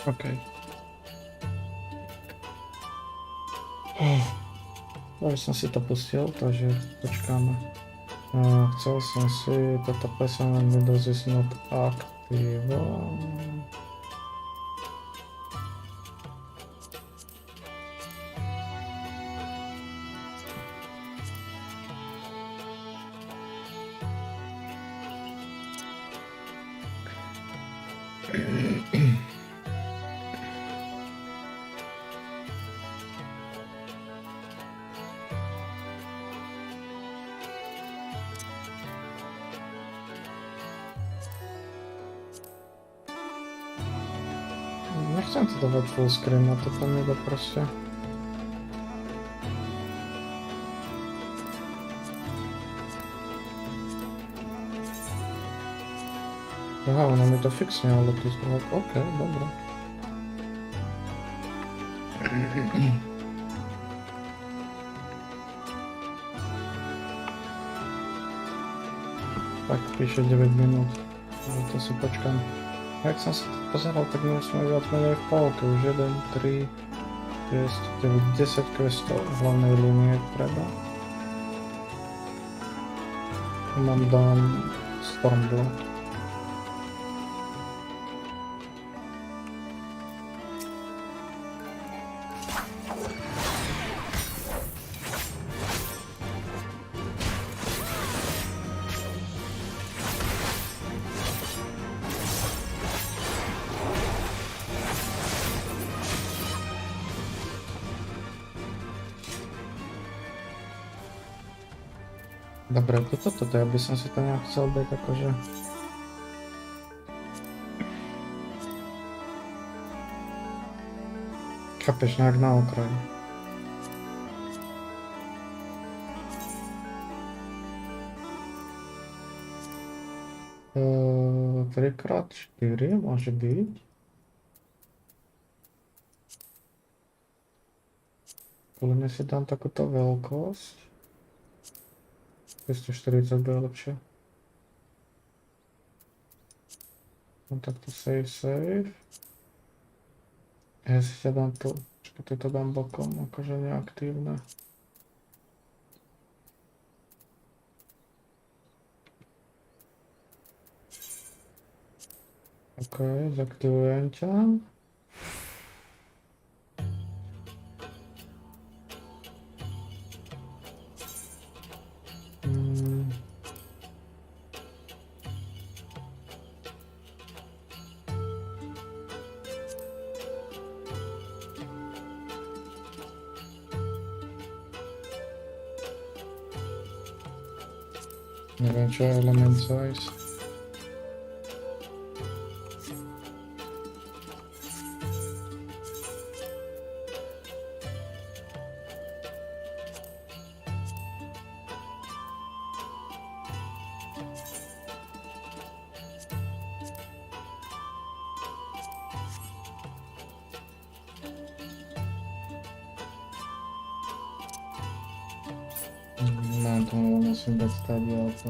OK. Už som si to pustil, takže počkáme. Chcel som si toto písanie Windows is not active. Nechcem to dávať full screen, a to tam ide proste. Aha, ono mi to fixne, ale tu znovu... OK, dobre. Tak píše 9 minút, to si počkám. Jak som si to pozeral, tak my už sme viac menej v polke, už 1, 3, 5, 9, 10 questov v hlavnej línie treba. Mám dom Stormblood. Dobre, toto ja by som si to nejak chcel byť akože... Chápeš, nejak na okraj. Trikrát 4 môže byť. Podľa mňa si dám takúto veľkosť. 240 bude lepšie. Mám takto save. Ja si ťa dám tu, čo to dám bokom, akože neaktívne. OK, zaktivujem ťa. Neviem, čo je element size. Mám to musím dať tady auto.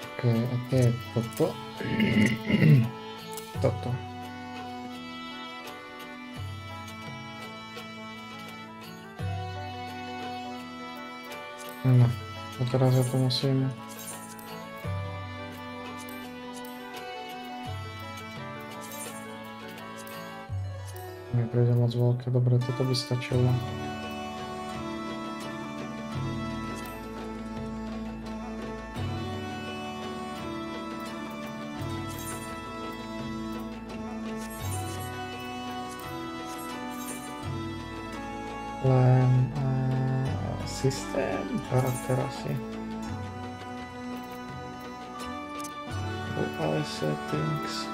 OK, a to je toto. Toto. No, a teraz ja to musím... Nepríde moc veľké, dobre, toto by stačilo. Len systém, charakter asi. UI settings.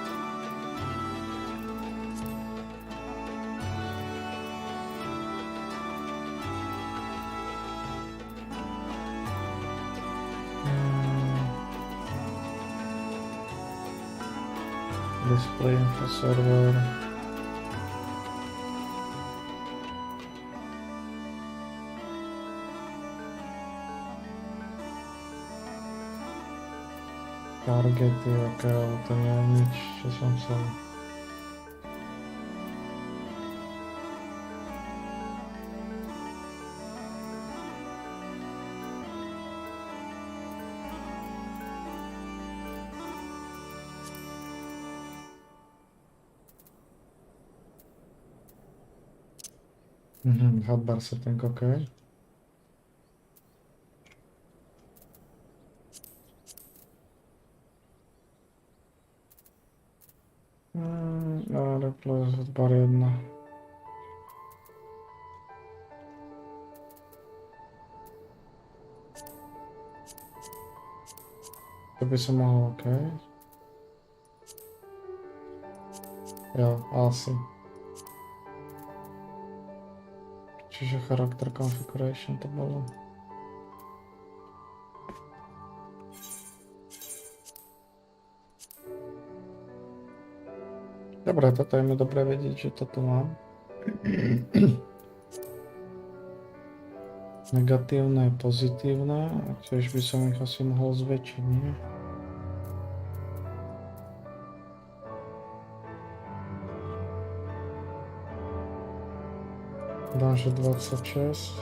Display info server. Targety, okay, ale to nie je nič, čo som chcel. Hotbar setting, ok. Replace hotbar 1. To by som mohol, ok. Jo, asi. Čiže character configuration to bolo. Dobre, toto je mi dobre vedieť, že toto mám. Negatívne, pozitívne, a tiež by som ich asi mohol zväčšiť, nie? Dám, že 26.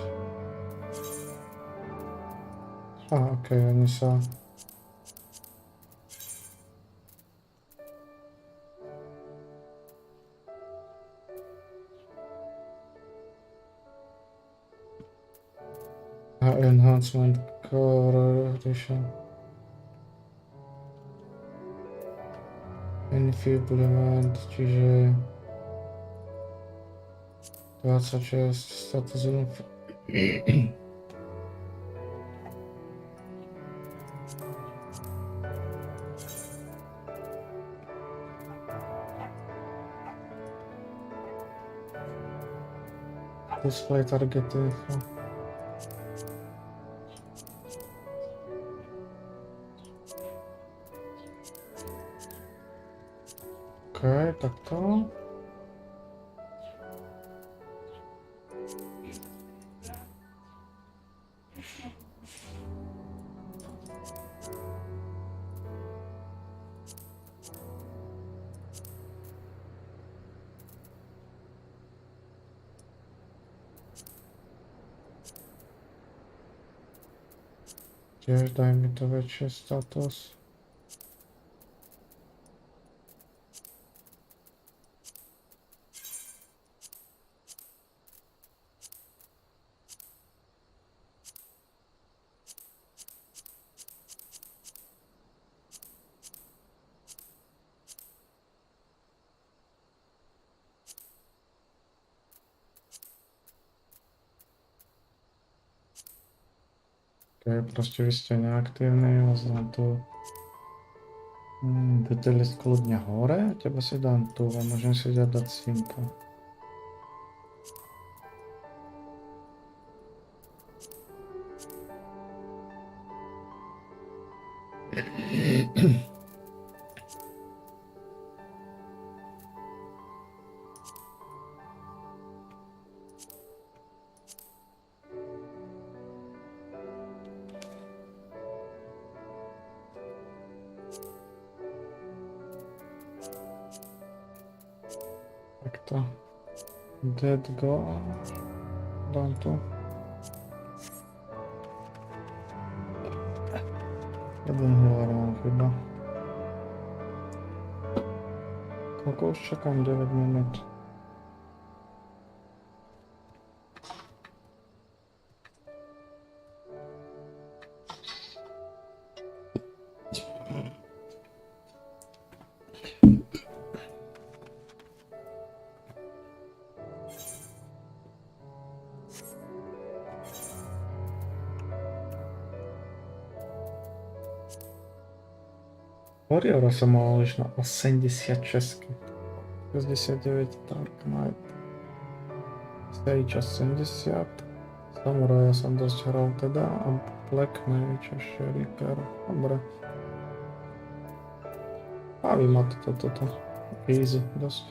Ok, oni sa... Enhancement correlation. Enfeeblement, čiže 26 status display target info. Ok, takto. Tiež daj mi to väčšie status. Proste vy ste neaktívni, dám tu detailist kľudne hore, a teba si dám tu a môžem si dať simple. Takto. Dead go. Dám tu. Jeden healer mám chyba. Koľko už čakám? 9 minút. Warriora som mal už na 86. 69 Dark Knight. Sage 80. Samuraja som dosť hral teda a Black Mage ešte Reaper. Dobre. Baví ma toto. Easy, dosť.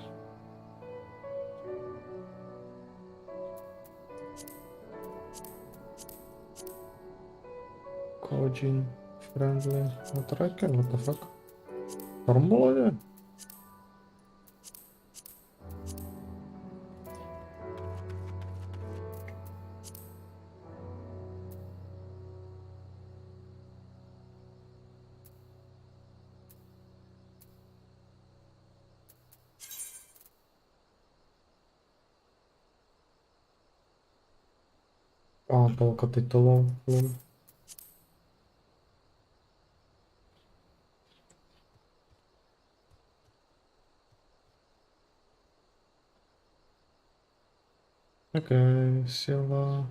Kojin. Friendly. No trojke, what the fuck? Stormblood? A, toľko titulov. Okej, sila.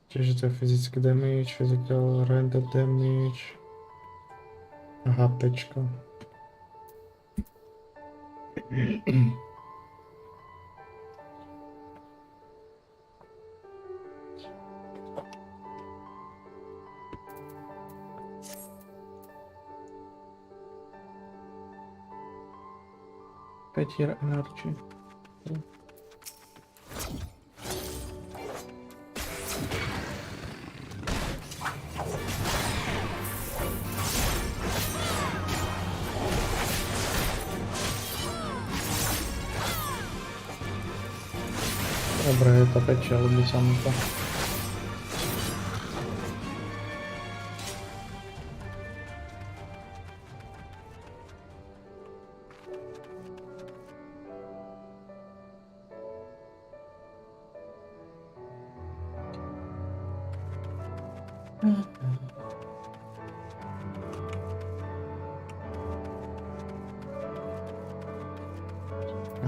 Čiže to je fyzický damage, physical render damage a HPčko. Petier energy. Dobre, je to pečie, ľubí sa mi to.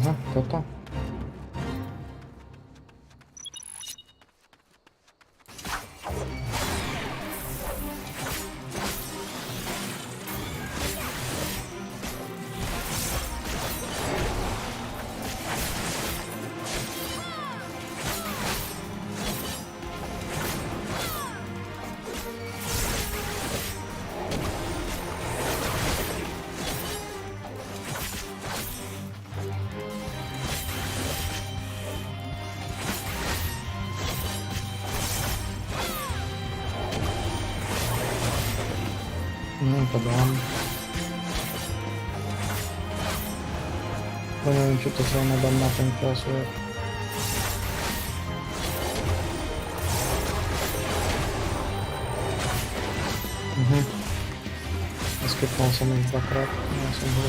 Aha, toto. To dám. To neviem, či to zrovna dám na ten čas, vieš. Skipnul som ich dvakrát, ja som bol.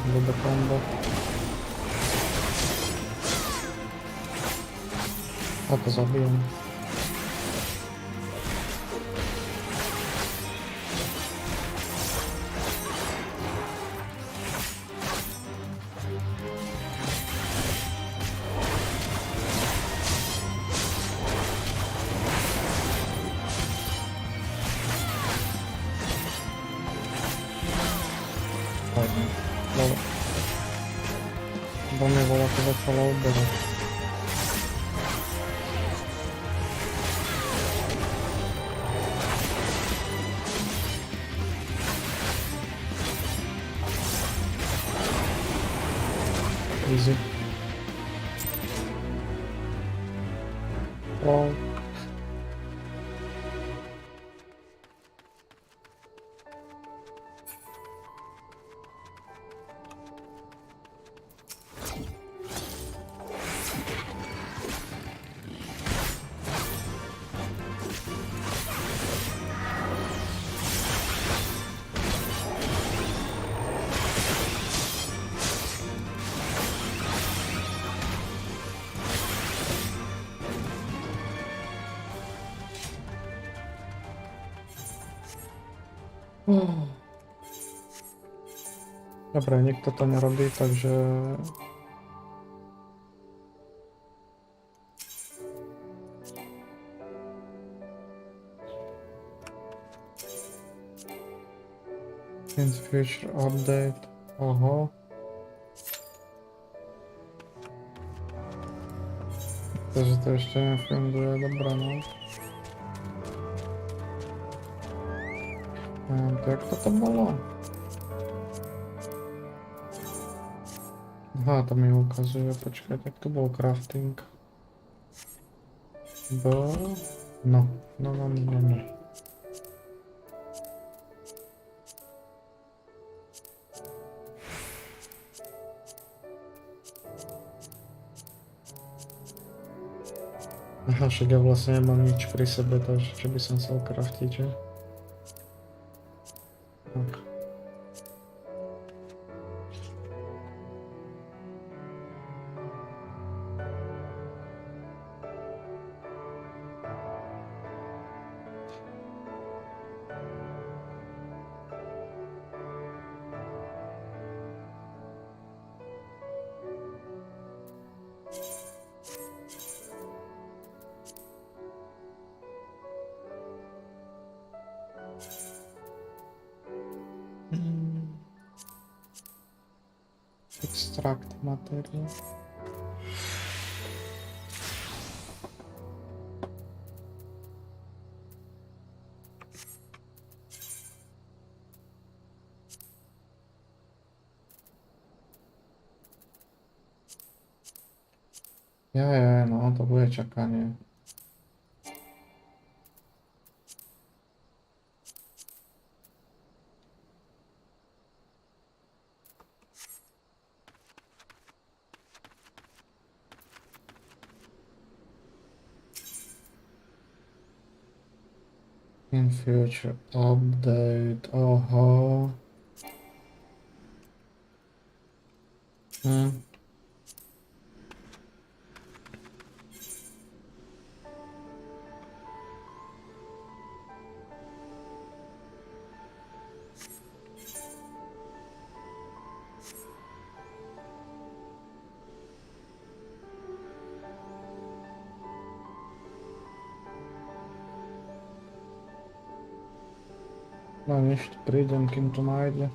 Dobre combo. A to zabijem. Dobre. Bo mnie wola to začala uberať. Easy. Wow. Dobre, nikto to nerobí, takže... In future update. Oho. Takže to ešte nefunguje, dobré no. Jak to bolo? Aha, to mi ukazuje, počkaj, tak to bol crafting. No. Aha, však ja vlastne nemám nič pri sebe, takže čo by som chcel craftiť, že? Tak. Extract materiál. No, to bude čakanie. In future update, oho. No nič, prídem, kým to nájde.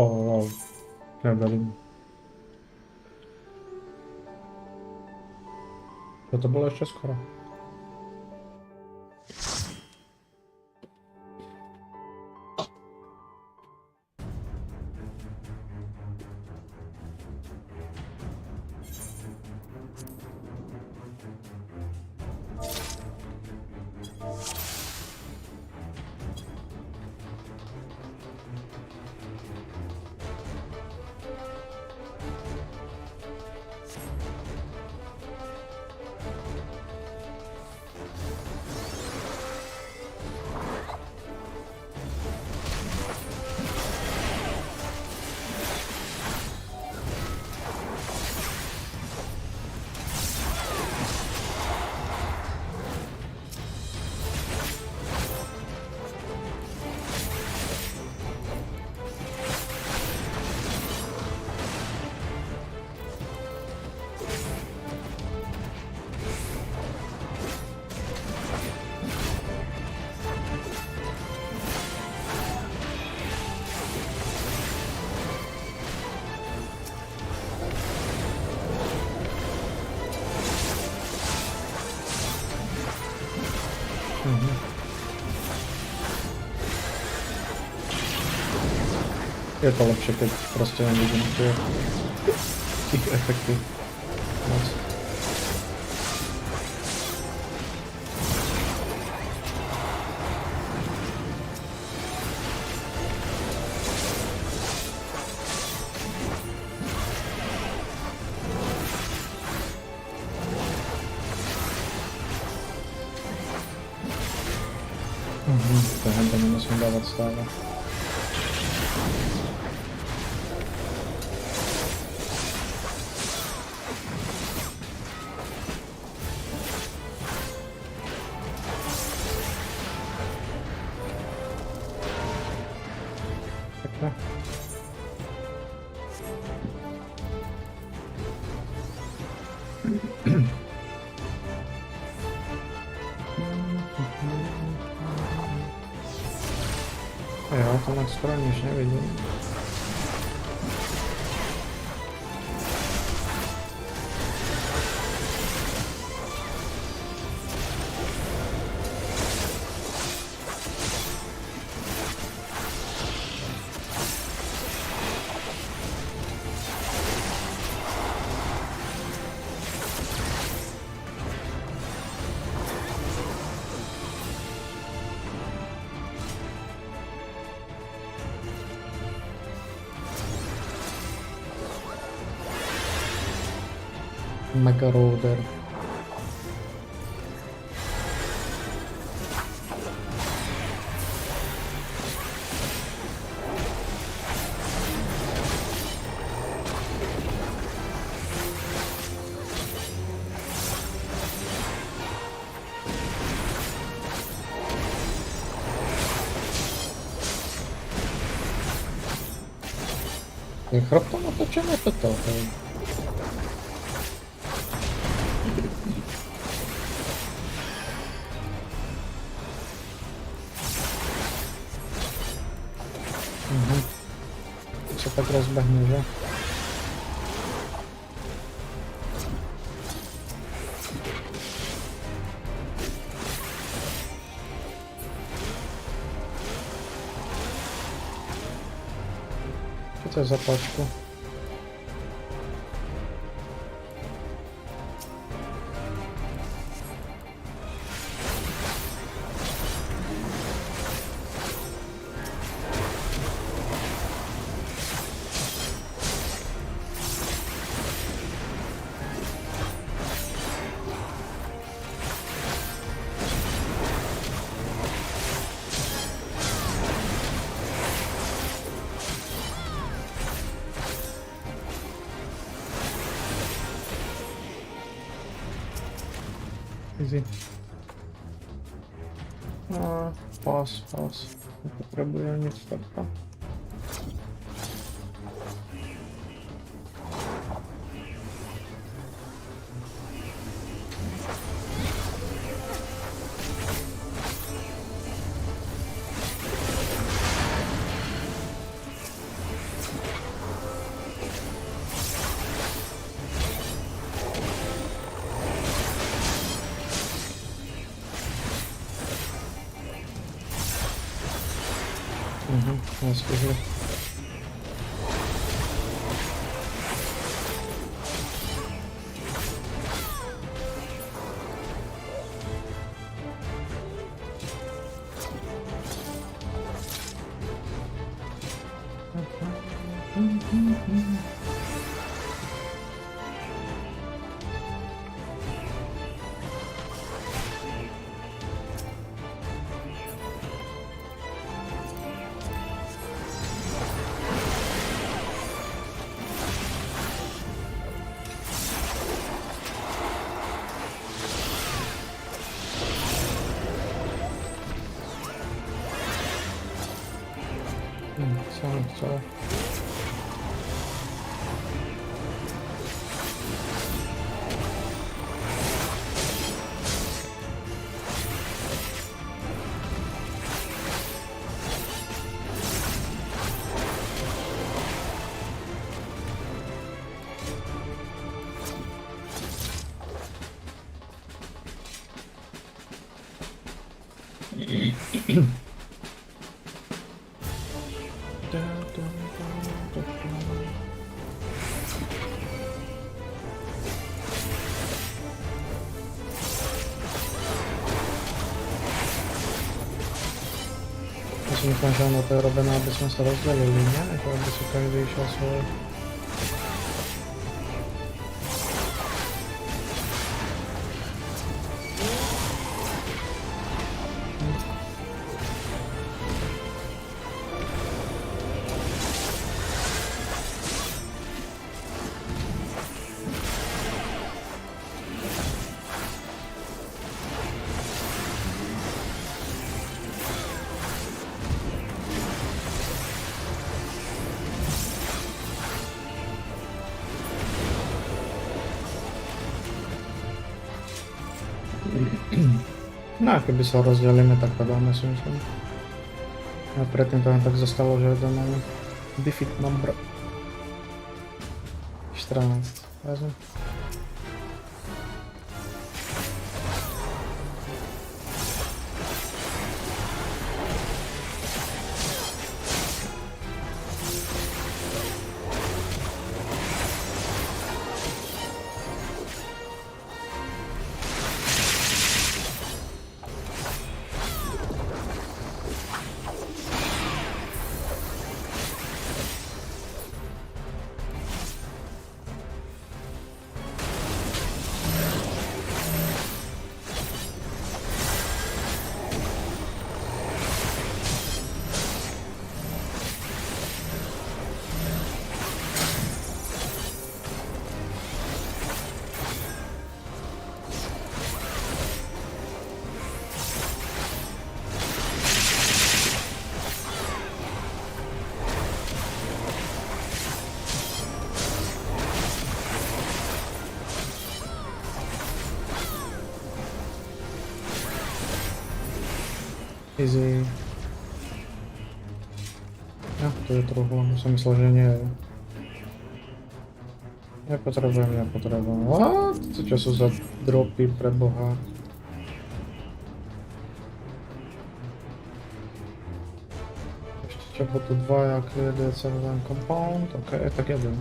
wow. Neverím. To bolo ešte skoro. Je to lepšie, keď proste nevidím tie ich efekty moc. To hádam nemusím dávať stále. Ja to tak skoro nič nevidím. Mega Roader. Je chrbtom otočené toto. To sa tak rozbehne, že? Čo to je za páčku? Easy. Pas. Nepotrebuję nic takiego. Nestihli. Co? Myslím, že ono to je robené, aby sme sa rozdelili, ne? Aby si každý išiel svoj. No a keby sa rozdelíme, tak to dáme, si myslím. A predtým to len tak zostalo, že to máme defeat number 14. Vezme. Easy. Ja, to je truhlo, som myslel, že nie je. Nepotrebujem. What? Čo sú za dropy pre boha? Ešte čo po tu dva, jak je celý ten compound? Ok, tak jeden.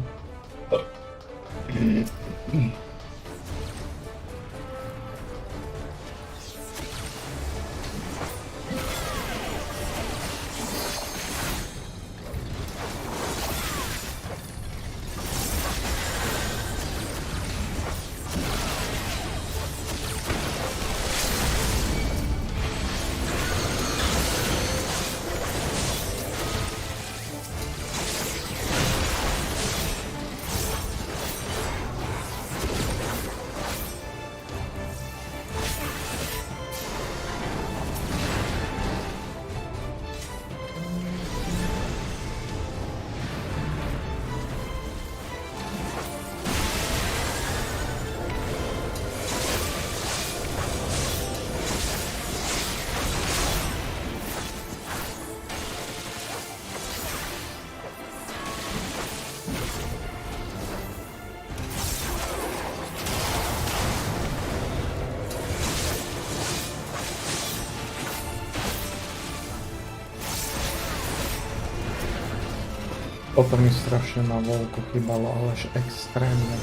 Toto mi strašne na Volku chýbalo, ale až extrémne.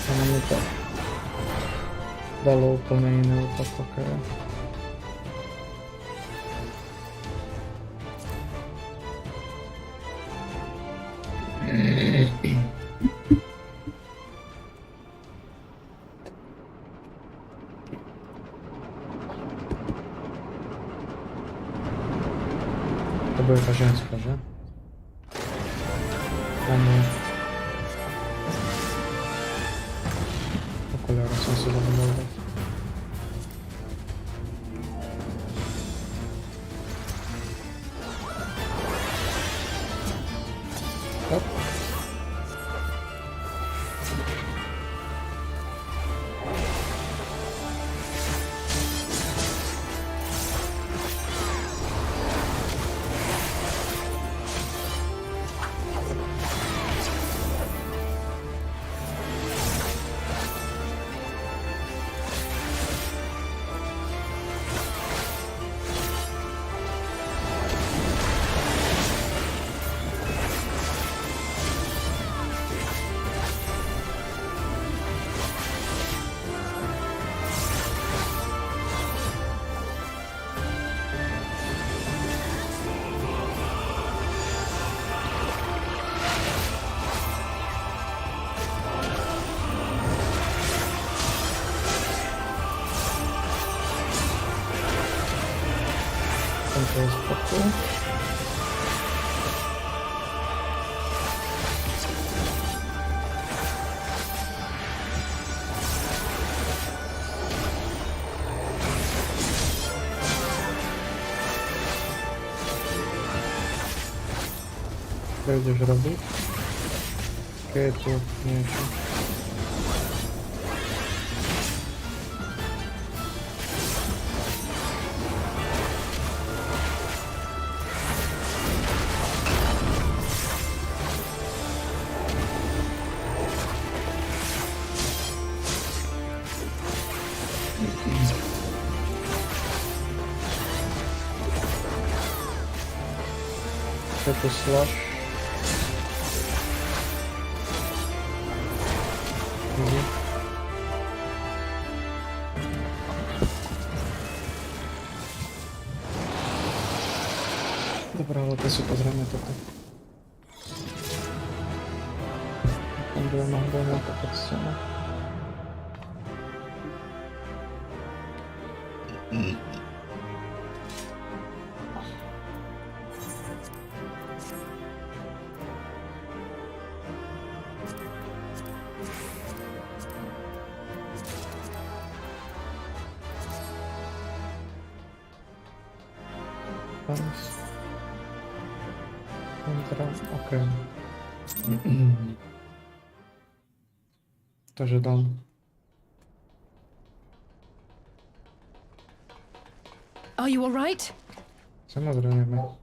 A mi to dalo úplne iné opakoké. To bude ta ženská, že? A nie. Okuliare som si zabudol dať. Hop. To jest pokój. Co będziesz robić? Tu mniejszy. To slash. Dobra, ale to sobie pozriemy tutaj. Tam była na to pod sceną. Okej. Тоже дам. Are you all right? Samozrejme.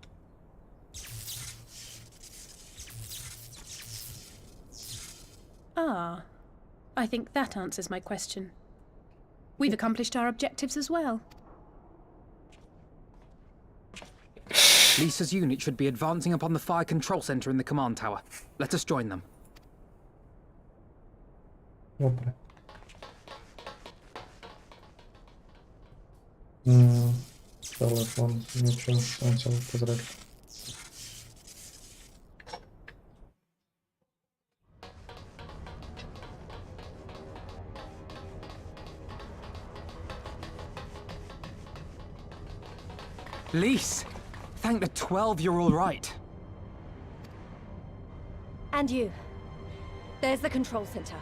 I think that answers my question. We've accomplished our objectives as well. Lisa's unit should be advancing upon the fire control center in the command tower. Let us join them. Dobra. Telefon, niečo, tam sa pozrieť. Lise! Thank the 12 you're all right. And you. There's the control center.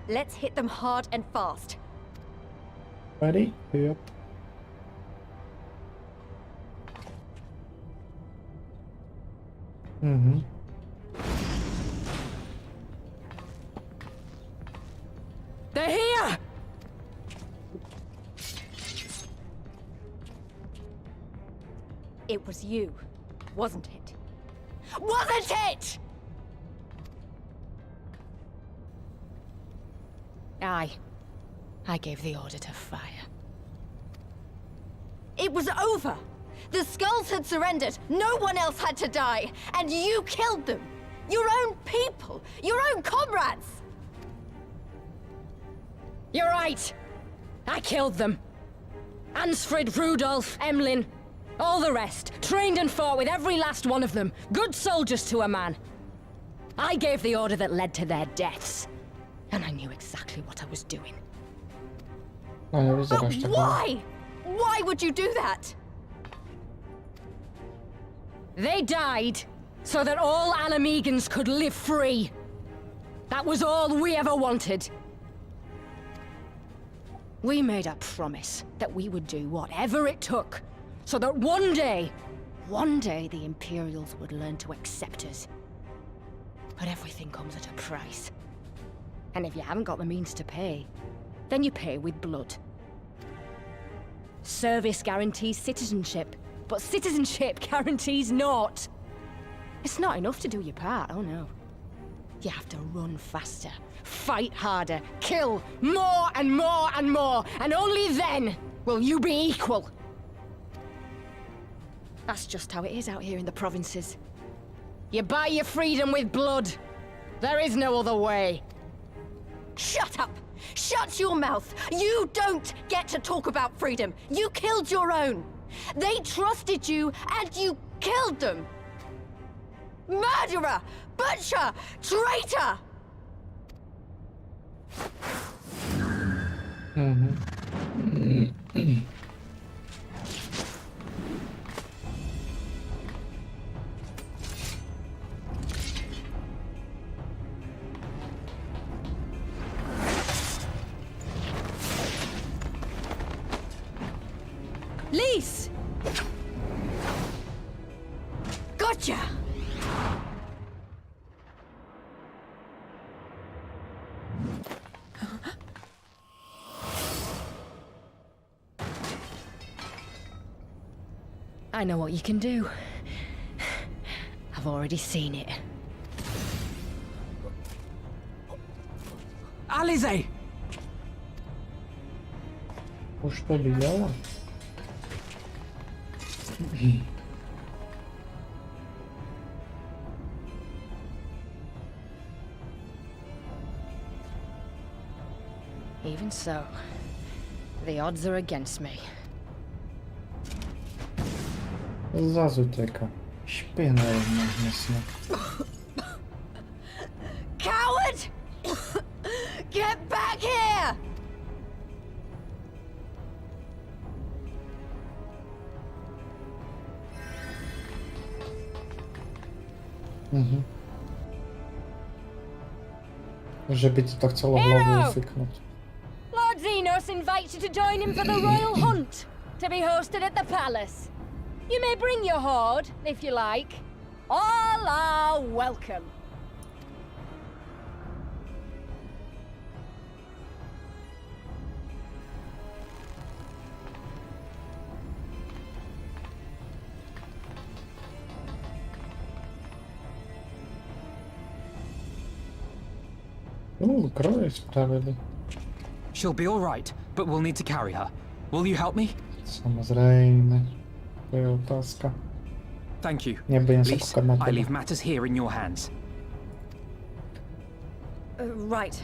Let's hit them hard and fast. Ready? Yep. was you, wasn't it? Wasn't it? Aye. I gave the order to fire. It was over. The skulls had surrendered. No one else had to die. And you killed them. Your own people. Your own comrades. You're right. I killed them. Ansfrid, Rudolph, Emlyn, all the rest. Trained and fought with every last one of them. Good soldiers to a man. I gave the order that led to their deaths. And I knew exactly what I was doing. But why? Why would you do that? They died so that all Animegans could live free. That was all we ever wanted. We made a promise that we would do whatever it took, so that one day the Imperials would learn to accept us. But everything comes at a price. And if you haven't got the means to pay, then you pay with blood. Service guarantees citizenship, but citizenship guarantees naught. It's not enough to do your part, oh no. You have to run faster, fight harder, kill more and more and more, and only then will you be equal. That's just how it is out here in the provinces. You buy your freedom with blood. There is no other way. Shut up! Shut your mouth! You don't get to talk about freedom! You killed your own! They trusted you, and you killed them! Murderer! Butcher! Traitor! Lise! Gotcha! I know what you can do. I've already seen it. Alize! Уж что белела? Even so, the odds are against me. Zazuteka. Śpina jednak mocno. Coward! Get back here! Żeby ci to chciało w lobby wyknąć. Lord Xenos invites you to join him for the royal hunt, to be hosted at the palace. You may bring your horde, if you like. All are welcome. Kroj sprawiedliwy. She'll be all right, but we'll need to carry her. Will you help me? Samozrejmy. To jest otázka. Thank you. Nie byłem Lise, szybko na I tyle. leave matters here in your hands. Right.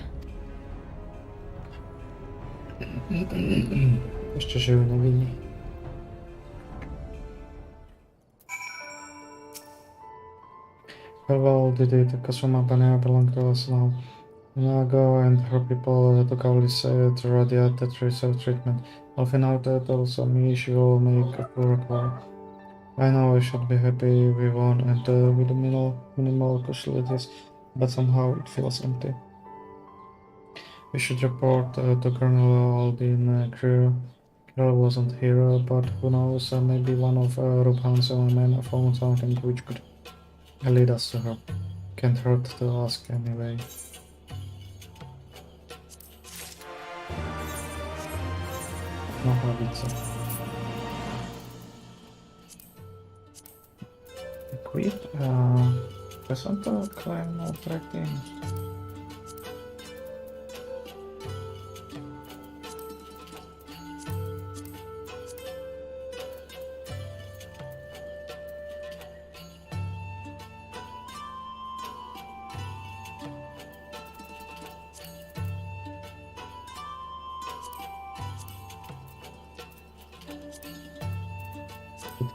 Jeszcze żył nie winni. Farewell, Didi, the Kasuma banner belong to us now. Now go and help people to Kaulis to radiate the trees of treatment. I'll find out that also me she will make a poor call. I know I should be happy we won and with the minimal casualties, but somehow it feels empty. We should report to Colonel Aldin crew. Carol wasn't here, but who knows, maybe one of Ruphan's men found something which could lead us to her. Can't hurt to ask anyway. Nohawice. quit. Ja som to klemol predtým.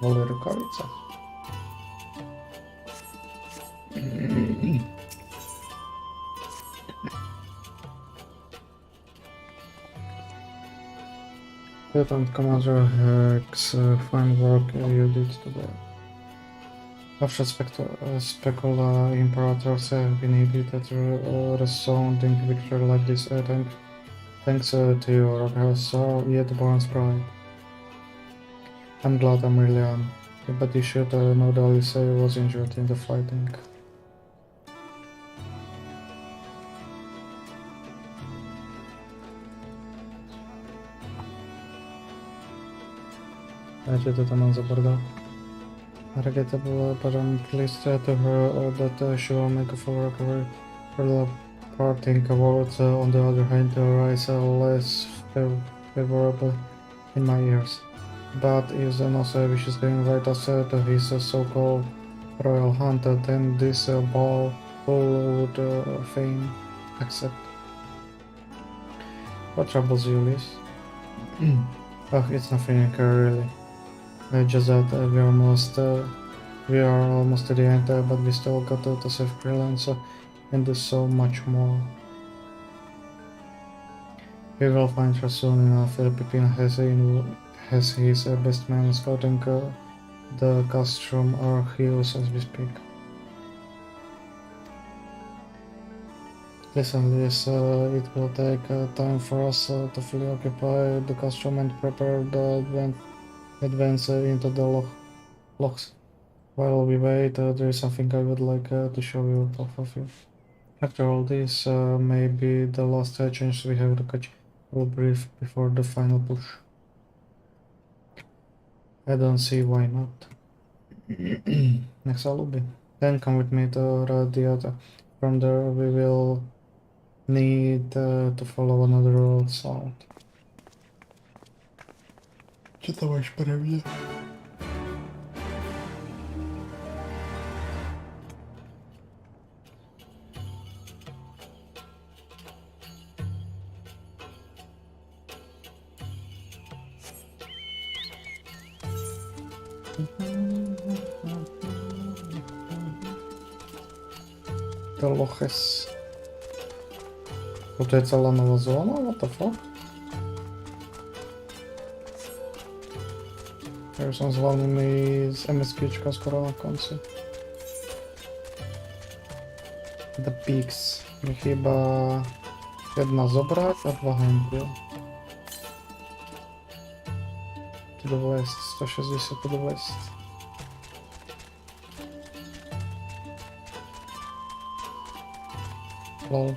Boli rukavice. Lieutenant Commander Hex, fine work you did today. After Specula Imperators have been needed at resounding victory like this, thanks to your aggressor, yet born sprite. I'm glad I'm really on, but you should know that Odyssey was injured in the fighting. Wiecie, to tam mam za bordel. Regrettable, but I'm pleased to her that she will make a full recovery. Her parting words, on the other hand, rise less favorable in my ears. But if Zenosevic is going right after his so-called royal hunt, then this ball would fain accept. What troubles you, Liz? Oh, it's nothing really. Just that we are almost at the end, but we still got to save freelance and do so much more. We will find her soon enough. Pipin has his best man scouting the castrum archives as we speak. Listen, Liz, it will take time for us to fully occupy the castrum and prepare the advance into the locks. While we wait, there is something I would like to show you, both of you. After all this, may be the last chance we have to catch. We'll brief before the final push. I don't see why not. Next lobby. Then come with me to Radiata. From there we will need to follow another road south. Čo to máš pre mňa? To Loches. Toto je celá nová zóna? What the fuck? Ja som s hlavnými z MSQčka skoro na konci. The Peaks. Mi chýba jedna zobrať a dva hentil. To the west, 160 to the west. Lol.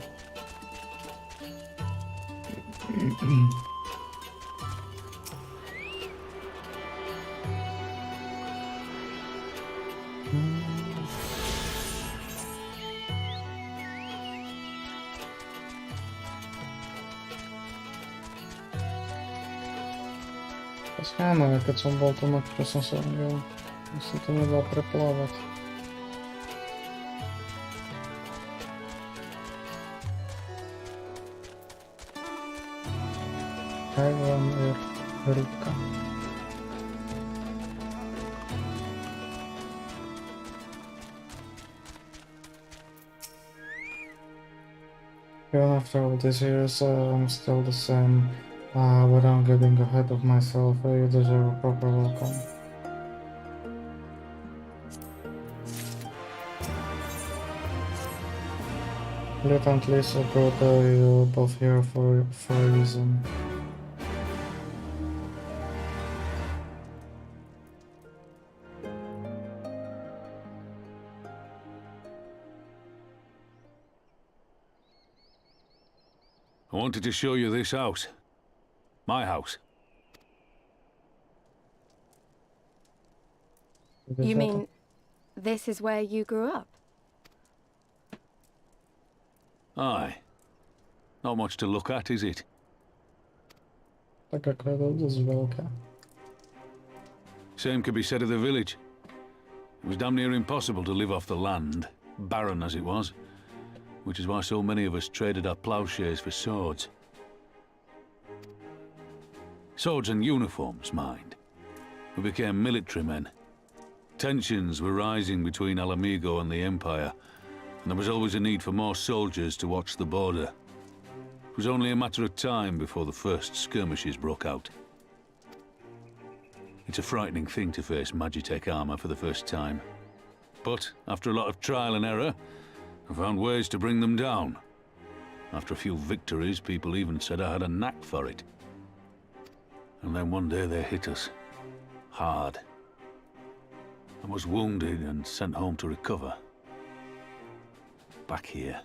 Áno, keď som bol tu, na ktoré som sa videl, sa to nedal preplávať. Aj vám je rybka. Even after all these years, I'm still the same. But I'm getting ahead of myself. You deserve a proper welcome. Lieutenant Lisa brought you both here for a reason. I wanted to show you this house. My house. You mean This is where you grew up? Aye. Not much to look at, is it? Tak ako je to dosť veľká. Same could be said of the village. It was damn near impossible to live off the land, barren as it was, which is why so many of us traded our plowshares for swords. Swords and uniforms, mind. We became military men. Tensions were rising between Alamigo and the Empire, and there was always a need for more soldiers to watch the border. It was only a matter of time before the first skirmishes broke out. It's a frightening thing to face Magitech armor for the first time. But after a lot of trial and error, I found ways to bring them down. After a few victories, people even said I had a knack for it. And then one day they hit us. Hard. I was wounded and sent home to recover. Back here.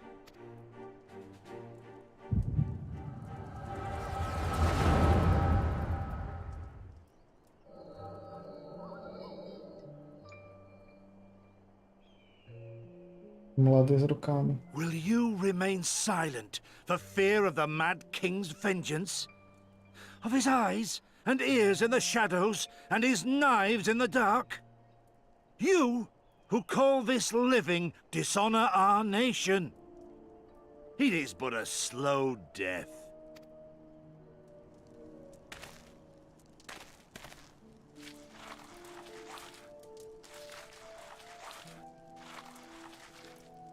Mladý s rukami. Will you remain silent for fear of the Mad King's vengeance? Of his eyes and ears in the shadows and his knives in the dark? You, who call this living dishonor our nation. It is but a slow death.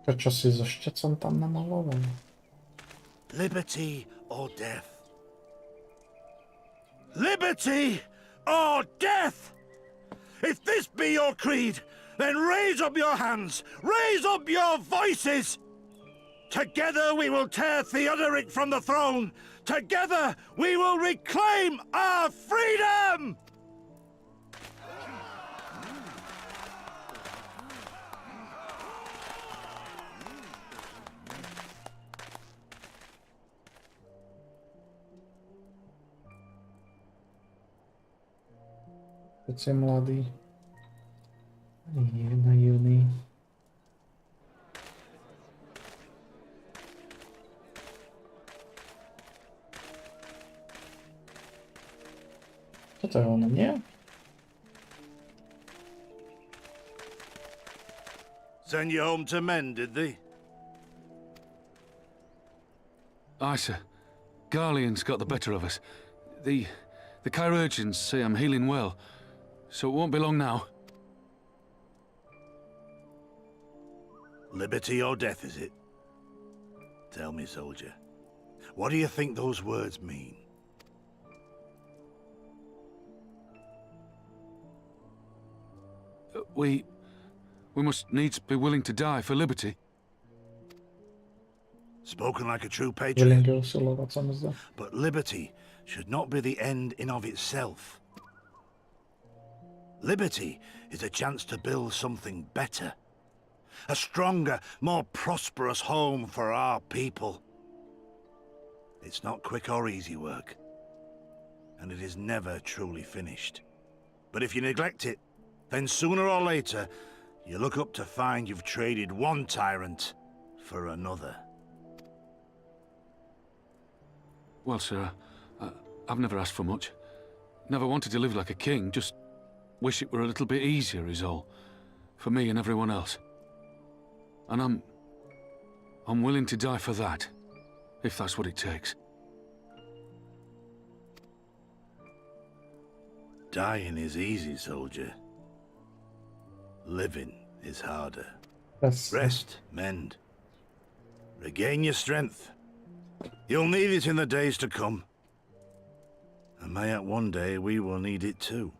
Prečo si so štecom tam namaloval? Liberty or death? Liberty or death? If this be your creed, then raise up your hands, raise up your voices! Together we will tear Theodoric from the throne! Together we will reclaim our freedom! Teď si mladý. Je naivný. Toto je ono, nie? Send you home to men, did they? Aye, sir. Garlean's got the better of us. The chirurgeons say I'm healing well, so it won't be long now. Liberty or death, is it? Tell me, soldier. What do you think those words mean? We must needs be willing to die for liberty. Spoken like a true patriot. Willing usilovať sa mi zdá. But liberty should not be the end in of itself. Liberty is a chance to build something better. A stronger, more prosperous home for our people. It's not quick or easy work. And it is never truly finished. But if you neglect it, then sooner or later, you look up to find you've traded one tyrant for another. Well, sir, I've never asked for much. Never wanted to live like a king, just wish it were a little bit easier is all. For me and everyone else. And I'm willing to die for that, if that's what it takes. Dying is easy, soldier. Living is harder. Yes. Rest, mend. Regain your strength. You'll need it in the days to come. And mayhap one day we will need it too.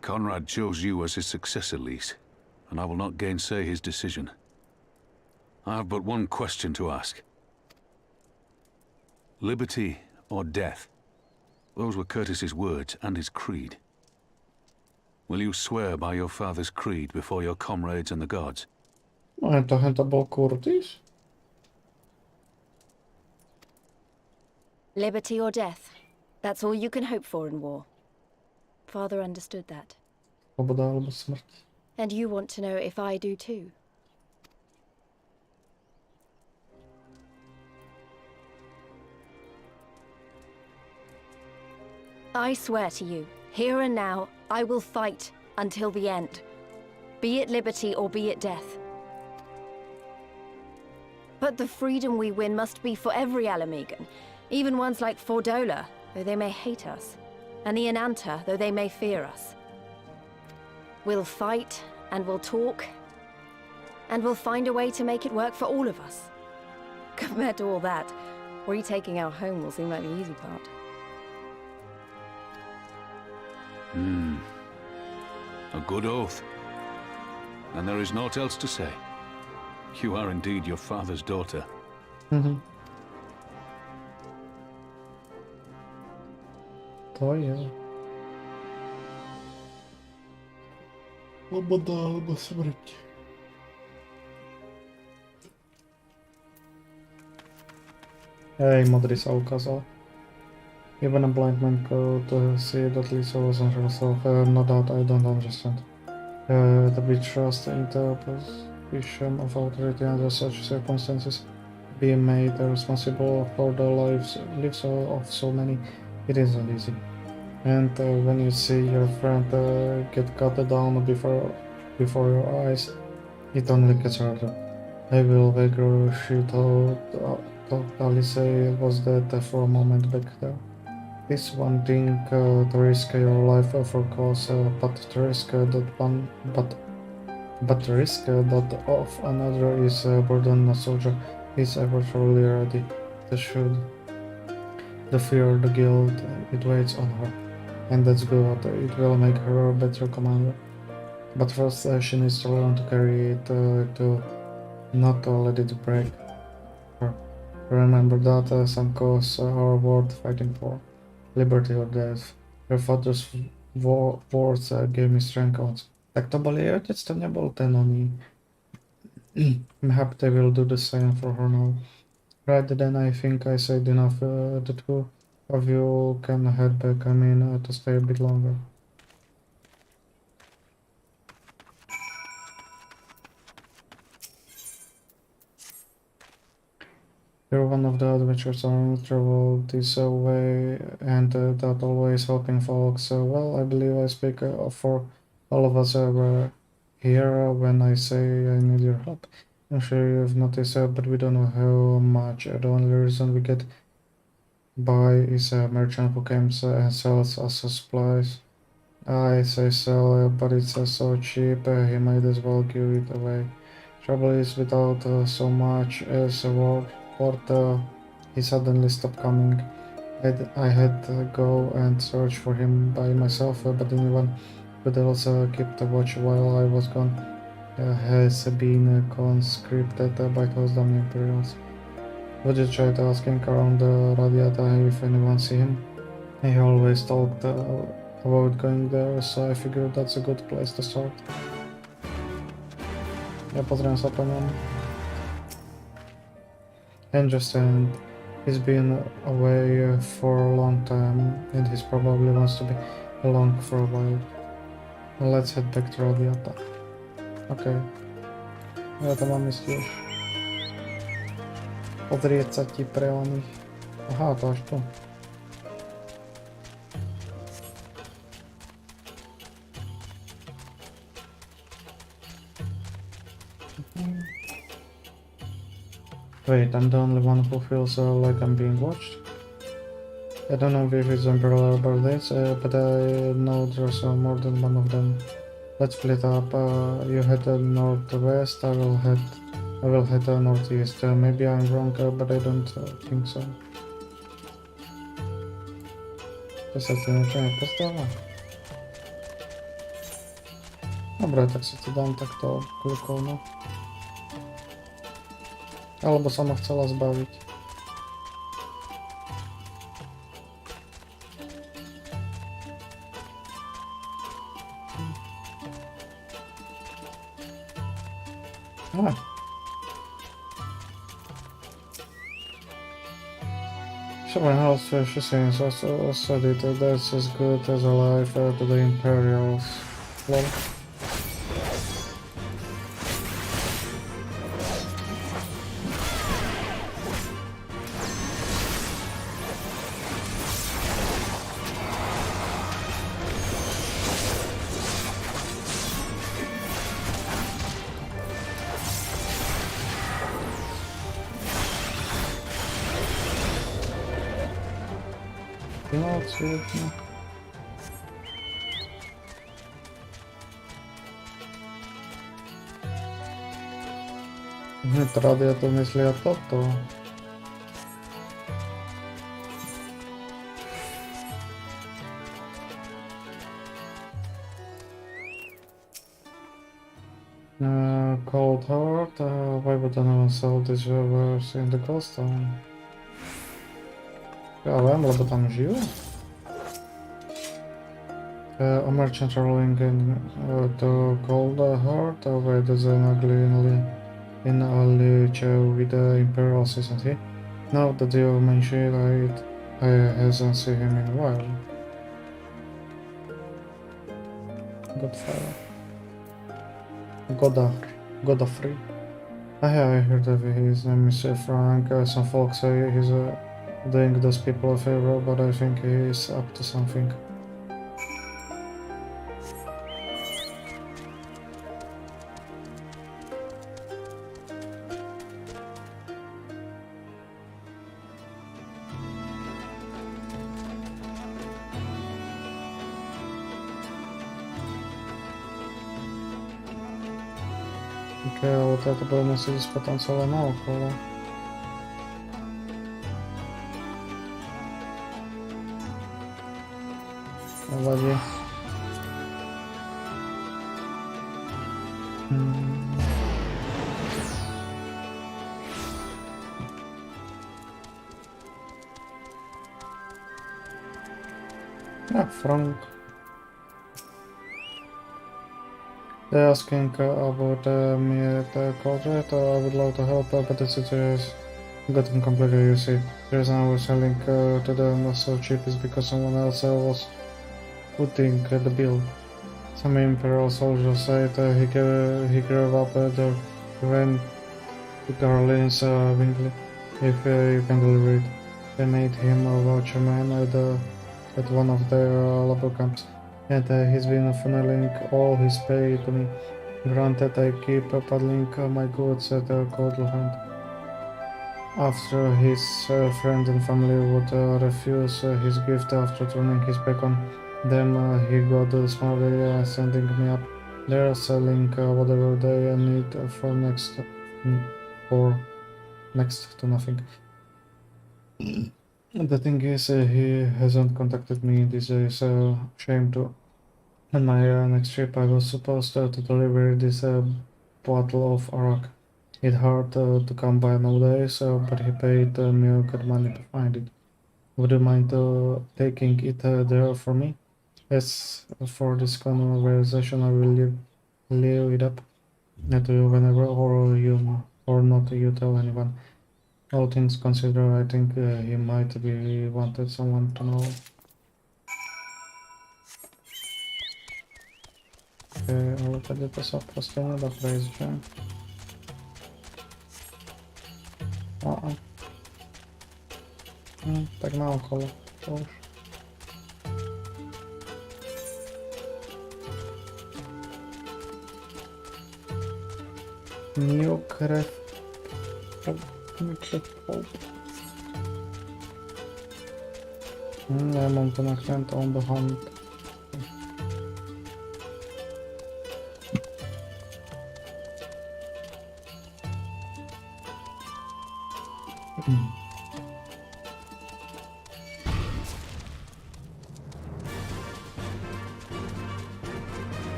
Conrad chose you as his successor, Lys, and I will not gainsay his decision. I have but one question to ask. Liberty or death? Those were Curtis's words and his creed. will you swear by your father's creed before your comrades and the gods? No to bol Curtis. Liberty or death. That's all you can hope for in war. Father understood that. Sloboda alebo smrť. And you want to know if I do too. I swear to you, here and now, I will fight until the end. Be it liberty or be it death. But the freedom we win must be for every Alamegan, even ones like Fordola, though they may hate us, and the Ananta, though they may fear us. We'll fight, and we'll talk, and we'll find a way to make it work for all of us. Compared to all that, retaking our home will seem like the easy part. A good oath. And there is naught else to say. You are indeed your father's daughter. To je. Sloboda alebo smrť. Hej, modrý sa ukázal. Even a blind man could see that Lisa wasn't herself. No doubt I don't understand. The trust in the position of authority under such circumstances, being made responsible for the lives of so many, it isn't easy. And when you see your friend get cut down before your eyes, it only gets harder. I will wager she thought Alice was dead for a moment back there. This one thing to risk your life for cause, but to risk that one, but the risk that of another is burden a soldier is ever truly ready to shoot. The fear, the guilt, it weighs on her, and that's good. It will make her a better commander. But first, she needs to learn to carry it, to not let it break her. Remember that some cause are worth fighting for. Liberty or death. Your father's words gave me strength. Tak to bol jej otec, to nebol ten oný. Maybe they will do the same for her now. Right then I think I said enough. The two of you can head back. I mean, to stay a bit longer. You're one of the adventurers on travel this way and that always helping folks. Well, I believe I speak for all of us were here when I say I need your help. I'm sure you've noticed, but we don't know how much. The only reason we get by is a merchant who comes and sells us supplies. I say sell, but it's so cheap, he might as well give it away. Trouble is, without so much as a word, he suddenly stopped coming. I had to go and search for him by myself, but anyone could also keep the watch while I was gone. Has been conscripted by those damn Imperials. Would you try asking around the Radiata if anyone see him? He always talked about going there, so I figured that's a good place to start. Ja pozriem sa po ňom. Understand, he's been away for a long time and he probably wants to be along for a while. Let's head back to Radiata. Okay. Ja to mám ísť tiež. Podrieť sa ti pre oných. Aha, to až tu. Wait, I'm the only one who feels like I'm being watched? I don't know if it's Imperial birthdays, but I know there's more than one of them. Let's split up. You head northwest, I will head northeast. Maybe I'm wrong, but I don't think so. To sa ti niečo nepostáva? Dobre, tak si to dám takto kľukov, no. Alebo sa ma chcela zbaviť. Someone else seems also said it that's as good as alive to the Imperials. Lol. No, absolutnie. Tradia to myśli o to. Cold Heart, why would anyone sell this reverse in the Ghost Town? Ja wiem, bo tam żył. A merchant rolling in to Cold Heart, where there's an ugly in Ali Chow with the Imperials, isn't he? Now that you mention it, I hasn't seen him in a while. Godfire. Godfrey. I heard of his name is Frank. Some folks say he's doing those people a favor, but I think he's up to something. Okej, ale to było musieli potem całe naokoło. Ładnie. Frank. They're asking about me the project. I would love to help, but the situation is getting complicated, you see. The reason I was selling to them so cheap is because someone else was putting the bill. Some Imperial soldiers said he grew up there when Garland's Wingley, if you can deliver it. They made him a watchman at one of their labor camps. And he's been funneling all his pay to me. Granted, I keep paddling my goods at Cold Hand. After his friend and family would refuse his gift after turning his back on them, he got smartly sending me up. They're selling whatever they need for next to nothing. The thing is, he hasn't contacted me these days, shame too. On my next trip I was supposed to deliver this bottle of arak. It's hard to come by nowadays, but he paid me good money to find it. Would you mind taking it there for me? As for this conversation, I will leave it up to you whenever or not you tell anyone. All things considered, I think he might be wanted someone to know. Ale tady to se prostě nedá prejsť, že? Tak naokolo, to už. New krev. Ja mam to nakrętą on the hunt.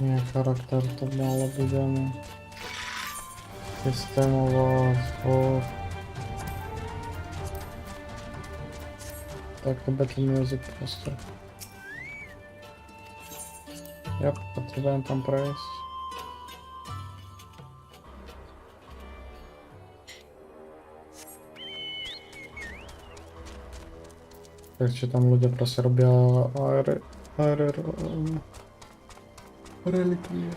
Nie, charakter to mało widziany. Systemowo, tak to Battle Music po prostu. Yep, potrebujem tam prejsť. Takže tam ľudia proste robia relikvie.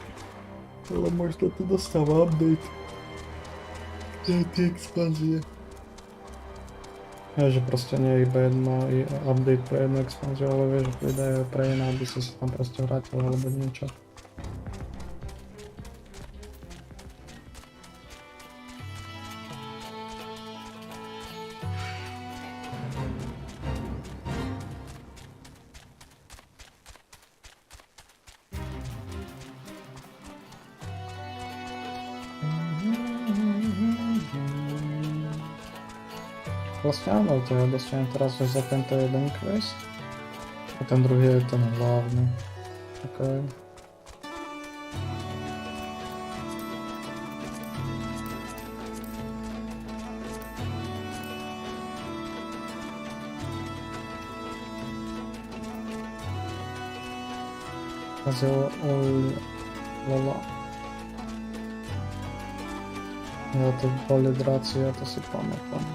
Ale možno to dostáva update. Tie expanzie. Že proste nie je iba jedna update pre jednu expanziu, ale vieš, že príde pre iné, aby si sa tam proste vrátil alebo niečo. Vlastne áno, to ja dostanem teraz za tento jeden quest. A ten druhý je ten hlavný. Okay. Lala. Ja to boli dráci, ja to si pamätám.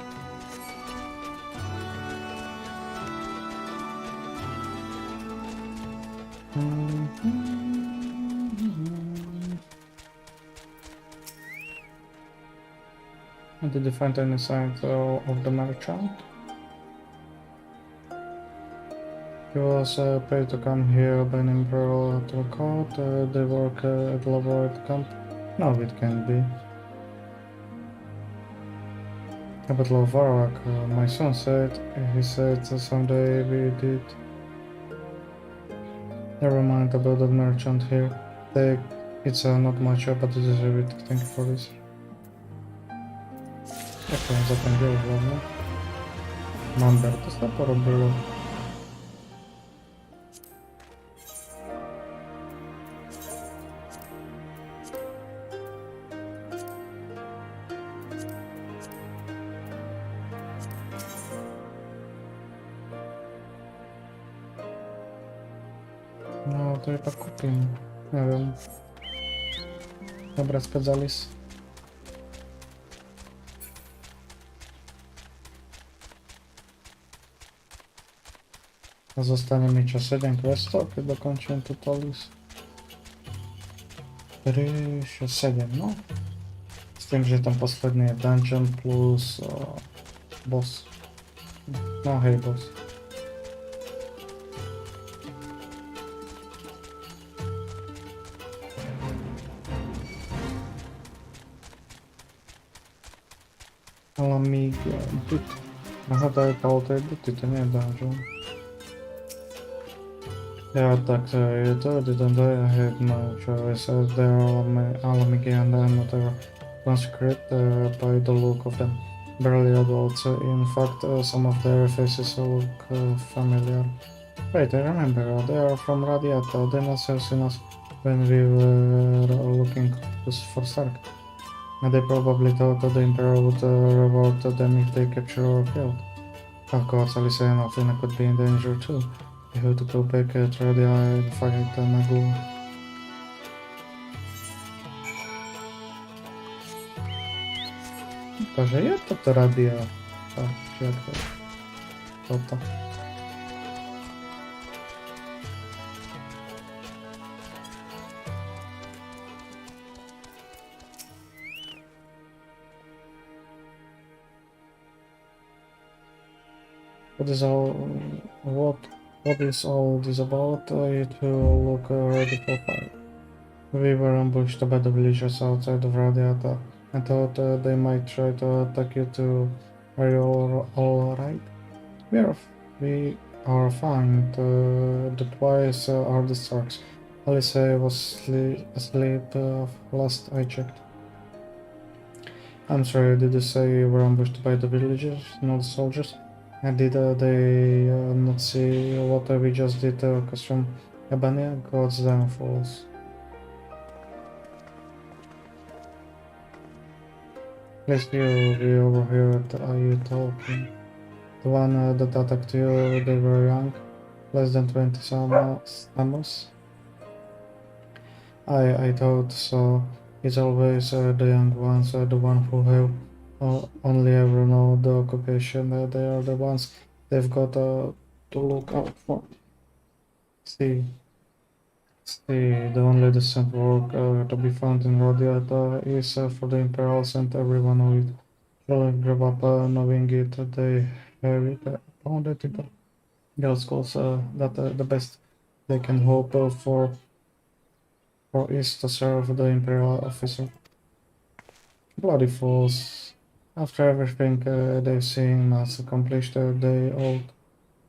Did you find any signs of the merchant? He was paid to come here by an imperial court. They work at elaborate camp. No, it can't be. A Battle of Varak, my son said. He said someday we did. Never mind about the merchant here. It's not much, but it is a bit. Thank you for this. Jak to on zapędził hlavne? Mamber to sa porobilo. No to iba kúpim. Neviem. Dobre, späť za lis. A zostane mi čo 7 questov, keď dokončím túto list. 3, 6, 7, no. S tým, že tam posledný je dungeon plus boss. No hej, boss. Ale mi nahadajú po tej buty, to nie je dungeon. Yeah, tak je to, didn't I had no choice. They are all Mickey and whatever. Conscript by the look of them. Barely adults. In fact, some of their faces look familiar. Wait, I remember. They are from Radiata. They must have seen us when we were looking for Stark. And they probably thought that the Emperor would reward them if they capture or killed. Of course, Alicia and Alfina could be in danger too. We have to go back at Radia and fight Nagu. Takže je toto Radia. Toto. What is all this about? It will look ready for fight. We were ambushed by the villagers outside of Radiata. I thought they might try to attack you too. Are you all right? We are fine. The twice are the Starks. Alice was asleep last I checked. I'm sorry, did you say you were ambushed by the villagers, not the soldiers? And did they not see what we just did from Ebania? God's downfalls. Please we overheard you talking. The one that attacked you, they were young, less than 20 amos. I thought so. It's always the young ones, the one who have only ever know the occupation. They are the ones they've got to look out for. See, the only decent work to be found in Rodiat is for the Imperials and everyone who it will grow up knowing it. They have it found it in the girls' schools that the best they can hope for is to serve the Imperial officer. Bloody fools. After everything they've seen us accomplished, they ought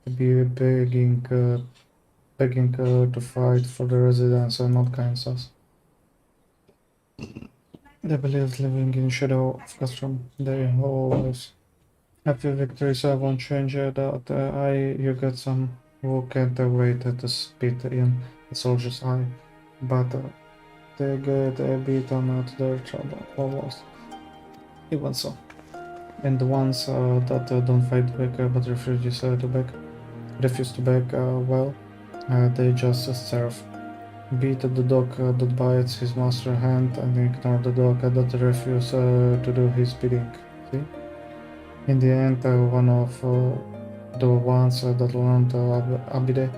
to be begging to fight for the residents and not Kansas. They believe living in shadow of custom. They always have few victories. I won't change that. You get some who can't wait to spit in the soldier's eye, but they get beaten at their trouble almost. Even so. And the ones that don't fight back but refuse to back, well, they just serve. Beat the dog that bites his master's hand and ignore the dog that refuses to do his bidding. See? In the end, one of the ones that learned Abide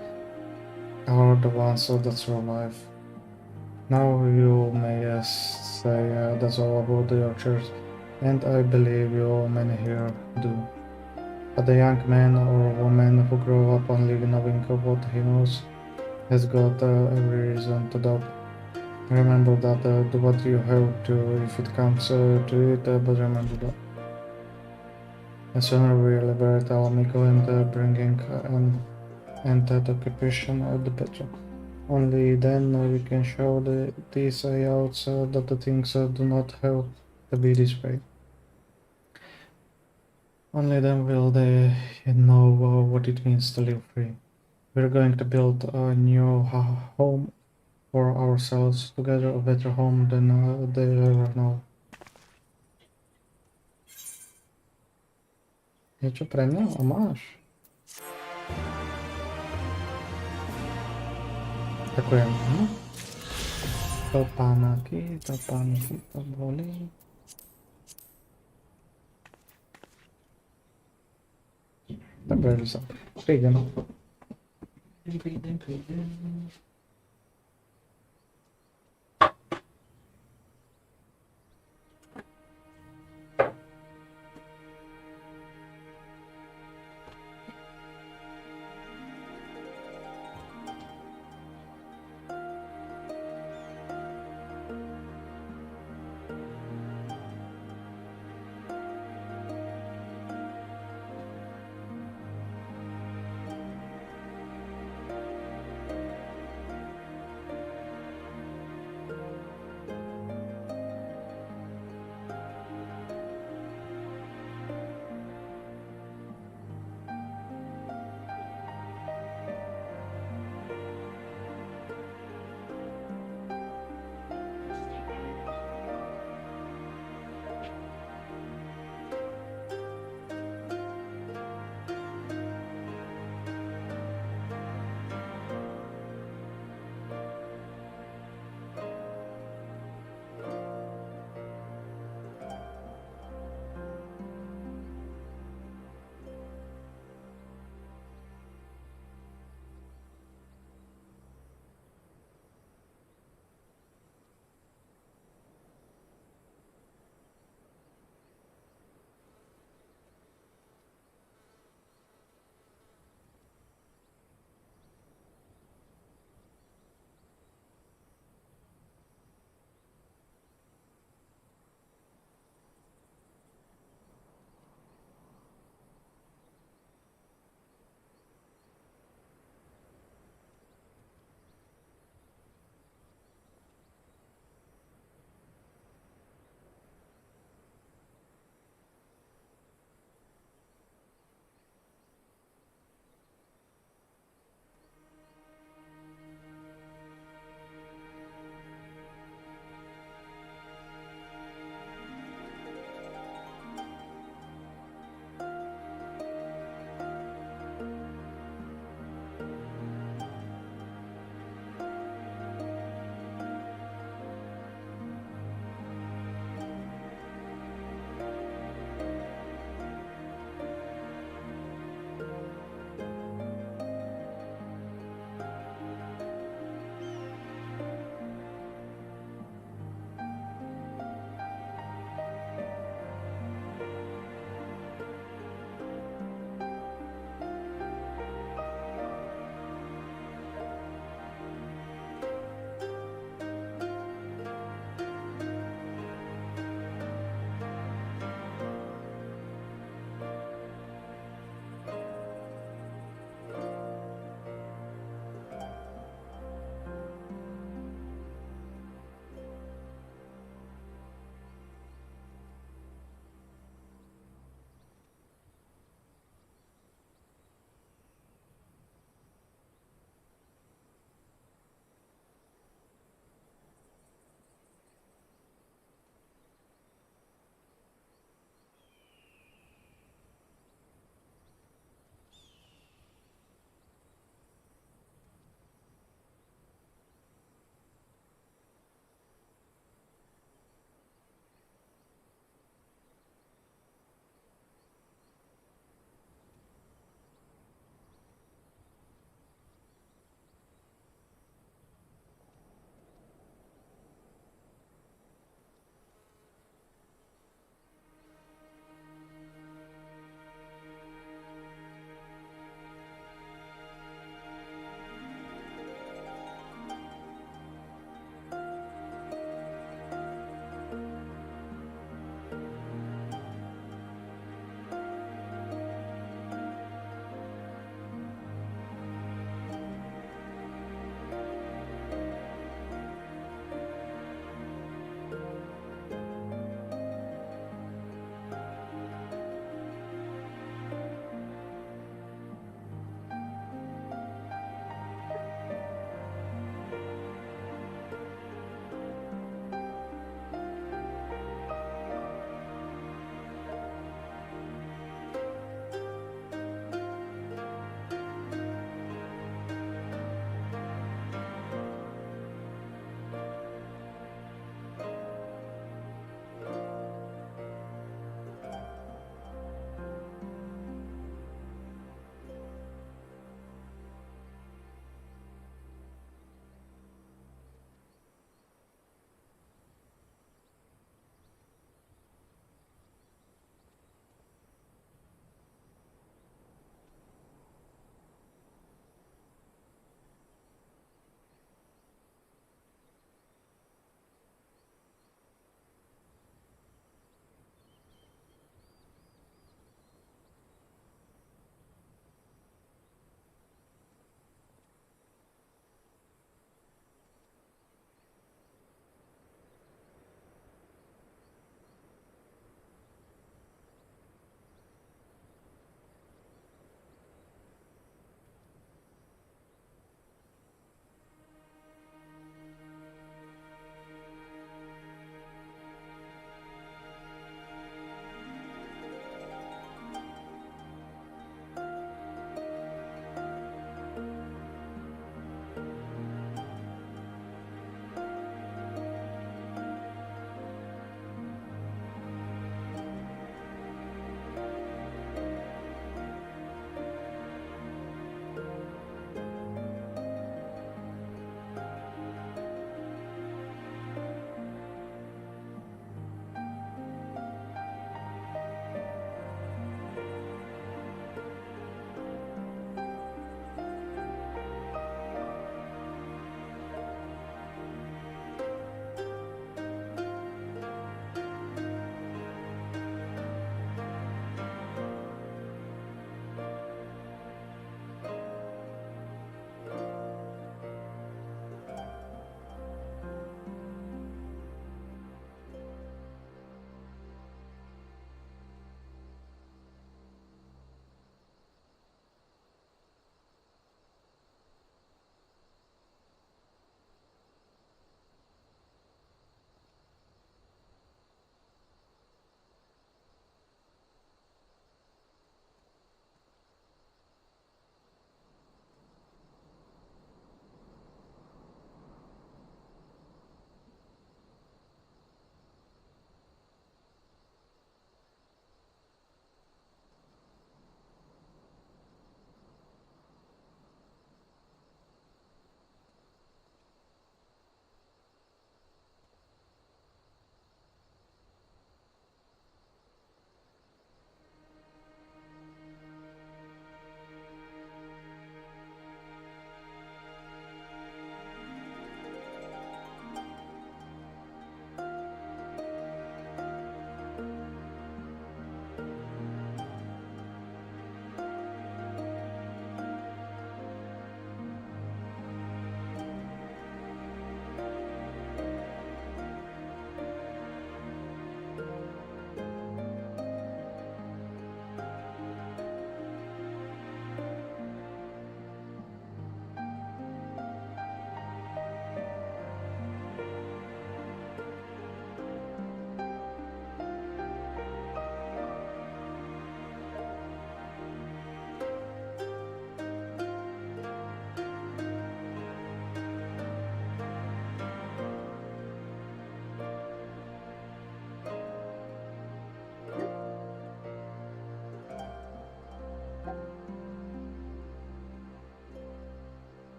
are the ones that survive. Now you may say that's all about the archers, and I believe you many here do. But the young man or woman who grew up only knowing what he knows has got every reason to doubt. Remember that do what you have to if it comes to it, but remember that. The sooner we liberate Alamico and bringing an end to the occupation, the better. Only then we can show these ayouts that the things do not have to be this way. Only then will they know what it means to live free. We're going to build a new home for ourselves together, a better home than they ever know. Niečo pre mňa? A máš? Ďakujem. Topánky, to boli. Dobre, Lisa. Prídem.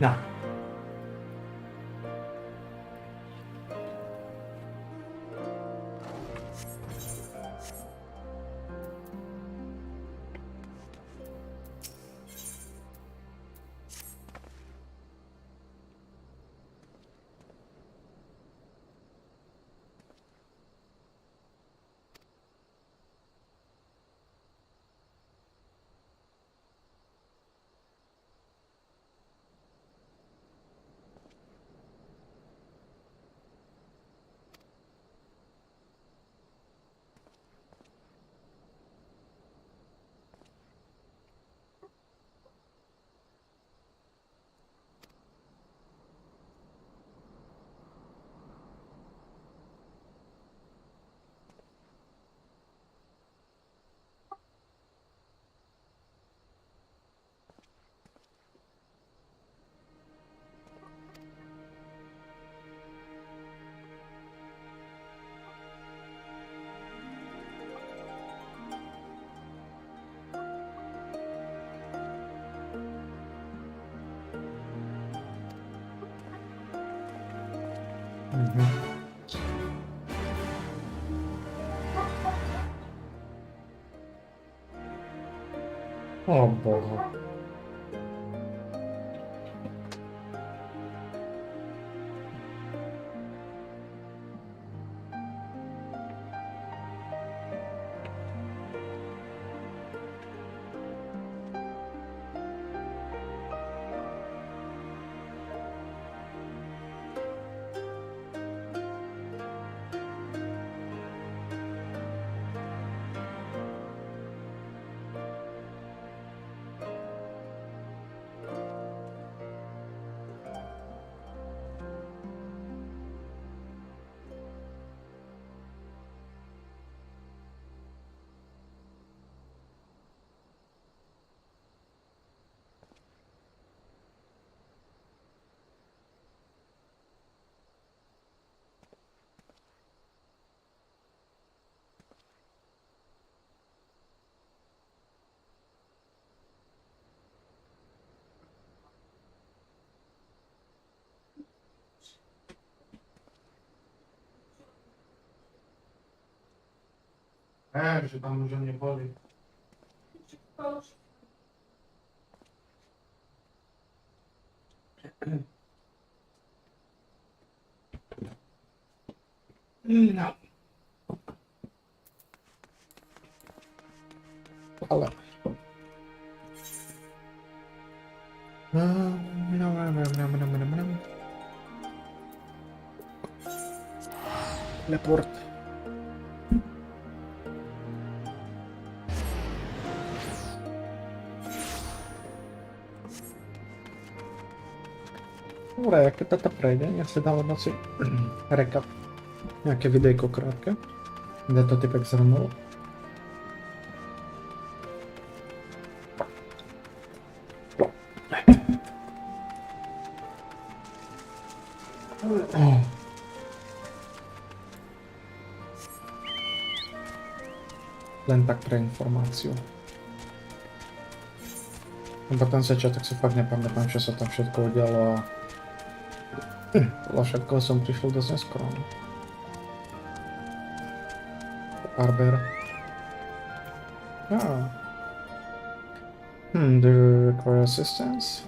Na. O Boha. Że tam może nie boli. No. Ale. Teleport. Dobra, jak to prejde, ja si dám na si recap. Nejaké videjko krátke, kde to typek zhrnul. Len tak pre informáciu. Lebo ten začiatok si fakt nepamätám, čo sa tam všetko udialo a podľa všetkoho som prišiel dosť neskoro. Arbor. Ah. Do you require assistance?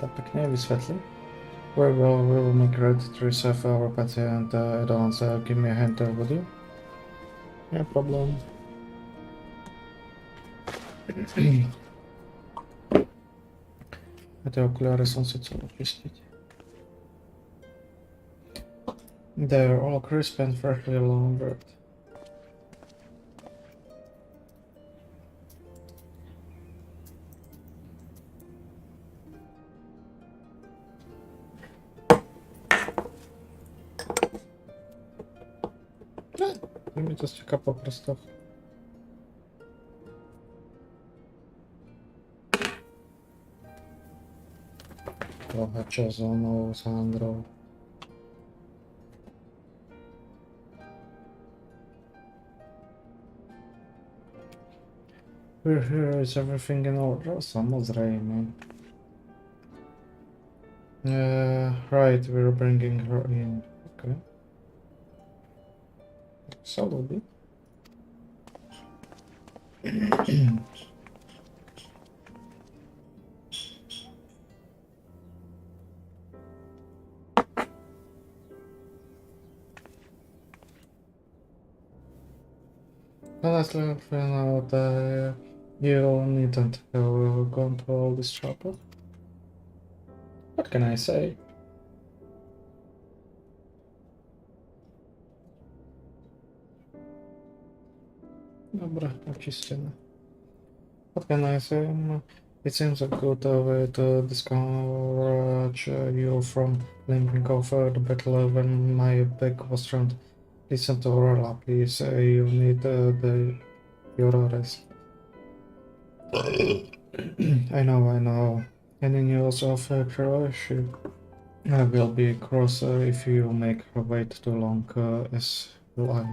Tak pekne vysvetli. Very well, we will make ready to receive our party and add-ons. Give me a hand there, would you? No problem. A tie okuliare som si chcel očistiť. They're all crisp and freshly laundered. Mi to sťaká po prstoch. Trochę časonou s handrou. We're here, is everything in order? Samozrejme. Right, we're bringing her in. Okay. Absolutely. Honestly, you needn't have gone to all this trouble. What can I say? Dobra, očistené. What can I say? It seems a good way to discourage you from limping over the battle when my back was turned. Listen to Rolla, please. You need your rest. I know. Any news of Croatia will be crosser if you make her wait too long, as will I.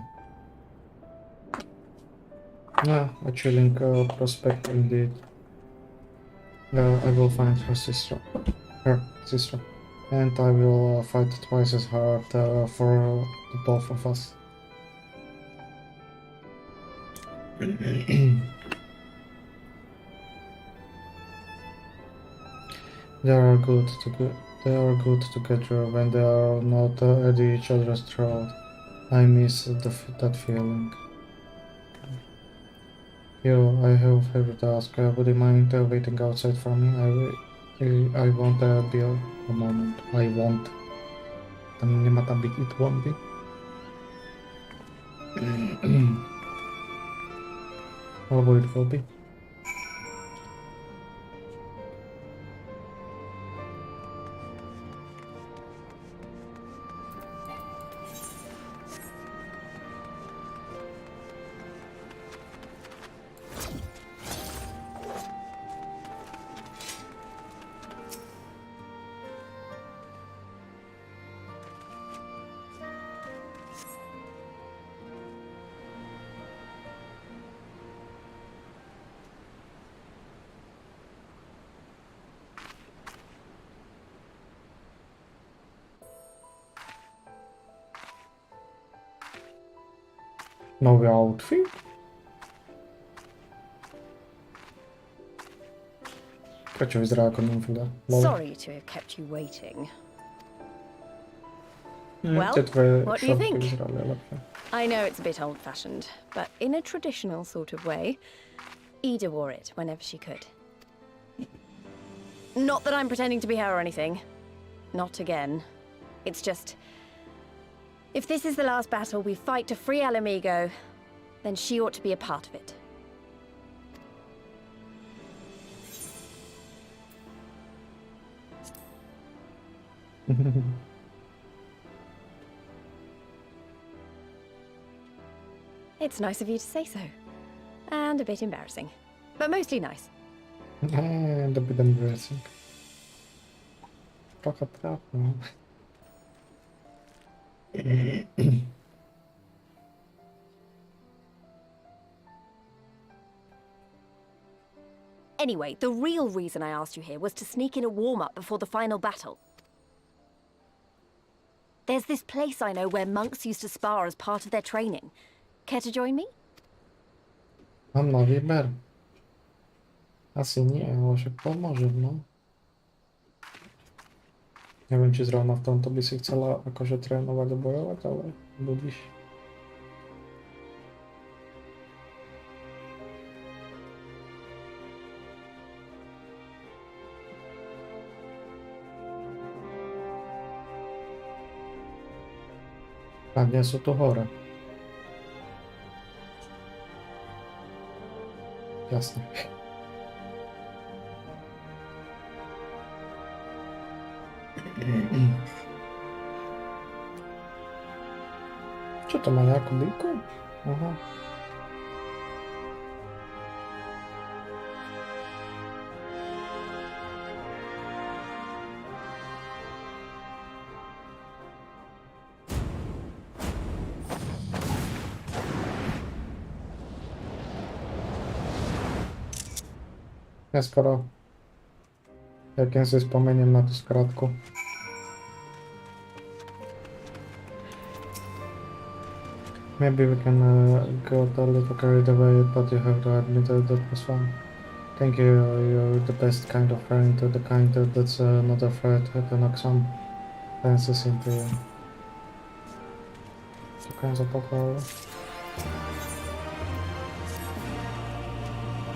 A chilling prospect indeed. I will find her sister, and I will fight twice as hard for the both of us. They are good to get through when they are not at each other's throat. I miss that feeling. Yo, I have a favor to ask. Would you mind waiting outside for me? I won't be a moment. I won't. Tam nie ma tam być it won't be. Albo it will be. Nowy outfit? Kacio wyzrała koniem chwilę. Sorry to have kept you waiting. Well, what do you think? I know it's a bit old-fashioned, but in a traditional sort of way, Ida wore it whenever she could. Not that I'm pretending to be her or anything. Not again. It's just... if this is the last battle we fight to free Alamigo, then she ought to be a part of it. It's nice of you to say so. And a bit embarrassing. But mostly nice. And a bit embarrassing. Trochę trafno. Anyway, the real reason I asked you here was to sneak in a warm-up before the final battle. There's this place I know where monks used to spar as part of their training. Care to join me? Mam na wyber. Asi nie, ale się pomoże, no. Nie wiem, czy zrovna v tomto by si chcela akože trénovať a bojovať, ale budíš. A dnes sú tu hore. Jasne. Čo to má nejakú linku? Aha. Neskoro, jak ja sobie spomeniem na tú skratku. Maybe we can got a little carried away, but you have to admit that was fun. Thank you, you're the best kind of friend, the kind that's not afraid to knock some fences into you. Dziękuję za pochwałę.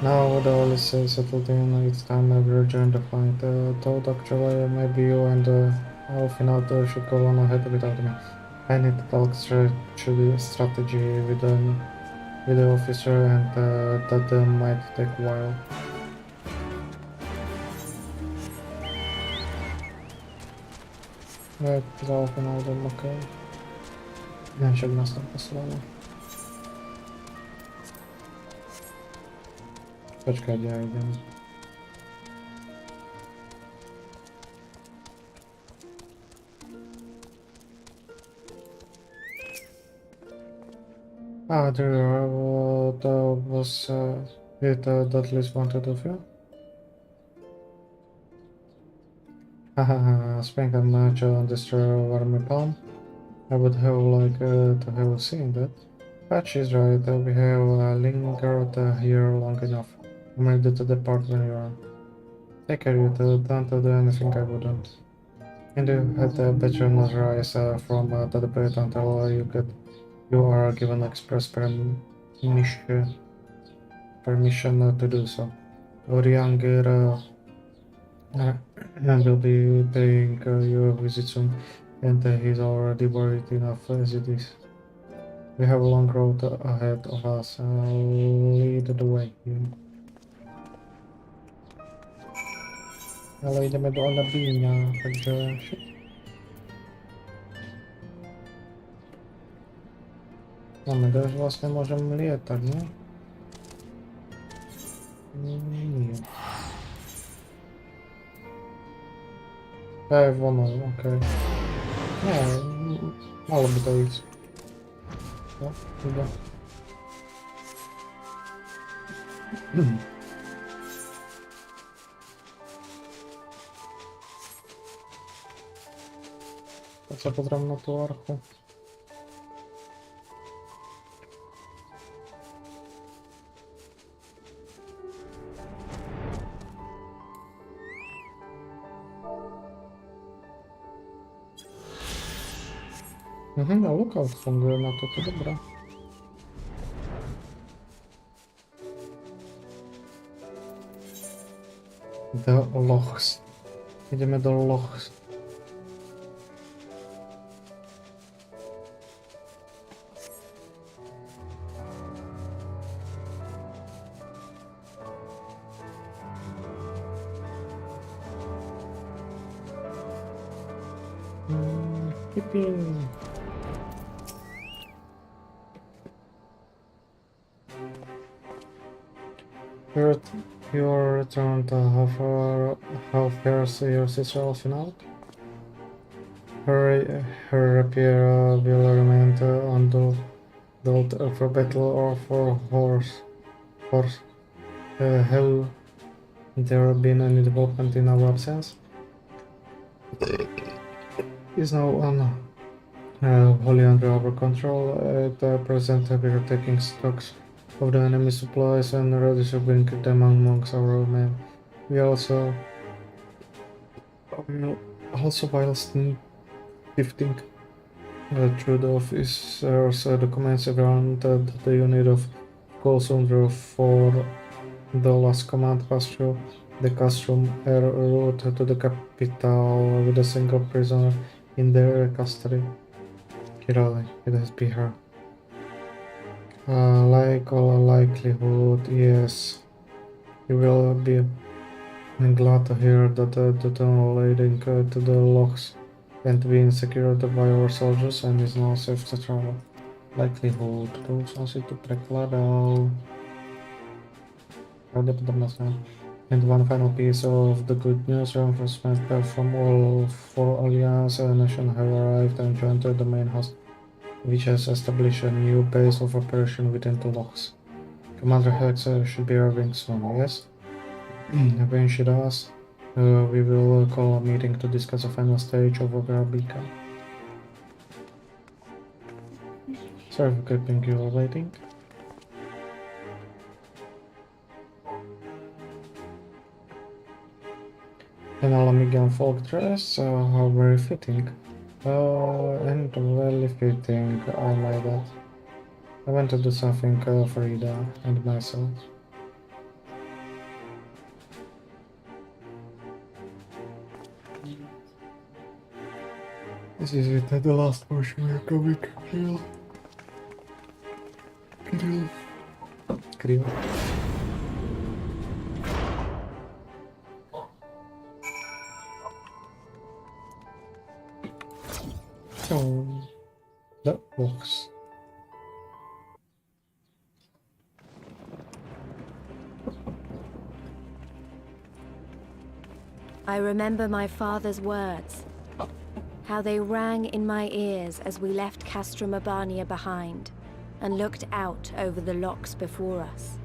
Now with all is settled in, it's time we rejoin the fight. Told actually maybe you and Alfinat should go on ahead without me. I need to talk strategy with the officer, and that might take a while. Jak za Alfinadem, okej. Ja się nas tam posłano. Poczekaj, gdzie ja idę. That was it that Liz wanted of you? Hahaha, spend a match on destroy army palm. I would have liked to have seen that. But she's right, we have lingered here long enough. I'm ready to depart when you are. Take care, you two. Don't do anything I wouldn't. And you had better not rise from the debate until you are given express permission to do so. Orianger will be paying you a visit soon, and he's already worried enough as it is. We have a long road ahead of us. Lead the way. Ale ideme do Alabína, takže... Máme dojsť, vlastne môžem lietať, nie? Nie. Aj ono, okej. Nie, malo by to ísť. No, iba. Tak sa pozriem na tú archu. A lookout funguje na to dobré. Do Lochs. Ideme do Lochs. Yippee. Your return to how fares your sister Alfinal? Her rapier will remain undulled for battle or for horse. Have there been any development in our absence? Is now wholly under our control. At present, we are taking stocks of the enemy supplies and redistributing them amongst our men. We also whilst shifting through the officers' documents granted the unit of Colsundra for the last command passed through the castrum air route to the capital with a single prisoner in their custody. Kirali, it has been her. Like all likelihood, yes. You will be glad to hear that the tunnel leading to the locks and being secured by our soldiers and is now safe to travel. Likelihood, to už som si tu prekladal. Pravdepodobnosť. And one final piece of the good news, reinforcements from all four Alliance nations have arrived and joined the main house, which has established a new base of operation within the locks. Commander Hex should be arriving soon, yes? When she does, we will call a meeting to discuss the final stage of our beacon. Sorry for keeping you waiting. An Alamigan folk dress, how very fitting. And really fitting, I like that. I want to do something for Ida and myself. This is it, the last portion we're coming. Krill. So that works. I remember my father's words, how they rang in my ears as we left Castrum Urbania behind and looked out over the locks before us.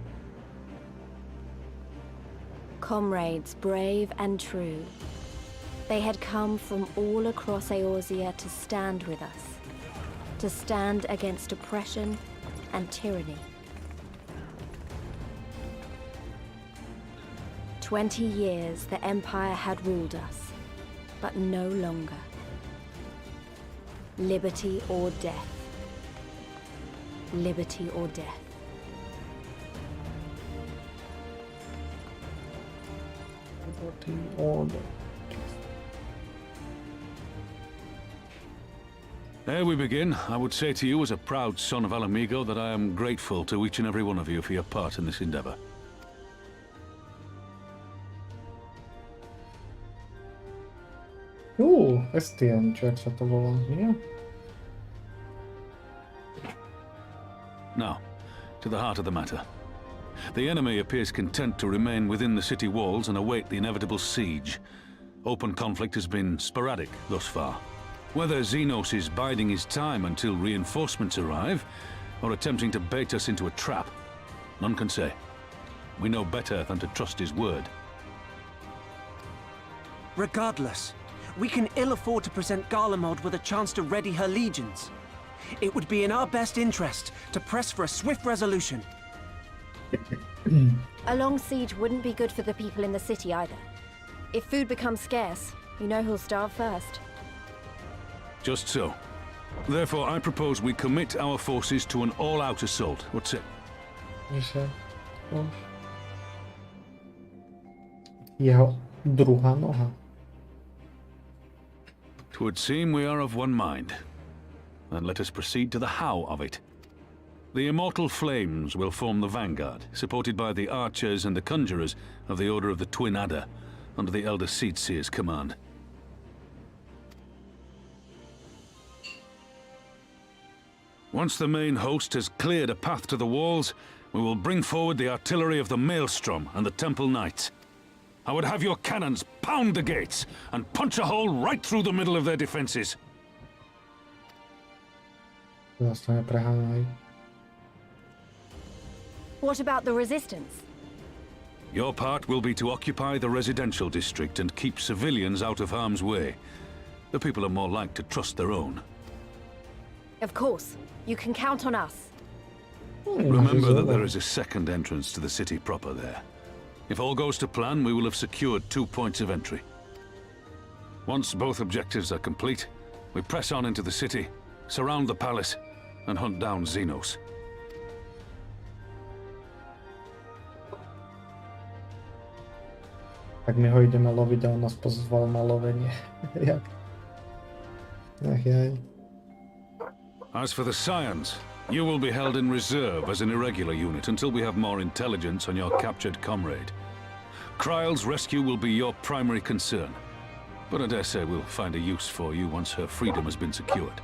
Comrades brave and true, they had come from all across Eorzea to stand with us, to stand against oppression and tyranny. 20 years the Empire had ruled us, but no longer. Liberty or death. Liberty or death. Liberty or death. Ere we begin, I would say to you as a proud son of Alamigo that I am grateful to each and every one of you for your part in this endeavor. Estian, čo to bolo, nie? Now, to the heart of the matter. The enemy appears content to remain within the city walls and await the inevitable siege. Open conflict has been sporadic thus far. Whether Xenos is biding his time until reinforcements arrive, or attempting to bait us into a trap, none can say. We know better than to trust his word. Regardless, we can ill afford to present Garlemald with a chance to ready her legions. It would be in our best interest to press for a swift resolution. A long siege wouldn't be good for the people in the city either. If food becomes scarce, you know who'll starve first. Just so. Therefore, I propose we commit our forces to an all-out assault. What's it? Jeho druhá noha. It would seem we are of one mind. Then let us proceed to the how of it. The immortal flames will form the vanguard, supported by the archers and the conjurers of the Order of the Twin Adder, under the Elder Seedseer's command. Once the main host has cleared a path to the walls, we will bring forward the artillery of the Maelstrom and the Temple Knights. I would have your cannons pound the gates and punch a hole right through the middle of their defenses. What about the resistance? Your part will be to occupy the residential district and keep civilians out of harm's way. The people are more like to trust their own. Of course. You can count on us. Remember that there is a second entrance to the city proper there. If all goes to plan, we will have secured 2 points of entry. Once both objectives are complete, we press on into the city, surround the palace, and hunt down Xenos. Tak my ho ideme loviť a on nás pozval na lovenie. Jak? Ach jaj. As for the Scions, you will be held in reserve as an irregular unit until we have more intelligence on your captured comrade. Kryle's rescue will be your primary concern, but I dare say we'll find a use for you once her freedom has been secured.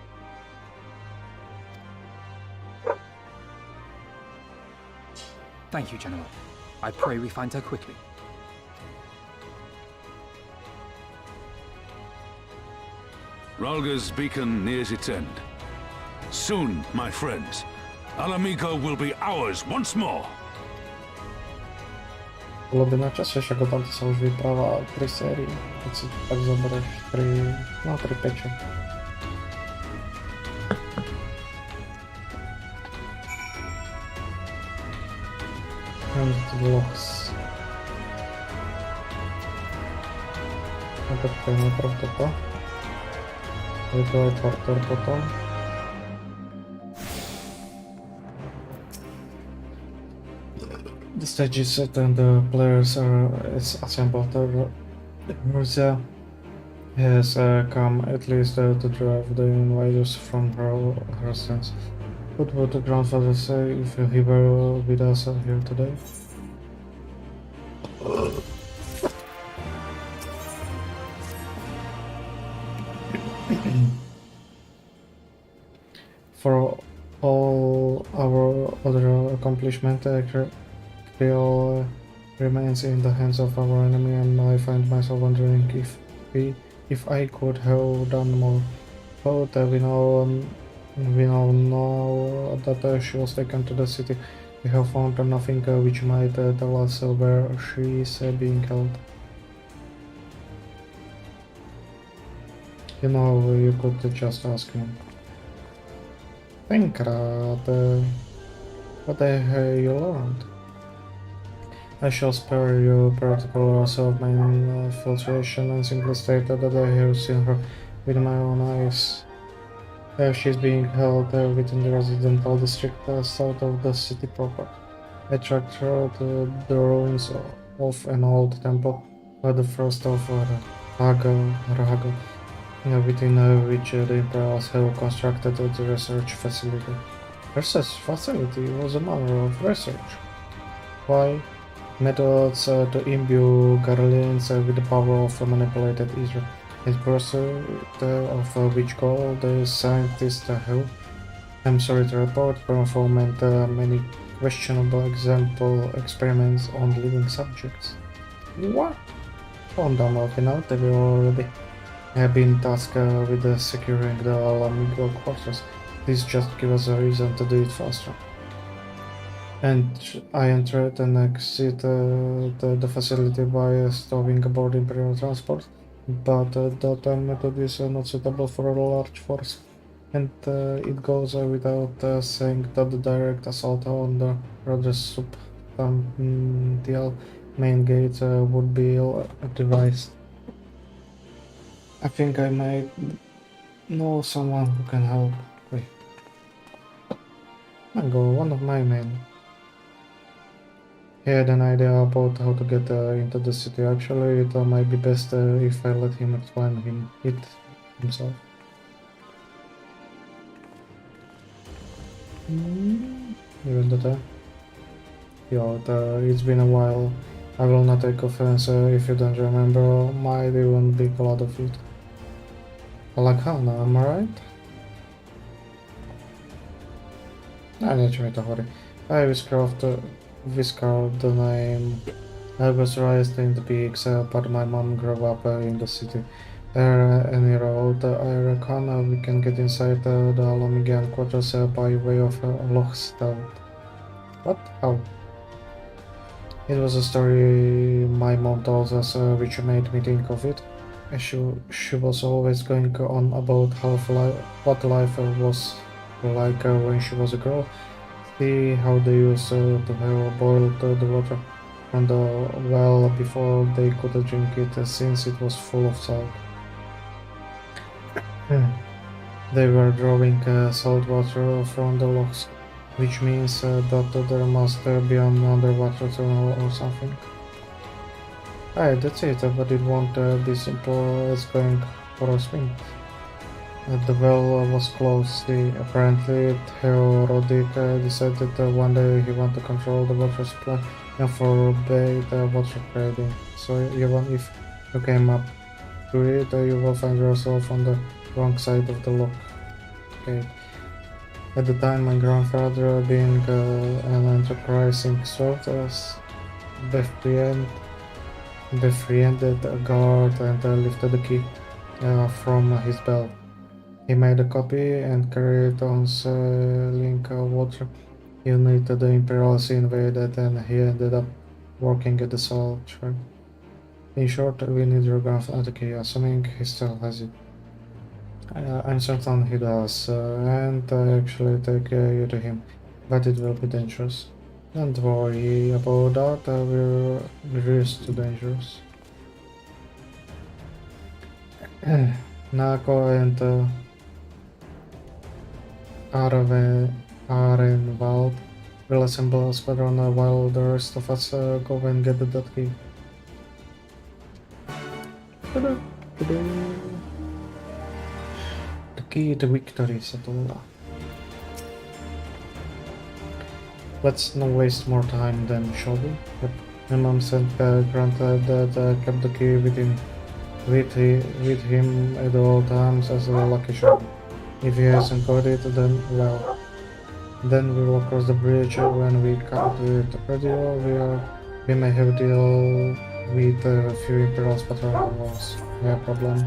Thank you, General. I pray we find her quickly. Ralga's beacon nears its end. Soon, my friends, Alamigo will be ours once more. Bolo by na čase, však o tamto sa už vypráva 3 série, keď si tak zoberieš 3 peče. And vlogs. A tak to je najprv toto. Je to aj porter potom. The stage is set and the players are assembled. Rosa has come at least to drive the invaders from her stance. What would the grandfather say if he were with us here today? For all our other accomplishments, Kriel remains in the hands of our enemy, and I find myself wondering if I could have done more. But we now know that she was taken to the city. We have found nothing which might tell us where she is being held. You know, you could just ask him. Tenkrát, what the hell you learned? I shall spare you particulars of my infiltration and simply state that I have seen her with my own eyes. She is being held within the residential district south of the city proper. I tracked her to the ruins of an old temple, the first of Raga, within which the Imperials have constructed the research facility. Research facility was a manner of research. Why? Methods to imbue Garleans with the power of manipulated Israel. In pursuit of which goal the scientists have, I'm sorry to report, performed many questionable experiments on living subjects. What? Calm down, Lieutenant, we already have been tasked with securing the Alamigo quarters. This just gives us a reason to do it faster. And I entered and exit the facility by stowing aboard Imperial transport, but that method is not suitable for a large force, and it goes without saying that the direct assault on the rather substantial main gate would be ill-advised. I think I might know someone who can help. Wait. Mango, one of my men. He had an idea about how to get into the city. Actually, it might be best if I let him explain it himself. Even the time? Yeah, it's been a while. I will not take offense if you don't remember. Might even be glad of it. Alakana, am I right? Neću mi to hori. I whispered the name. I was raised in the peaks, but my mom grew up in the city. Any road, I reckon we can get inside the Alamigian quarters by way of Lochstad. What? How? It was a story my mom told us, which made me think of it. She was always going on about what life was like when she was a girl. See how they used to have boiled the water from the well before they could drink it, since it was full of salt. They were drawing salt water from the lochs, which means that there must be an underwater tunnel or something. Aye, that's it, but it won't be simple as going for a swim. The well was closed. Apparently, Theodoric decided one day he wanted to control the water supply and forbade water trading. So even if you came up to it, you will find yourself on the wrong side of the lock gate. At the time, my grandfather, being an enterprising sort, befriended a guard and lifted the key from his belt. He made a copy and carried on link water unit. The Imperials invaded and he ended up working at the salt trade. In short, we need your grandfather key, assuming he still has it. I'm certain he does, and I actually take you to him, but it will be dangerous. Don't worry about that, we're used to dangers. Nako and Arenwald will assemble a squadron while the rest of us go and get that key. The key to victory, Satola. Let's not waste more time then, shall we? Yep. My mom sent Grant that kept the key with him at all times as a lucky shot. If he hasn't got it, then well. Then we will cross the bridge when we come to it. Radio, we may have deal with a few Imperials patrol walls. No problem.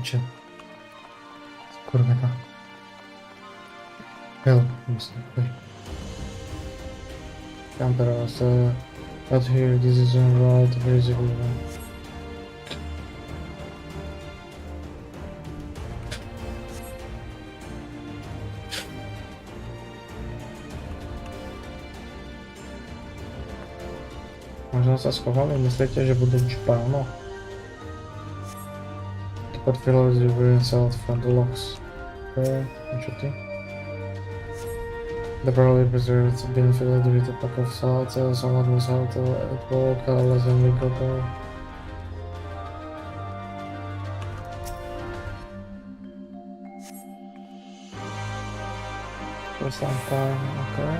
Čo? Kurvena. Hell, myslím. Kam teraz? Out here, this is on right, visible. Možno sa schovali, myslíte, že budú čpáno? But fellows you were out from the locks. Čo ty? The barley preserves have been filled with a pack of salt, someone was out at work, less than a week ago. For some time, okay.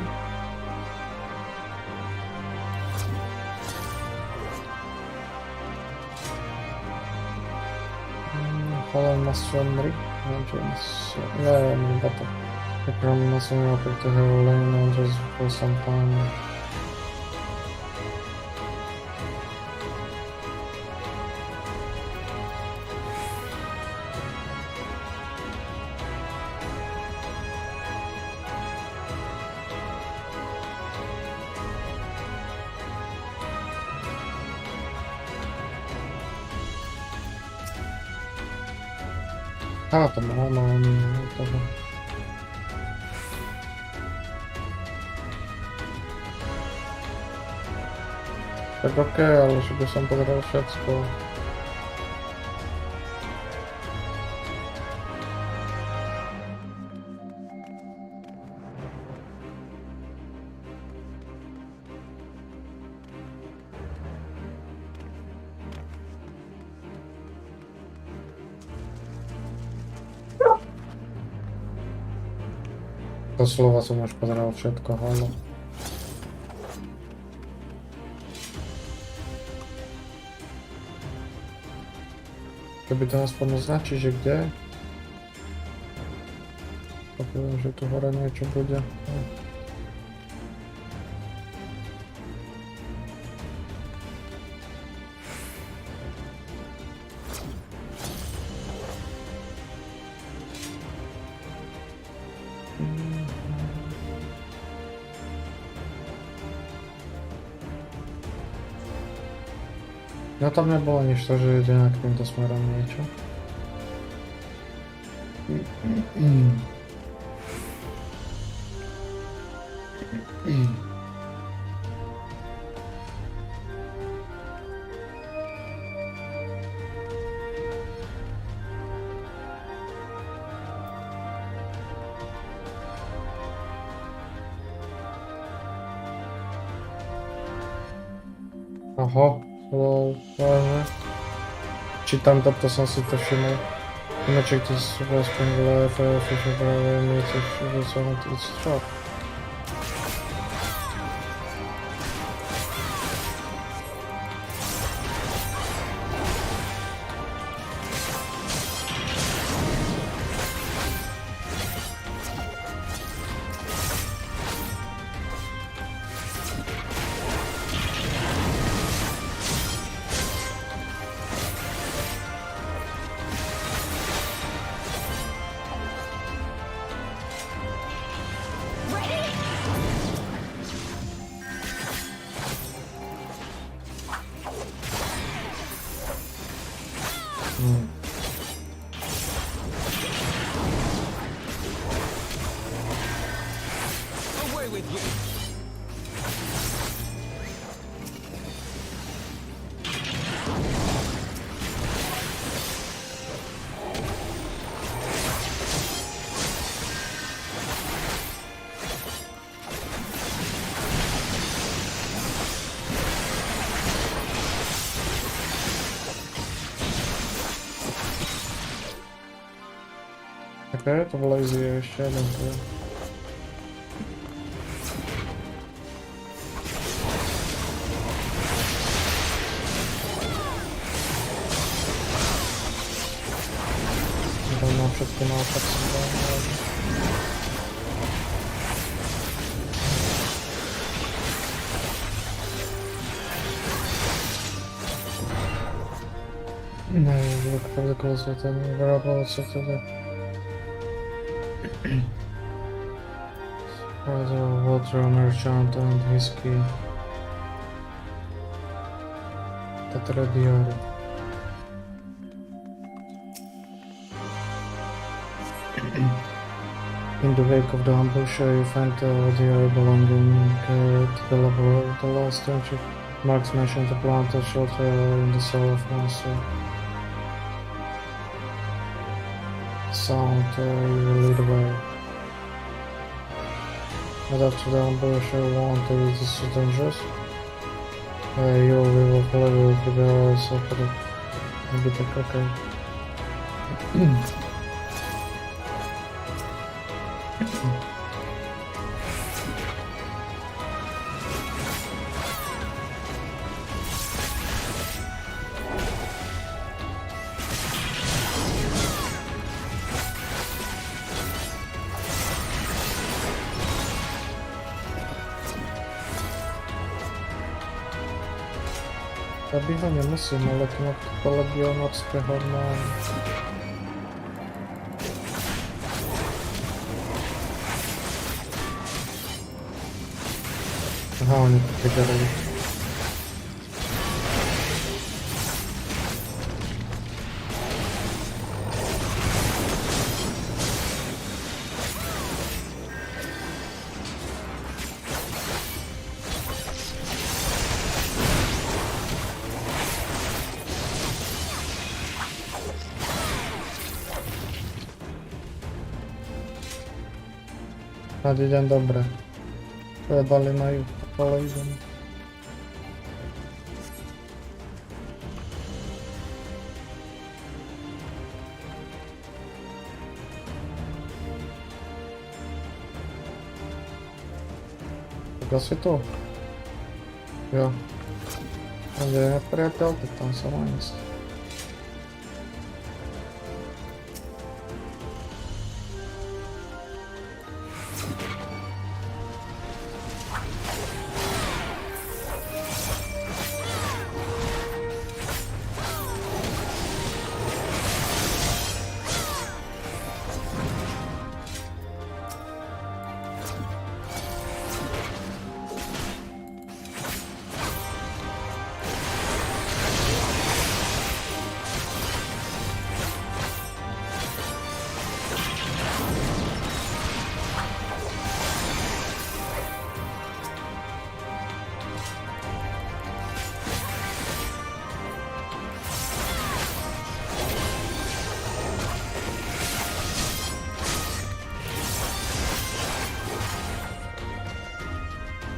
Follow masonry engines. Yeah, I mean, but the current masonry appear to have lain engines for some time. To mám toho. Tak ok, ale že by som povedal všetko. Doslova som už pozeral všetko, halo. Keby to aspoň označí, že kde? Poviem, že tu hore niečo bude. No tam nebolo nič, to, že ide nejak týmto smerom niečo. Aha. Čítam to som si to všimol. Check this spring life, future brother, meets it's shop. Okay, to bylo easy ještě jeden. Tam mám všetky nápad si dám. No, look for the clothes with the whereabouts of the father, water merchant and his key. Tatra diary. In the wake of the ambush, you find the diary belonging to the laboratory. The last entry marks mentioned the plant of shelter in the cell of monster. Sound you lead away. But after the ambush, you want to use this is dangerous. You will prepare yourself for the maybe the okay. Zabíhať nemusím, ale keď ma to legionársky hormón. Aha, oni to triggerali. Snad idem dobre. Pojebali na juh, ale idem. Tak asi to. Jo. Tam je nepriateľ, tak tam sa má ísť.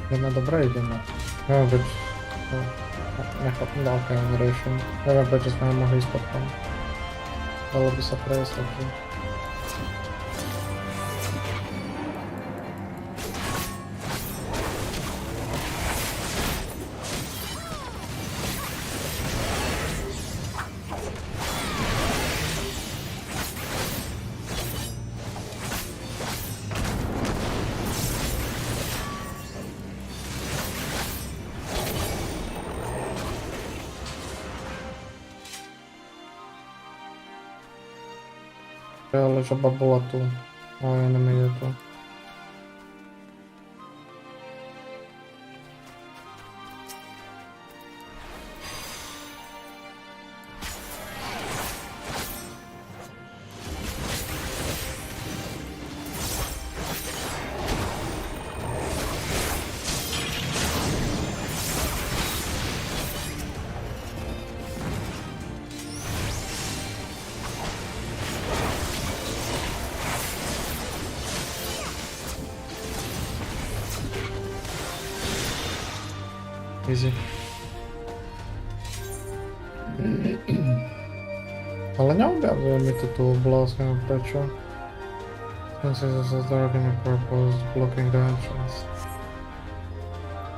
Ideme, dobre ideme. Neviem byť... Nechápem ďalké riešenie. Neviem byť, že sme nemohli ísť potom. Dalo by sa prejsť, takže... Ale žaba bola tu, ale enemy je tu. Easy. Ale neobjavuje mi to tu oblasť, neviem prečo. Fences as darkening purpose blocking the entrance.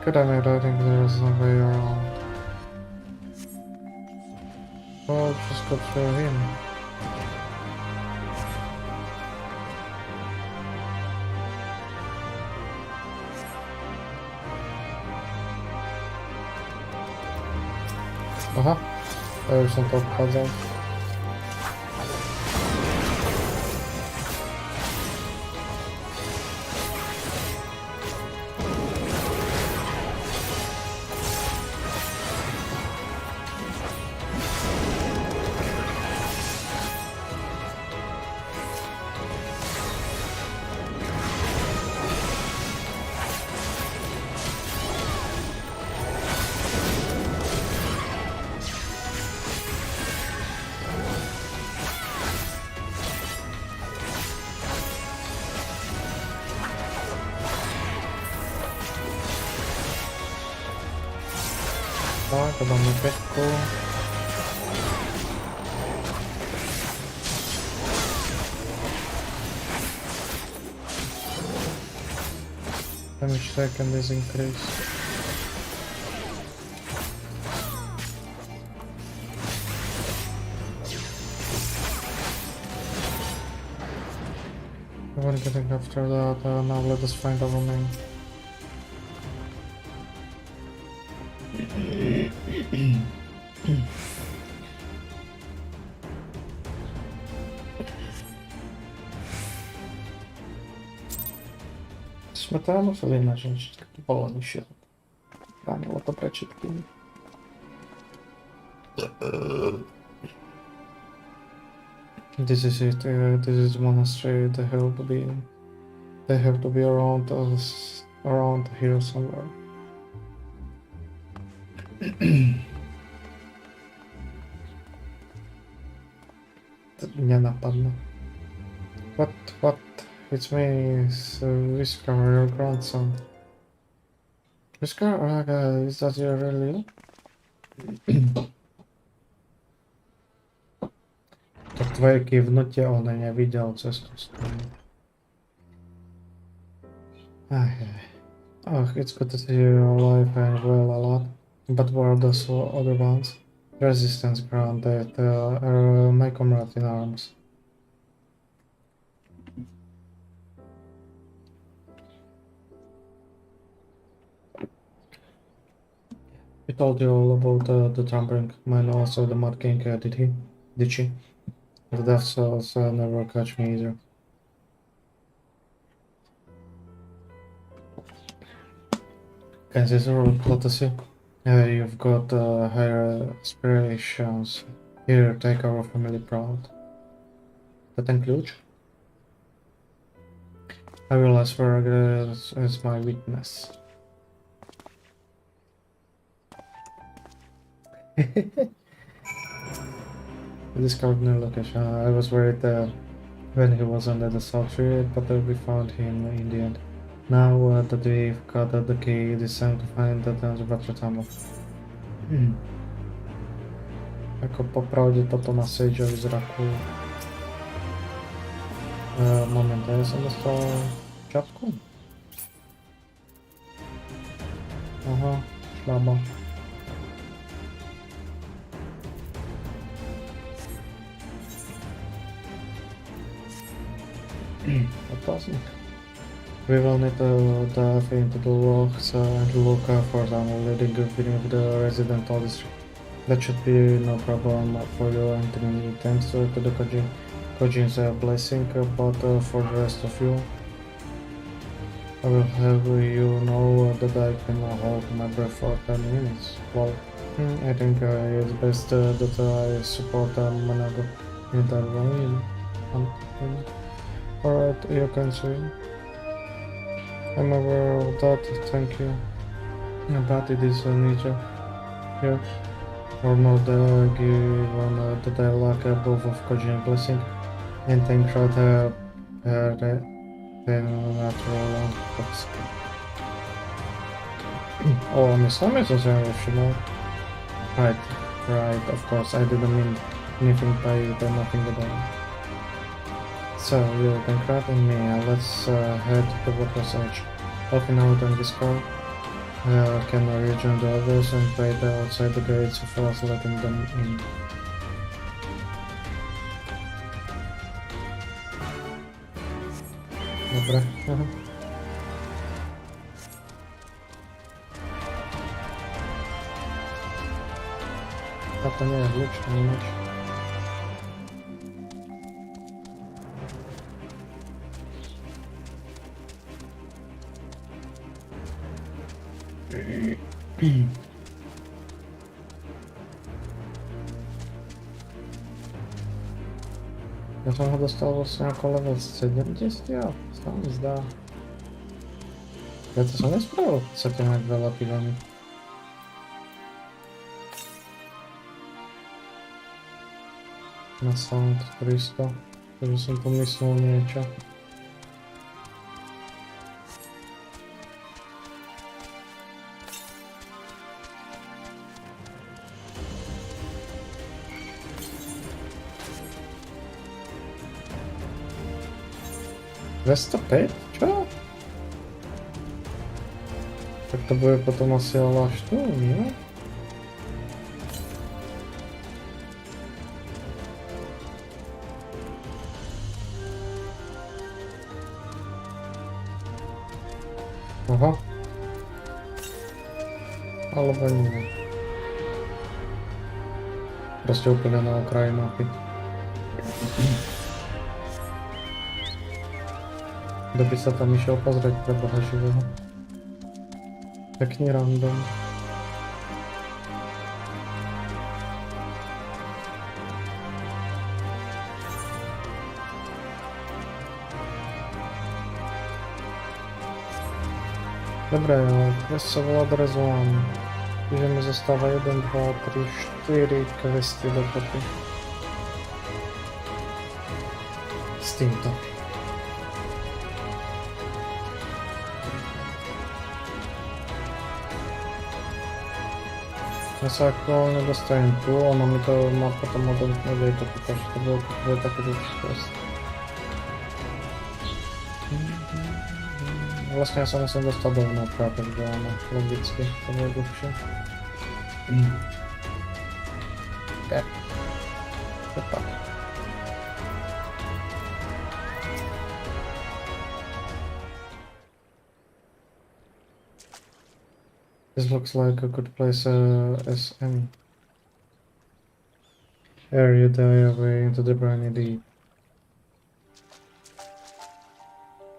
Could I make I think there is no way around? Well, just go through him. Aha, Ja už som to obchádzal. Tak, to dáme 5. Damage taken is increased. We're getting after that, now let us find our main. Sme teda museli nažiť taký boloný shield. Bránilo to pred všetkým. This is it, this is monastery, they have to be around us, around here somewhere. Nenapadne. What? It's me, Whisker, your grandson. Whisker, is that you really? Tak tvoje kývnutie on nevidel cestu strany. Oh, it's good to see you alive and well a lot. But where are those other ones? Resistance granted, my comrade in arms. He told you all about the tampering, mine also the Mud King, did she? The Death Souls never catch me either. Can this rule Platacy? You've got higher aspirations. Here, take our family proud. That includes? I will ask for as my witness. Discovered new location. I was worried when he was under the South Tree, but we found him in the end. Now that we've got the key, it is time to find the Battle Tunnel. Ako popravde toto na Sageovi zraku. Moment, ja som dostal čapku? Aha, šlaba. Otáznik. We will need to dive into the logs and look for them leading beneath the residential district. That should be no problem for you entering thanks to the Kojin's blessing, but for the rest of you, I will have you know that I can hold my breath for 10 minutes. Well, I think it's best that I support Manago in that way. Alright, you can swim. I'm aware of that, thank you. But it is a nature here. Or not given that I lack both of Kojin blessing and think rather than natural unbox. Oh, my stomach is also emotional. Right, of course, I didn't mean anything by nothing at all. So, you can craft and me, let's head to the water's edge. Walking out on this car, can rejoin the others and wait outside the gates for us letting them in. Dobre. Tam to nie je hluč, ani nič. Ja som ho dostal vlastne ako level 70, sa mi zdá. Ja to som nespravil v podstate nejak veľa pivami. Na sound 300, takže som pomyslel niečo. $205? Čo? Tak to bude potom asi ale až tu, nie? Aha. Alebo nie. Proste úplne na okraji mapy. Kto by sa tam išiel pozrieť pre boha živého? Pekný random. Dobre, quest sa volá Drezlan. Čiže mi zostáva 1, 2, 3, 4 questy dokopy. S týmto. Ja sa aktuálne dostajem tu, ono mi to má potom odomknúť aj to, takže to bude taký dlhší quest. Vlastne ja sa musím dostať dovnútra, takže áno, logicky, to bude dlhšie. Tak. To tak. This looks like a good place as any. Ere you die away into the briny deep.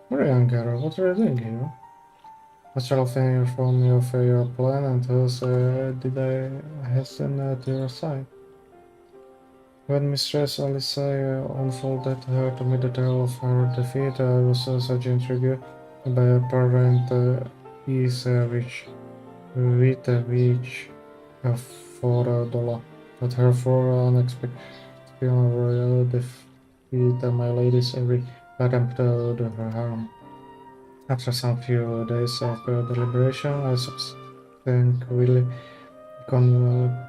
Very young girl, what are you doing here? A shall inform you of your plan and thus did I hasten to your side. When Mistress Alyssa unfolded her to me the tale of her defeat, I was such intrigued by her parent piece which with which $4, but her for unexpected royal defeat my lady's every attempt to do her harm. After some few days of deliberation, I subsequently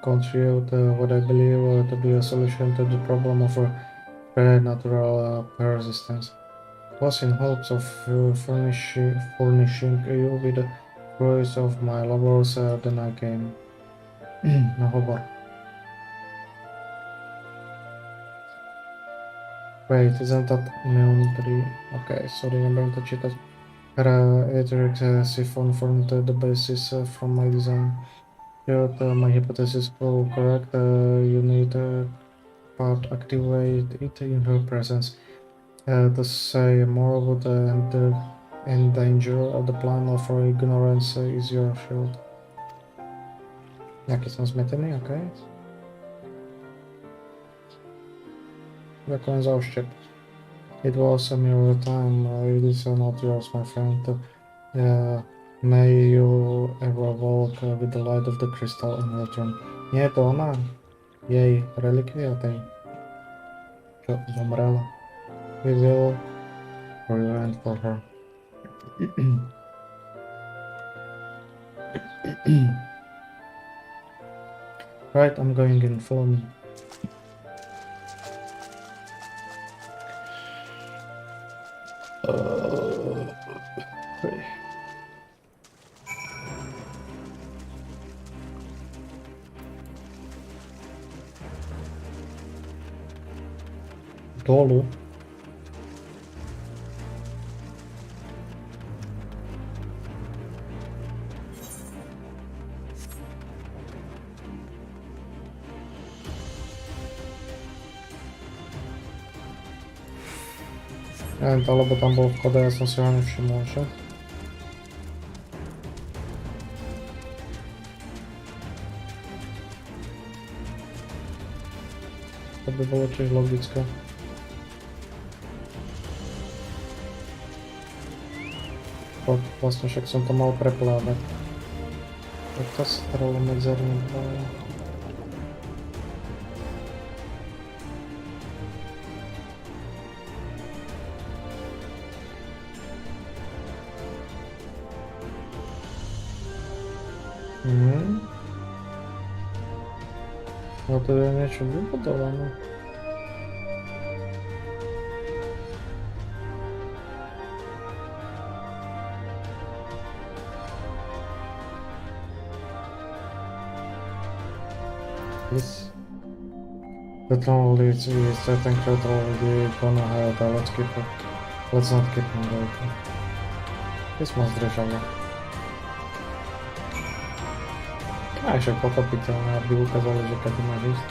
contrived what I believe to be a solution to the problem of her preternatural persistence. It was in hopes of furnishing you with the fruits of my labors then I came. Na hovor. Wait, isn't that Neon 3? Okay, sorry, nebudem to čítať. Aetherix siphon formed the basis from my design. Should my hypothesis prove correct, you need part activate it in her presence. To say more would endanger the plan of her ignorance is your shield. Nejaký som zmetený, okej. Ďakujem za ošťep. It was a mere time, it is not yours, my friend. May you ever walk with the light of the crystal in return. Nie je to ona? Jej relikvia tej, čo zomrela. We will prevent for her. Right, I'm going in, follow me. Dolu. Neviem to, lebo tam bol vchod a ja som si ho nevšimol, že? To by bolo tiež logické. Vlastne však som to mal preplávať. Tak to staralo medzerne práve. No to je niečo vybudované. Beton leads with certain control the gonna have the let's not keep him going. This must držalo. A však pochopiteľné, aby ukázali, že kedy máš ísť.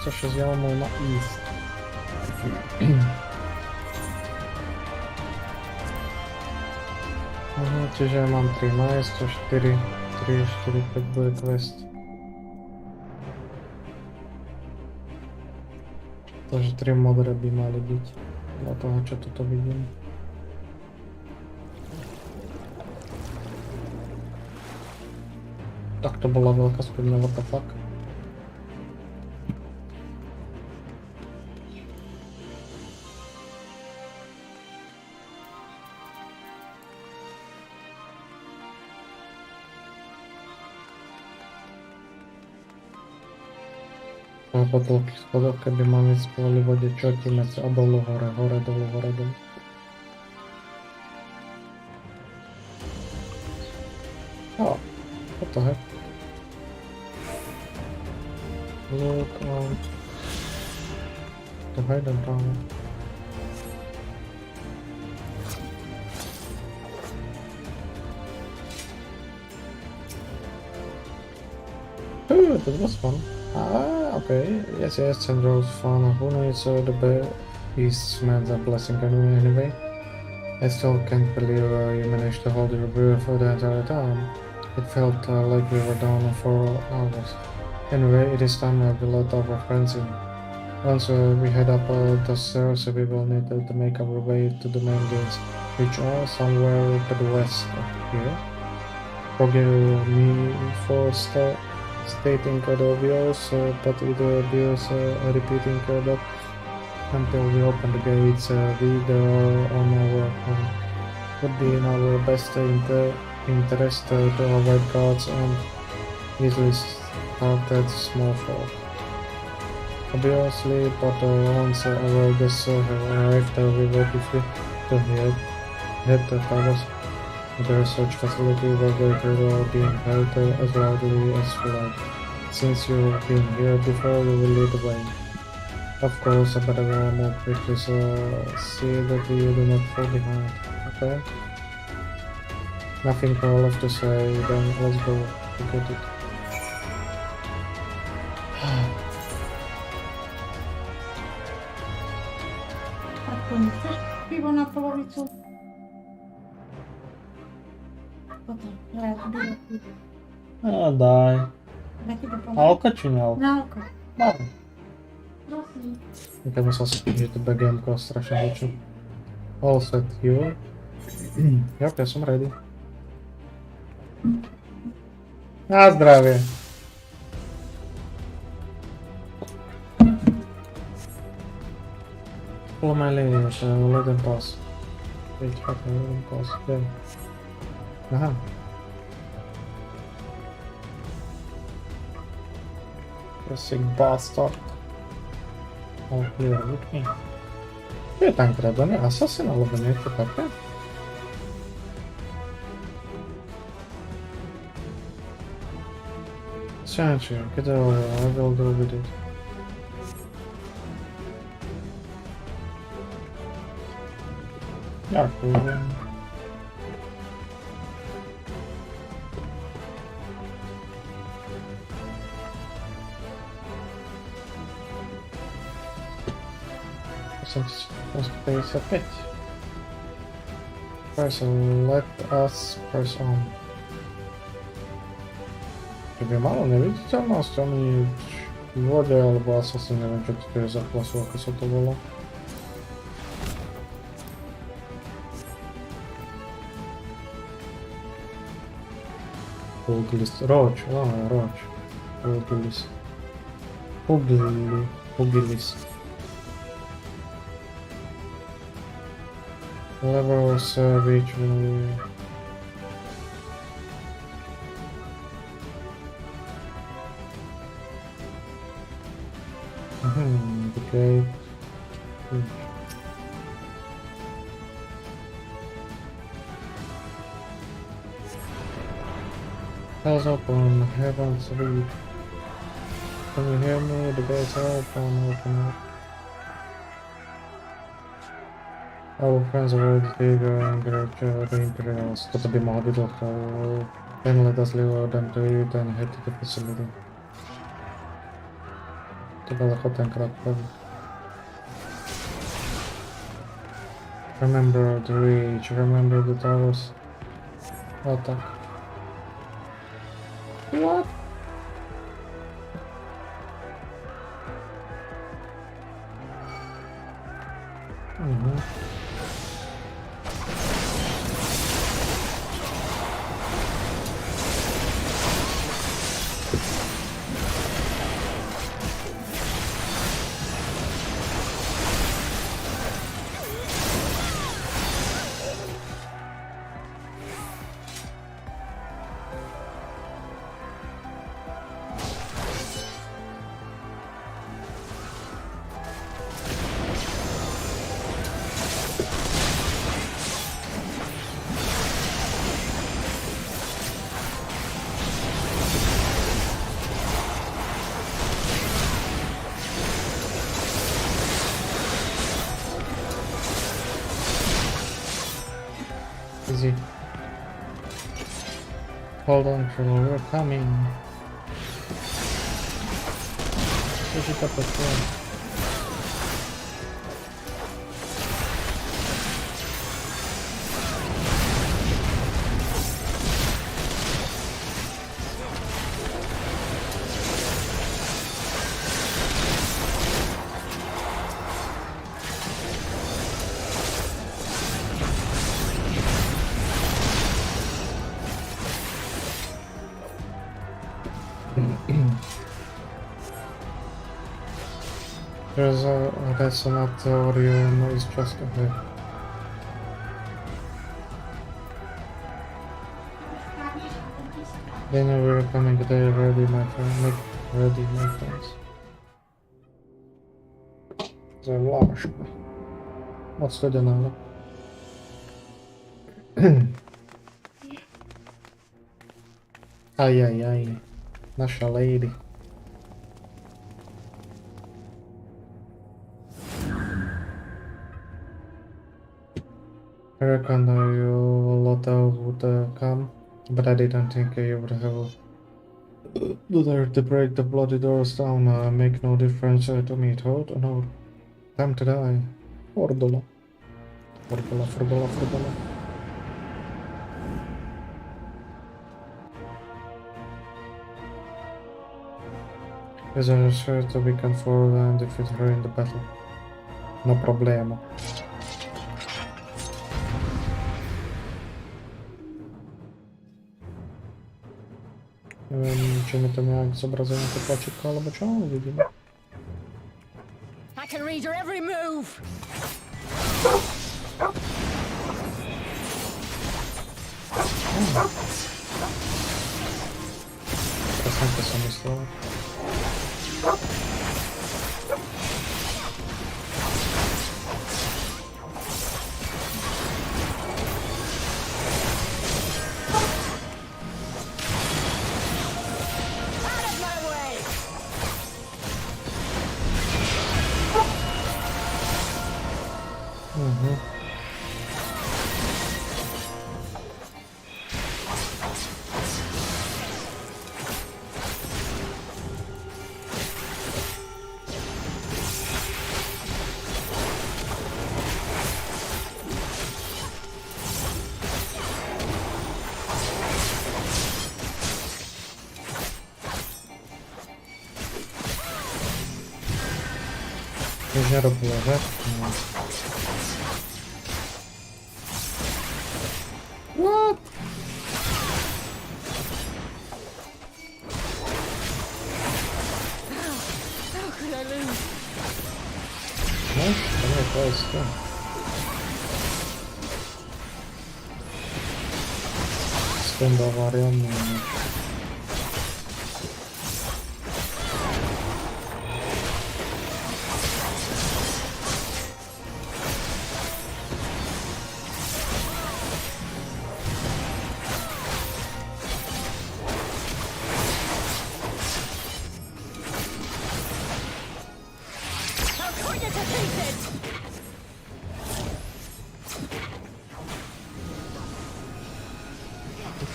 Šesť jaumu na east. Čiže ja mám 3 miles, to 4, 5 bude quest. Takže 3 modré by mali byť. Podľa toho, čo tuto vidím. Tak to bola veľká studňa, what the fuck. Po toľkých schodoch, keby mám ísť po vode, čo ti mec a dolu, hore, dolu. Oh, what the heck? Look out. To hádam práve. That was fun. Okay, yes, Sandra was fun. Who knows, the beast meant a blessing anyway. I still can't believe you managed to hold your breath for the entire time. It felt like we were down for hours. Anyway, it is time we let our friends in. Once we head up the stairs, we will need to make our way to the main gates, which are somewhere to the west here. Forgive me for stating the obvious, but it bears repeating that until we open the gates, we are on our own. Would be in our best interest to avoid guards and easily started small fall. Obviously, but once our guests have arrived, we will be free to head the towers. The research facility where they are being held as loudly as we like. Since you've been here before, you will lead the way. Of course, I better move quickly so see that you do not fall behind. Okay? Nothing left to say, then let's go to get it. Aspoň chceš pivo na polovicu? Potom, ja ti budem pivo. Daj. Ja ti to pomôžem. Na oko či na oko? Na oko. Daj. Prosím. Keď musel si že to BGM-ko strašne hlučí. All set you. Ja som ready. Na zdravie. Follow my lead, let them pass. Wait, fucking let them pass. There. Aha. You sick bastard. Oh, clear, look me. Je tam kradlený assassin, alebo niečo také? Sure, get over, I will deal with it. Ďakujem. $55. Press on, let us press on. Keby malo neviditeľnosť, ani v vode, alebo asi neviem, čo to je za klasu, ako sa to volá. Pugilist, roč, roč. Pugilist. Pugilist. Levels reach value. Okay. Eyes open, heavens read. Can you hear me? The gates are open up. Our friends were eager and encouraged the Imperials. Toto by mohlo byť ľahko. Then let us leave them to eat and head to the facility. To bol ľahko tenkrát prvý. Remember the reach, remember the towers. O tak. What? Easy. Hold on, Trello, we're coming. Push it up as well. There's a resonatorium is just ahead. Then we're coming there, ready my friend, ready my friends. Zvláštne. Moc studená. Ajajaj, naša lady. I reckon you lot would come, but I didn't think you would have the dare to break the bloody doors down. Make no difference to me. Hold no. Time to die. Fordola. Is a sure to we can forward and defeat her in the battle. No problemo. Neviem, či mi to nejak zobrazuje nejaké tlačítko, alebo čo, uvidíme. I can read your every move. Presne to som myslel. Nič nerobilo, že? No. What? How could I lose? No, to nie, to jest to. Skąd awarianny.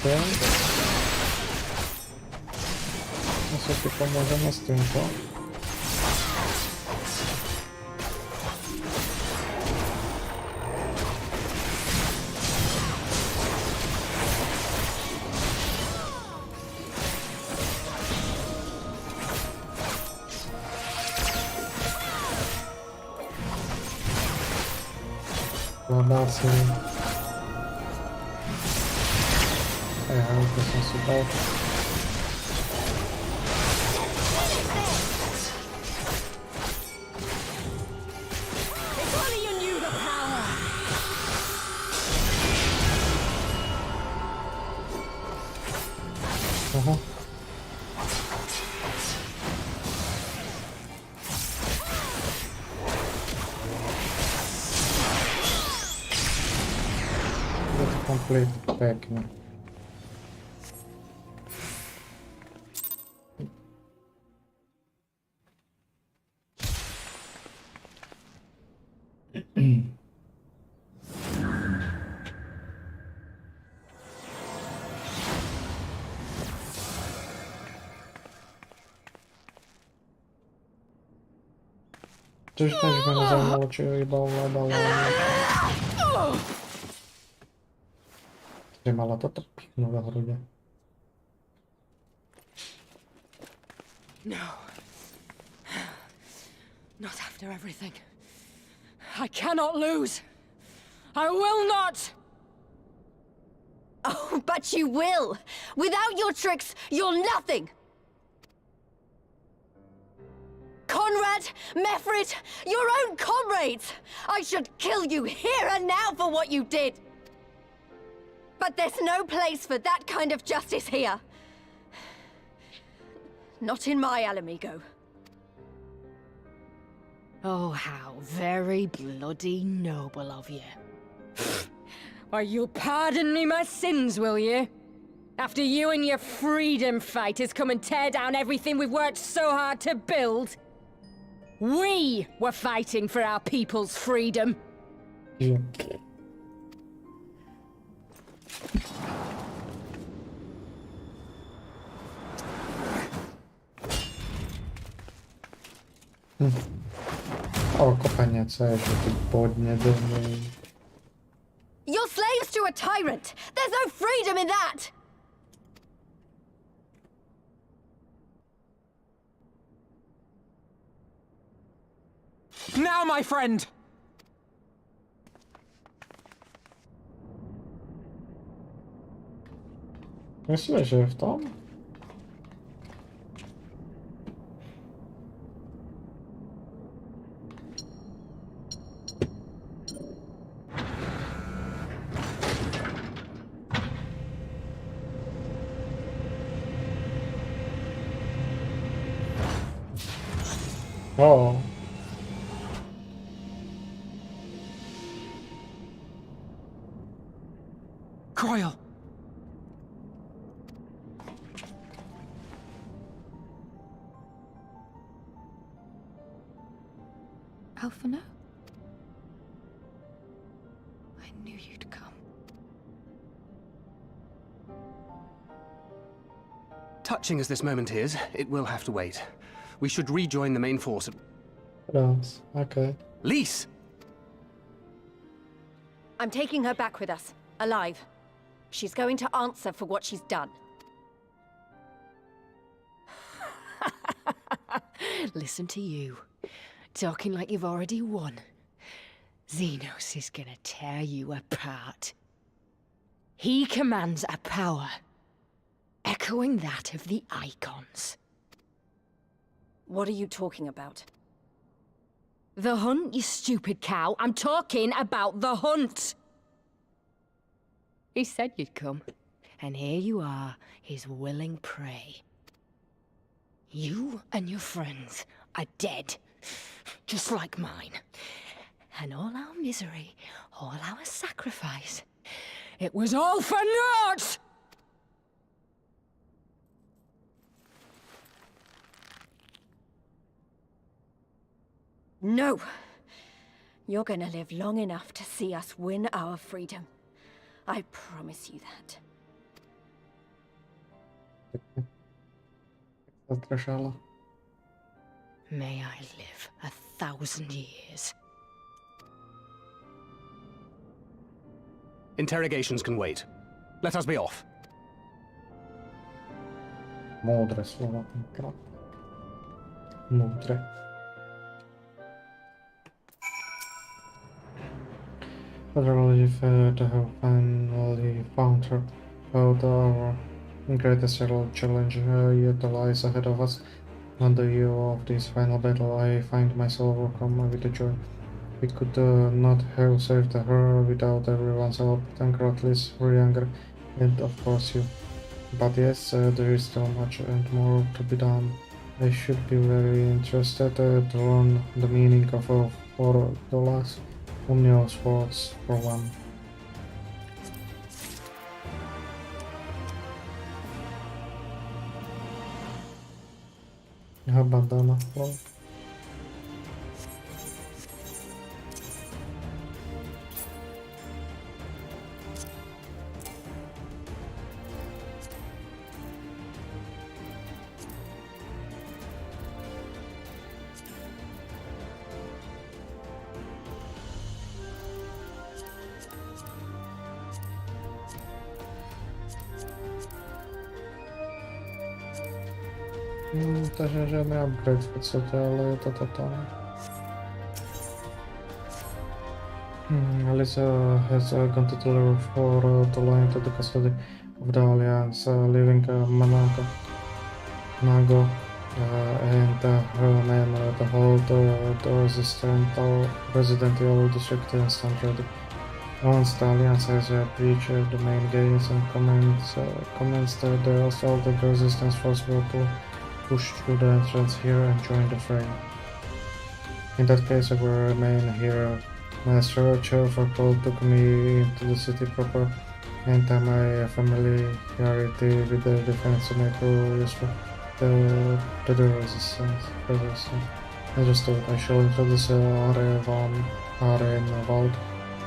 Okay. No sobie pomożemy z tym, to. Ładacje. To są super. Aha. That's complete pekne. Coś też będę zajmował, czy chyba uladał. Trzymała to piknął na grudzie. No. Not after everything. I cannot lose. I will not! Oh, but you will! Without your tricks, you're nothing! Conrad, Mefrid, your own comrades! I should kill you here and now for what you did! But there's no place for that kind of justice here. Not in my Alamigo. Oh, how very bloody noble of you. Why, you'll pardon me my sins, will you? After you and your freedom fighters come and tear down everything we've worked so hard to build? We were fighting for our people's freedom. Yeah. O, kopanie, co ja się tu podnie do mnie. You're slaves to a tyrant! There's no freedom in that! Now, my friend! Nie słyszę w tom? O. Croyle! Alphino? I knew you'd come. Touching as this moment is, it will have to wait. We should rejoin the main force at... Raz, okej. Lise! I'm taking her back with us, alive. She's going to answer for what she's done. Listen to you. Talking like you've already won. Xenos is gonna tear you apart. He commands a power echoing that of the Icons. What are you talking about? The hunt, you stupid cow. I'm talking about the hunt! He said you'd come, and here you are, his willing prey. You and your friends are dead, just like mine. And all our misery, all our sacrifice, it was all for naught! No! You're gonna live long enough to see us win our freedom. I promise you that. Zastrašala. May I live 1,000 years. Interrogations can wait. Let us be off. Múdre slova. Múdre. But I believe to have finally found her. Our greatest challenge yet lies ahead of us. On the eve of this final battle, I find myself overcome with joy. We could not have saved her without everyone's help. Thank you, at least for younger, and of course you. But yes, there is still much and more to be done. I should be very interested to learn the meaning of $4 Omnio swords for one. Bandana. Well. Takže žádný upgrade v podstatě, ale je to toto. Alice has gone to deliver for the line to the custody of the Alliance, leaving Nago and her men to hold the resident evil district instant ready. Once the Alliance has breached the main gates and commenced the assault, the resistance force will push through the entrance here and join the fray. In that case, I will remain here. My structure for call took me into the city proper, and my familiarity with the defense to make her useful to the resistance. I just thought I shall introduce Arenwald,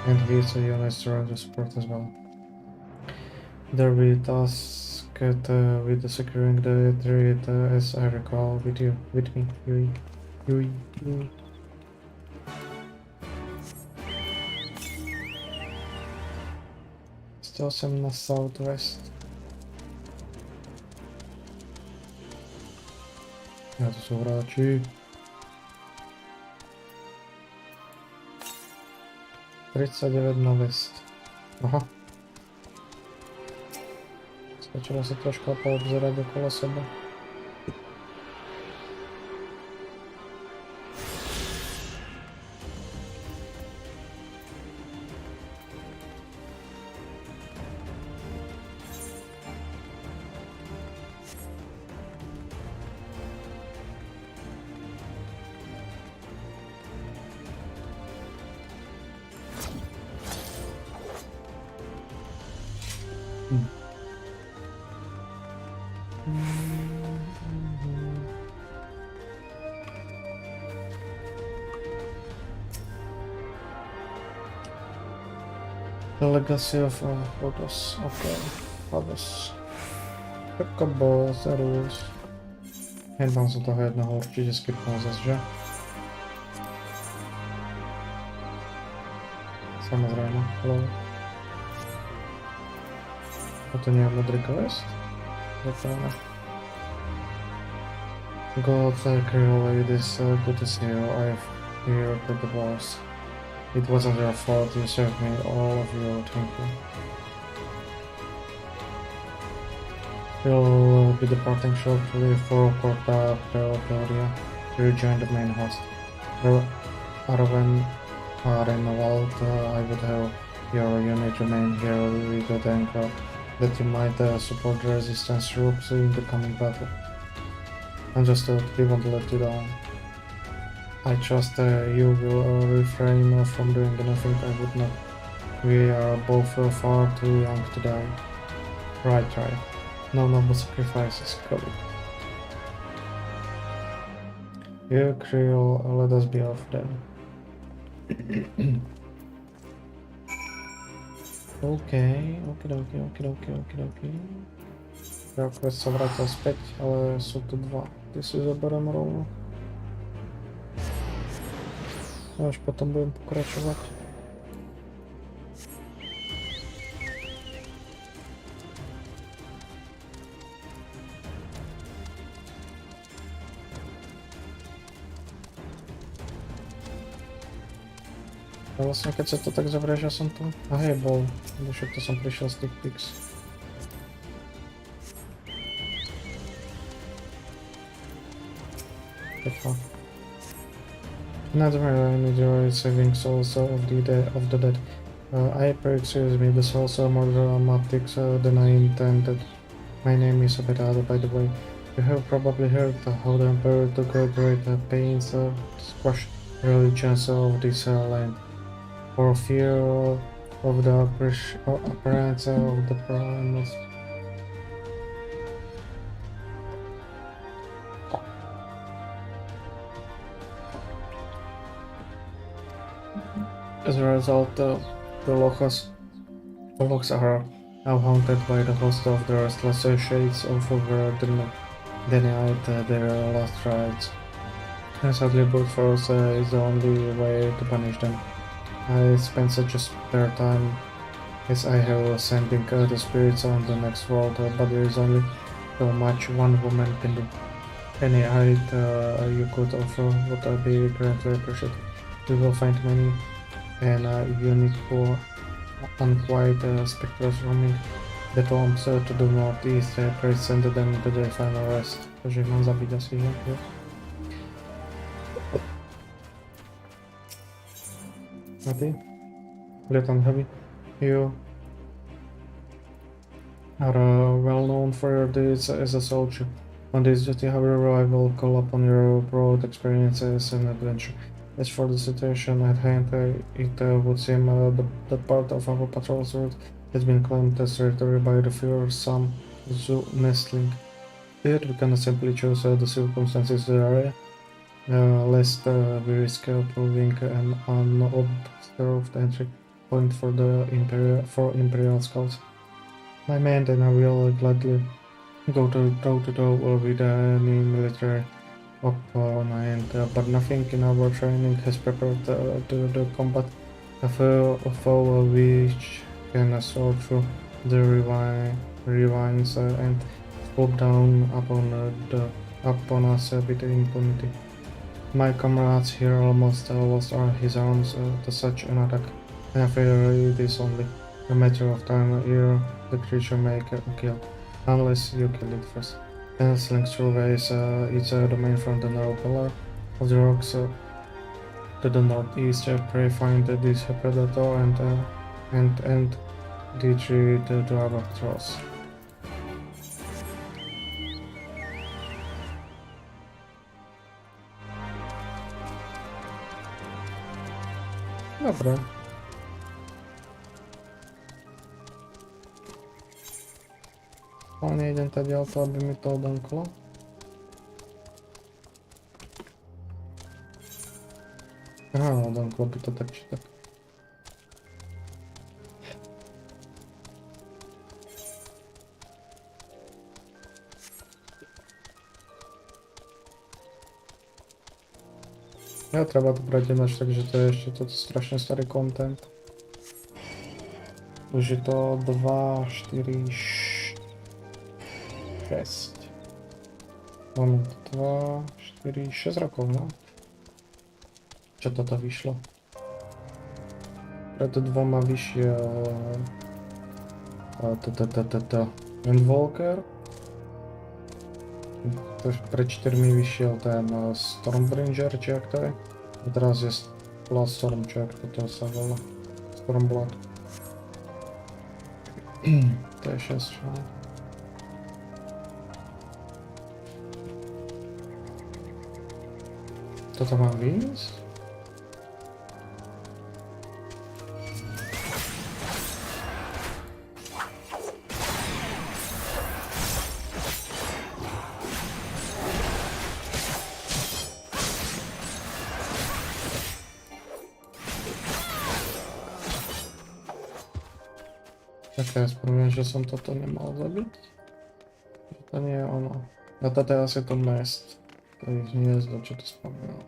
and his units to support as well. There we tasked with the securing the retreat, as I recall, with me, Yui. 108 na Southwest. Ja, to sú hráči. 39 na West. Aha. Stačilo sa trošku poobzerať okolo seba. The Legacy of Photos. Okay, Photos. Pepka Balls, Rules. Mám som toho jednoho určite skipnul zase, že? Samozrejme, lol. A to nie je modrý quest? Dopadne. God, thank you, ladies, good to see you. I've here to the wars. It wasn't your fault, you served me, all of you, thank you. You'll be departing shortly for Porta Preotoria to rejoin the main host. Arwen Arenwald, I would have your unit remain here with the anchor, that you might support the resistance troops in the coming battle. Understood, we won't let you down. I trust you will refrain from doing anything I would not. We are both far too young to die. Right. No noble sacrifices, go. You, Creole, let us be off then. OK. Quest sa vrátil späť, ale sú tu dva. Ty si zoberiem rovno. Až potom budem pokračovať. A vlastne keď sa to tak zavrie, že som tu... A hej, bol. Však to som prišiel z tých pix. Another enjoy saving souls of the dead. I pray, excuse me, the souls are more dramatic than I intended. My name is Abedado, by the way. You have probably heard how the Emperor took great pains to squash religions of this land. For fear of the appearance of the primus. As a result, the Lochs are now haunted by the host of the restless shades of over denied their last rites. And sadly, brute force is the only way to punish them. I spent such a spare time as I have sending the spirits on the next world, but there is only so much one woman can do. Any aid you could offer would be greatly appreciated. We will find many and unique for unquiet spectres roaming the tombs to the northeast. I pray send them to their final rest. Takže ich mám zabiť asi, že? Jo. A ty? Lieutenant Heavy, you are well known for your deeds as a soldier. On this duty, however, I will call upon your broad experiences and adventure. As for the situation at hand, it would seem that part of our patrol's route has been claimed as territory by the fearsome zoo nestling. Here we can simply choose the circumstances of the area, lest we risk proving an unobserved entry point for the Imperial Scouts. My men and I will gladly go toe to toe with any military opponent, but nothing in our training has prepared to combat a foe which can sort through the ravines and swoop down upon us with impunity. My comrades here almost lost his arms to such an attack, and I fear it is only a matter of time ere the creature may kill, unless you kill it first. And slings surveys its domain from the narrow pillar of the rocks to the northeast. Pray find this predator and retreat to our patrols. Dobra. Nejdem tady o to, aby mi to odomklo. Aha, odomklo by to tak či tak. Ja treba to brať ináč, takže to je ešte toto strašne starý content. Už je to 2, 4, 6. Moment, 2, 4, 6 rokov, no? čo toto vyšlo. Pred 2 vyšiel Endwalker. Pred 4 vyšiel ten Stormbringer, či jak to je. A teraz je Bloodstorm, či jak toto sa volá. Stormblood. To je 6 členov. Toto mám vyjsť? Tak ja spomínam, že som toto nemal zabiť. Že to nie je ono. A toto je asi to mest. To je hniezdo, čo to spomínal.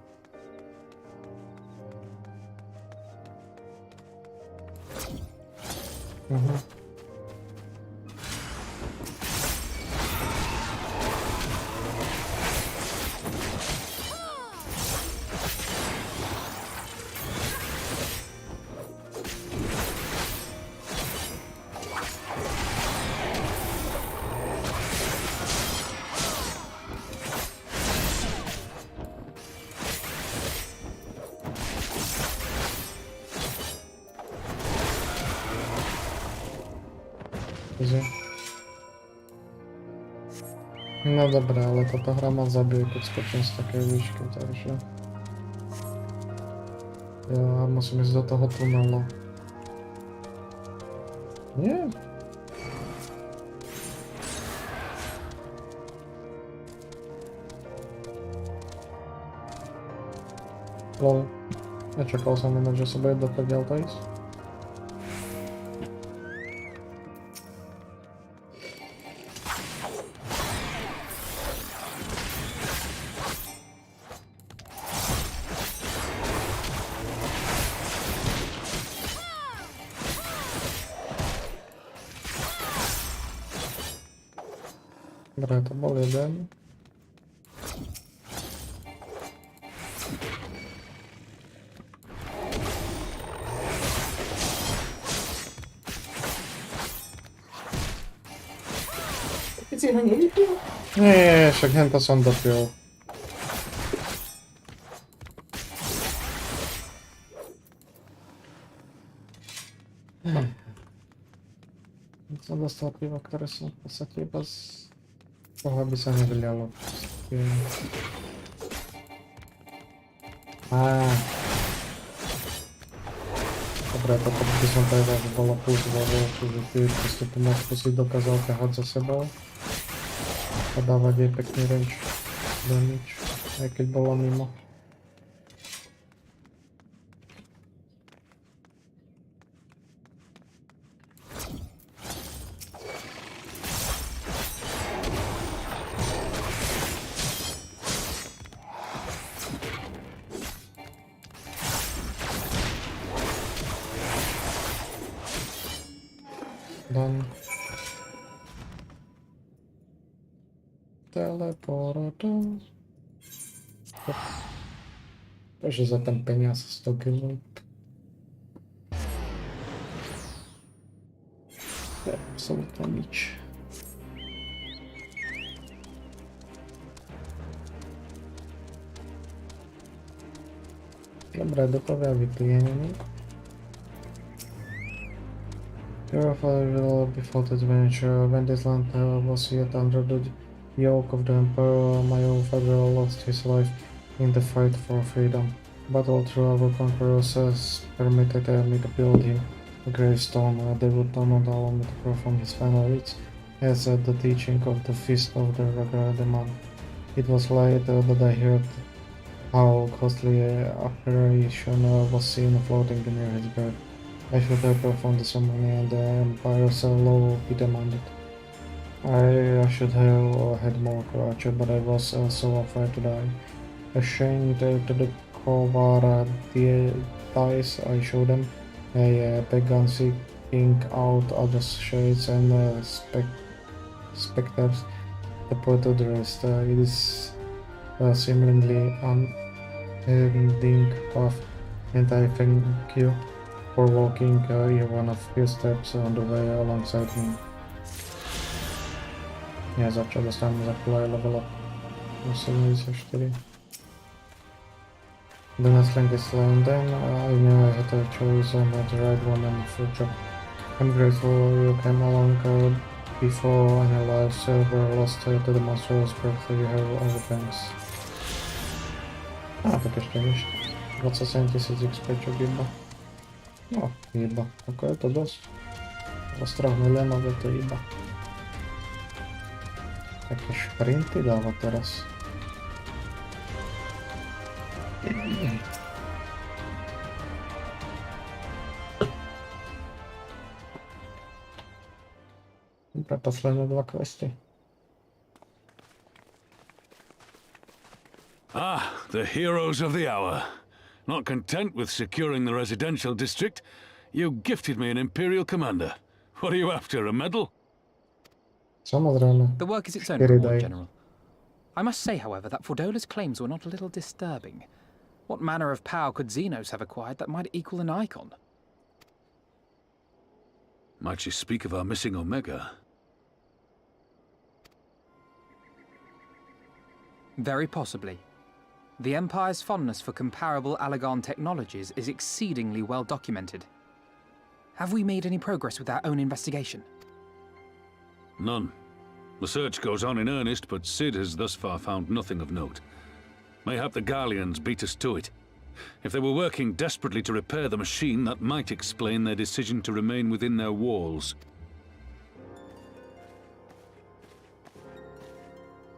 No dobré, ale táto hra ma zabije, keď skočím z takej výšky, takže... Ja musím ísť do toho tunelu. Nie? Lol. Nečakal som ináč, že sa bude do ďalto ísť. Dobre, to bol jeden. Keď si ho nevypil? Nie, však hento som dopil. Som dostal pivo, ktoré som v podstate iba z toho, aby sa nevylialo. Dobre, toto by som povedal, že bola používala, že ty proste pomáčku si dokázal ťahať za sebou a dávať jej pekný range damage, aj keď bola mimo. Teleporto. Takže za ten peniaz 100 kg. To je absolútne nič. Dobre, dopovia vyplienený. Your father will be faulted when this land was yet under the yoke of the Emperor. My own father lost his life in the fight for freedom. But all through our conquerors permitted me to build him a gravestone. They would not allow me to perform his final rites, as the teaching of the feast of the regular demand. It was late that I heard how costly apparition was seen floating near his bed. I should have performed the ceremony and the Empire's law be demanded. I should have had more courage, but I was so afraid to die. Ashamed to the cowardice I showed them, I began seeking out other shades and specters to put to the rest. It is seemingly ending path, and I thank you for walking even a few steps on the way alongside me. Ja začal dostávám za chvíľu aj level up. 74. The next link is London. I knew I had a choice and the right one in the future. I'm grateful you came along before any lives were lost to the monstrous birth you have all thanks. Tak ešte nič. 27 000 XP, čo iba. No, iba. Ako je to dosť. Ostrah miliónov je to iba. Také šprinty dáva teraz. Dobre, posledné 2 questy. Ah, the heroes of the hour. Not content with securing the residential district, you gifted me an Imperial commander. What are you after, a medal? Samozrejme. The work is its own Kedy reward, daj. General. I must say, however, that Fordola's claims were not a little disturbing. What manner of power could Xenos have acquired that might equal an icon? Might she speak of our missing Omega? Very possibly. The Empire's fondness for comparable Allagan technologies is exceedingly well documented. Have we made any progress with our own investigation? None. The search goes on in earnest, but Sid has thus far found nothing of note. Mayhap the Garleans beat us to it. If they were working desperately to repair the machine, that might explain their decision to remain within their walls.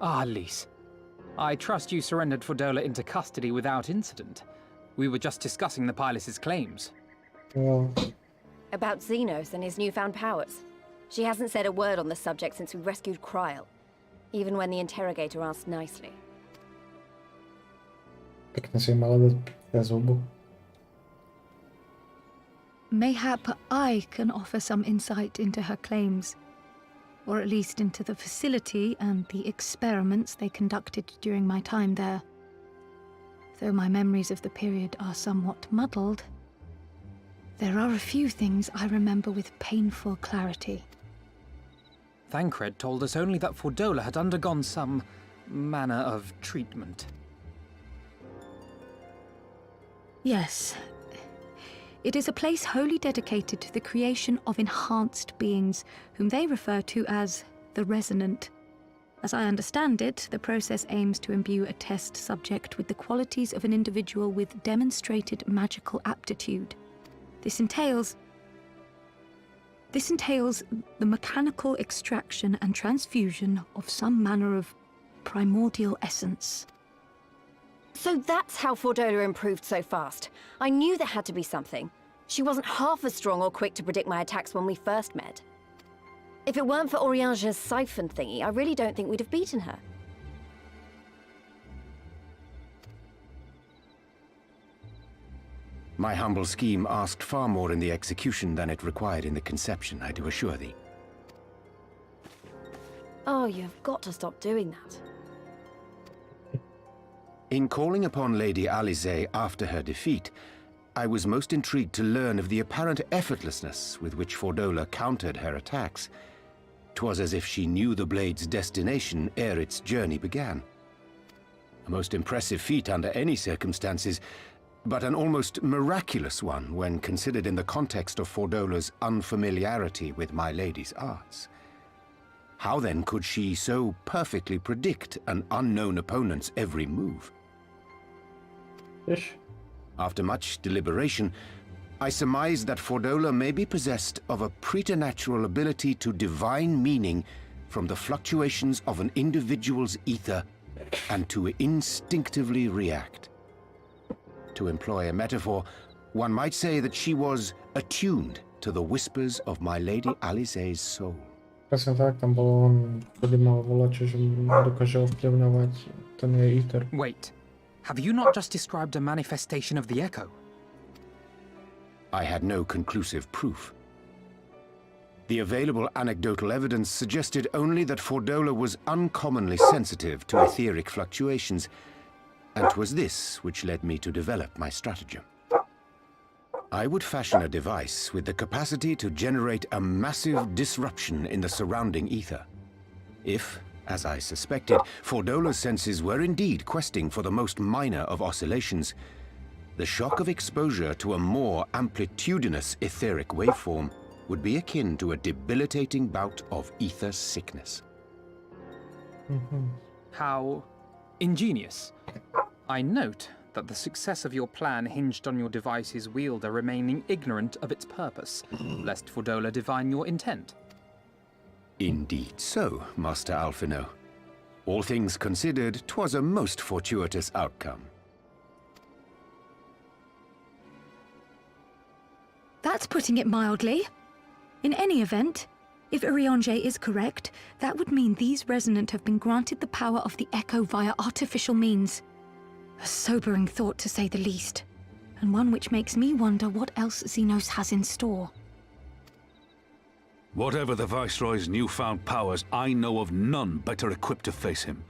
Ah, Lys. I trust you surrendered Fordola into custody without incident. We were just discussing the pilot's claims. Well, About Xenos and his newfound powers. She hasn't said a word on the subject since we rescued Kryl, even when the interrogator asked nicely. pekne si mala dať bez zubu. Mayhap I can offer some insight into her claims, or at least into the facility and the experiments they conducted during my time there. Though my memories of the period are somewhat muddled, there are a few things I remember with painful clarity. Thancred told us only that Fordola had undergone some manner of treatment. Yes. It is a place wholly dedicated to the creation of enhanced beings, whom they refer to as the Resonant. As I understand it, the process aims to imbue a test subject with the qualities of an individual with demonstrated magical aptitude. This entails the mechanical extraction and transfusion of some manner of primordial essence. So that's how Fordola improved so fast. I knew there had to be something. She wasn't half as strong or quick to predict my attacks when we first met. If it weren't for Oriange's siphon thingy, I really don't think we'd have beaten her. My humble scheme asked far more in the execution than it required in the conception, I do assure thee. Oh, you've got to stop doing that. In calling upon Lady Alisaie after her defeat, I was most intrigued to learn of the apparent effortlessness with which Fordola countered her attacks. 'Twas as if she knew the blade's destination ere its journey began. A most impressive feat under any circumstances, but an almost miraculous one when considered in the context of Fordola's unfamiliarity with my lady's arts. How then could she so perfectly predict an unknown opponent's every move? Ish. After much deliberation, I surmised that Fordola may be possessed of a preternatural ability to divine meaning from the fluctuations of an individual's ether and to instinctively react. To employ a metaphor, one might say that she was attuned to the whispers of my Lady Alisaie's soul. Presne tak, tam bolo on, kedy mal volať, že dokáže ovplyvňovať ten jej ether. Wait, have you not just described a manifestation of the Echo? I had no conclusive proof. The available anecdotal evidence suggested only that Fordola was uncommonly sensitive to etheric fluctuations, and 'twas this which led me to develop my stratagem. I would fashion a device with the capacity to generate a massive disruption in the surrounding ether. If, as I suspected, Fordola's senses were indeed questing for the most minor of oscillations, the shock of exposure to a more amplitudinous etheric waveform would be akin to a debilitating bout of ether sickness. How ingenious. I note that the success of your plan hinged on your device's wielder remaining ignorant of its purpose, lest Fordola divine your intent. Indeed so, Master Alphino. All things considered, 'twas a most fortuitous outcome. That's putting it mildly. In any event, if Urianger is correct, that would mean these Resonant have been granted the power of the Echo via artificial means. A sobering thought, to say the least, and one which makes me wonder what else Xenos has in store. Whatever the Viceroy's newfound powers, I know of none better equipped to face him.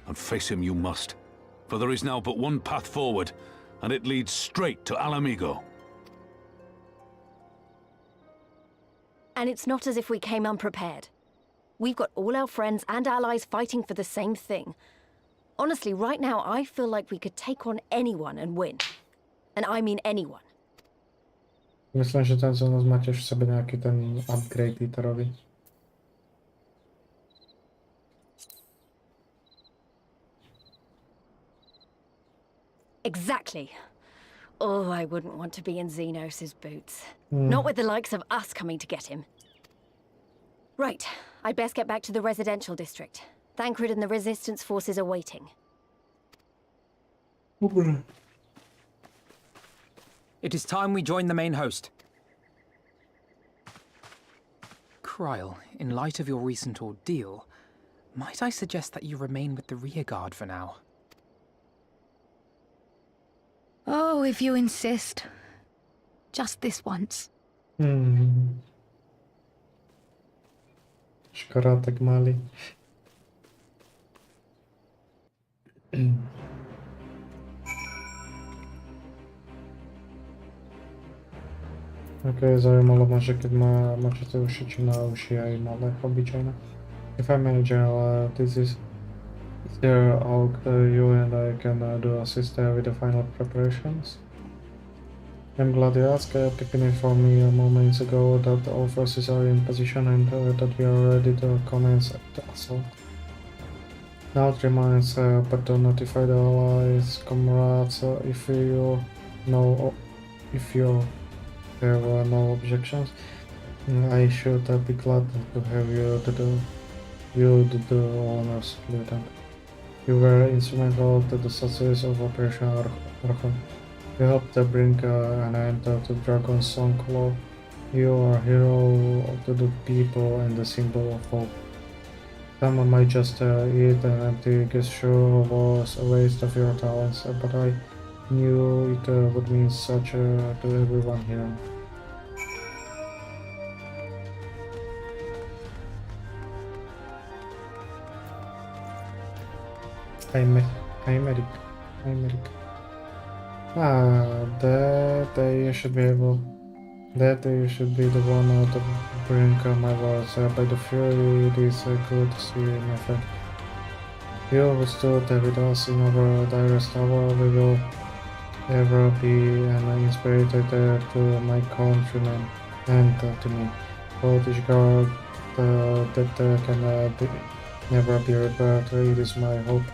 And face him you must. For there is now but one path forward, and it leads straight to Alamigo. And it's not as if we came unprepared. We've got all our friends and allies fighting for the same thing. Honestly, right now, I feel like we could take on anyone and win. And I mean anyone. Myslím, že ten zónus má tiež v sebe nejaký ten upgrade iterový. Exactly. Oh, I wouldn't want to be in Xenos' boots. Not with the likes of us coming to get him. Right, I'd best get back to the residential district. Thancred and the Resistance forces are waiting. It is time we join the main host. Kryl, in light of your recent ordeal, might I suggest that you remain with the rearguard for now? Oh, if you insist. Just this once. Škorátek malý. Okay, zaujímalo ma, že keď má močete uši či na uši aj malé, obyčajné. If I may, General, this is there how you and I can do assist with the final preparations. I'm glad you asked. Pippin informed me a moment ago that all forces are in position and that we are ready to commence the assault. Now it remains but to notify the allies, comrades, if you have no objections. I should be glad to have you do the honors, Lieutenant. You were instrumental to the success of Operation Archon. You helped bring an end to Dragon's Song Law. You are a hero to the people and the symbol of hope. Some might just eat an empty gesture was a waste of your talents, but I knew it would mean such to everyone here. I'm Eric. That you should be able. That you should be the one to bring my words. By the fury, it is good to see you, my friend. You who stood with us in our direst hour, we will ever be an inspiration to my countrymen and to me. Polish guard that can never be repaired. It is my hope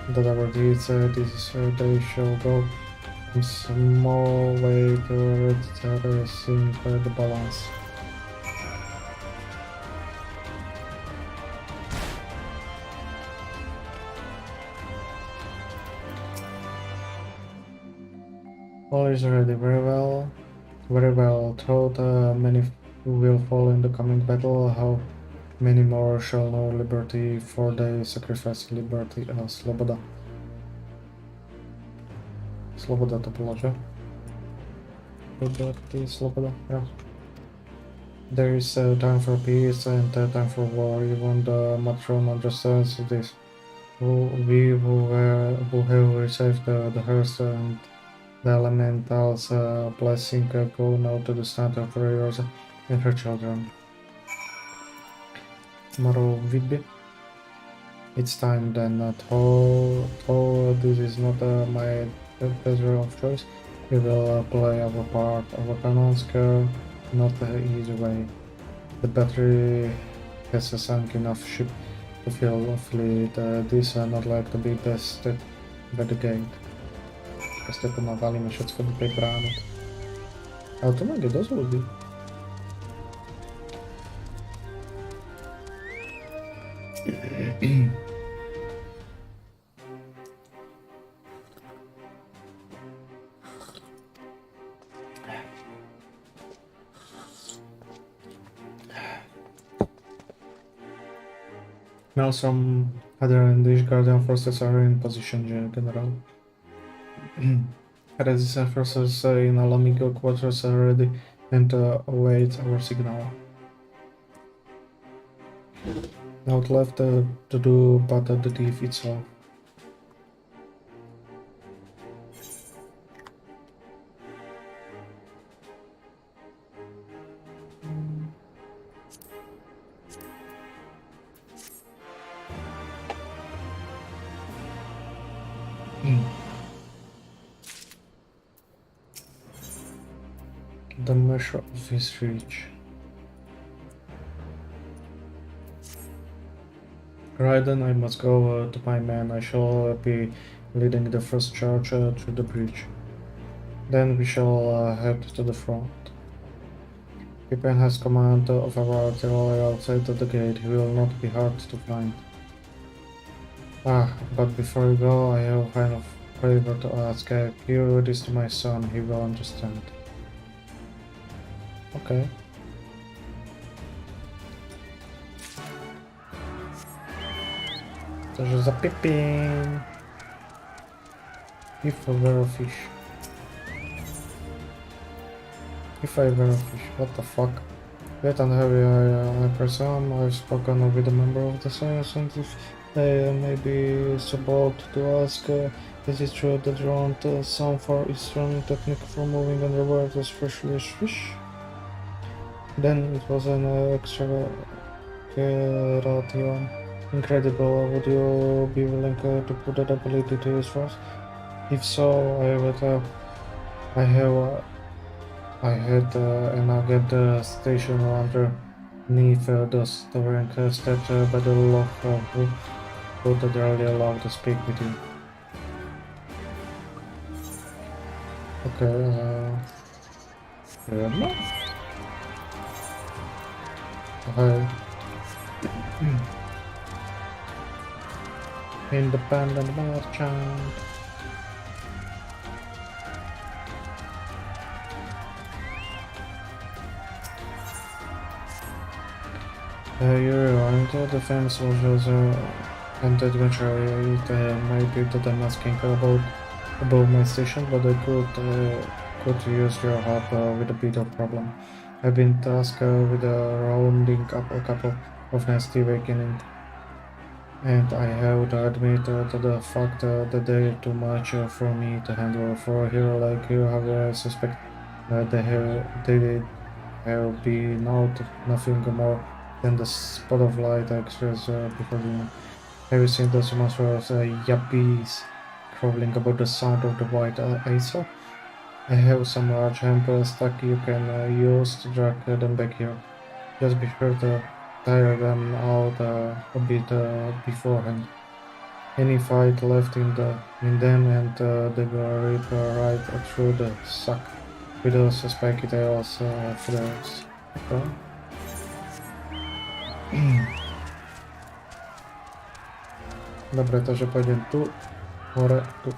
that our deeds this day shall go a small way to reversing the balance. All is ready, very well. Though many will fall in the coming battle, how many more shall know liberty, for they sacrifice liberty. Sloboda. Sloboda to bylo, že? Liberty, sloboda, yeah. There is time for peace and time for war, even the Matron understands this. who have received the hearse and the elemental's blessing go now to the stand of warriors and her children. Tomorrow Vidby. It's time then, though this is not my pleasure of choice, we will play our part. Our cannons care not the easy way. The battery has sunk enough ship to fill a fleet. These are not like to be tested by the gate. Proste pomávalíme všetko do tej brány. Ale to máte dosť ľudí. Now some other English Guardian forces are in position, General. Resistance forces in Alamigo quarters are ready and await our signal. Not left to do but the thief itself. The measure of his reach. Right then, I must go to my men. I shall be leading the first charge through the bridge. Then we shall head to the front. Pippin has command of our artillery outside of the gate. He will not be hard to find. But before you go, I have a kind of favor to ask. Give this to my son. He will understand. Okay. Takže za Pippin. If I were a fish. If I were a fish, what the fuck? Yet unheavy, I presume I've spoken with a member of the science, and if they may be so bold to ask, is it true that you want some Far Eastern technique for moving underwater, especially as fish? Then it was an extra ration. Incredible. Would you be willing to put that ability to use for us? If so, I had an agent station underneath the towering step by the lock who would rarely allow to speak with you. Okay, really? Hi. Independent merchant. You're into defense soldiers and adventure. It might be that I'm asking about my station, but I could use your help with a bit of problem. I've been tasked with rounding up a couple of nasty awakenings, and I have to admit to the fact that they're too much for me to handle. For a hero like you, I suspect they have been out nothing more than the spot of light extras before you. Have you seen those monstrous yuppies crawling about the sound of the white Acer? I have some large hemp stack you can use to drag them back here. Just be sure to tire them out a bit beforehand. Any fight left in them and they will rip right through the sack with those spiky tails flares. Okay. Dobre, takže pôjdem tu, hore, tu.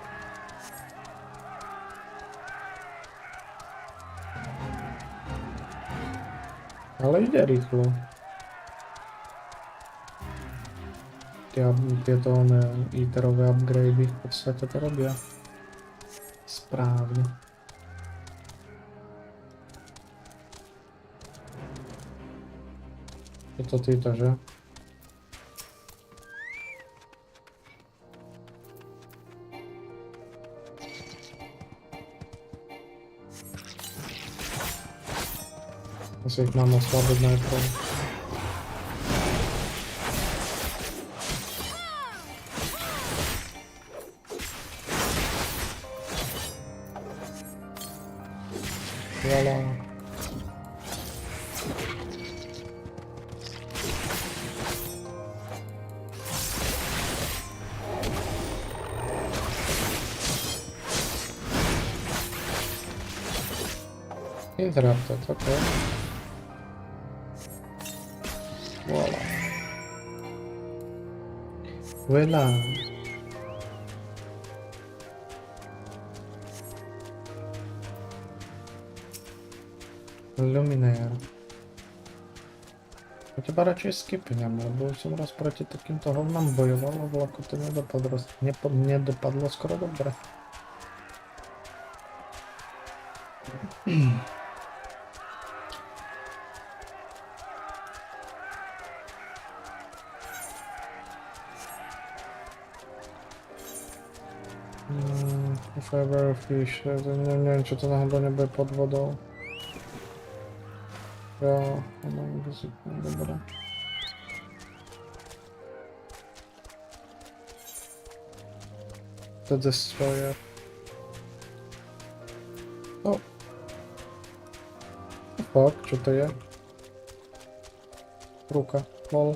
Ale ide rýchlo. Tieto iterové upgradey v podstate to robia správne. Je to títo, že? Asi ich mám oslabiť najprv. Voilà. Interrupted, okay. Voilà. Voilà. Luminaire. Ja teba radšej skipnem, lebo už som raz proti takýmto hovnom bojoval, lebo ako to nedopadlo skoro dobre. If I were a fish, neviem, čo to náhodou nebude pod vodou. Jo, ono invizitné, dobré. To je destroyer. Oh. Fuck, čo to je? Ruka, lol.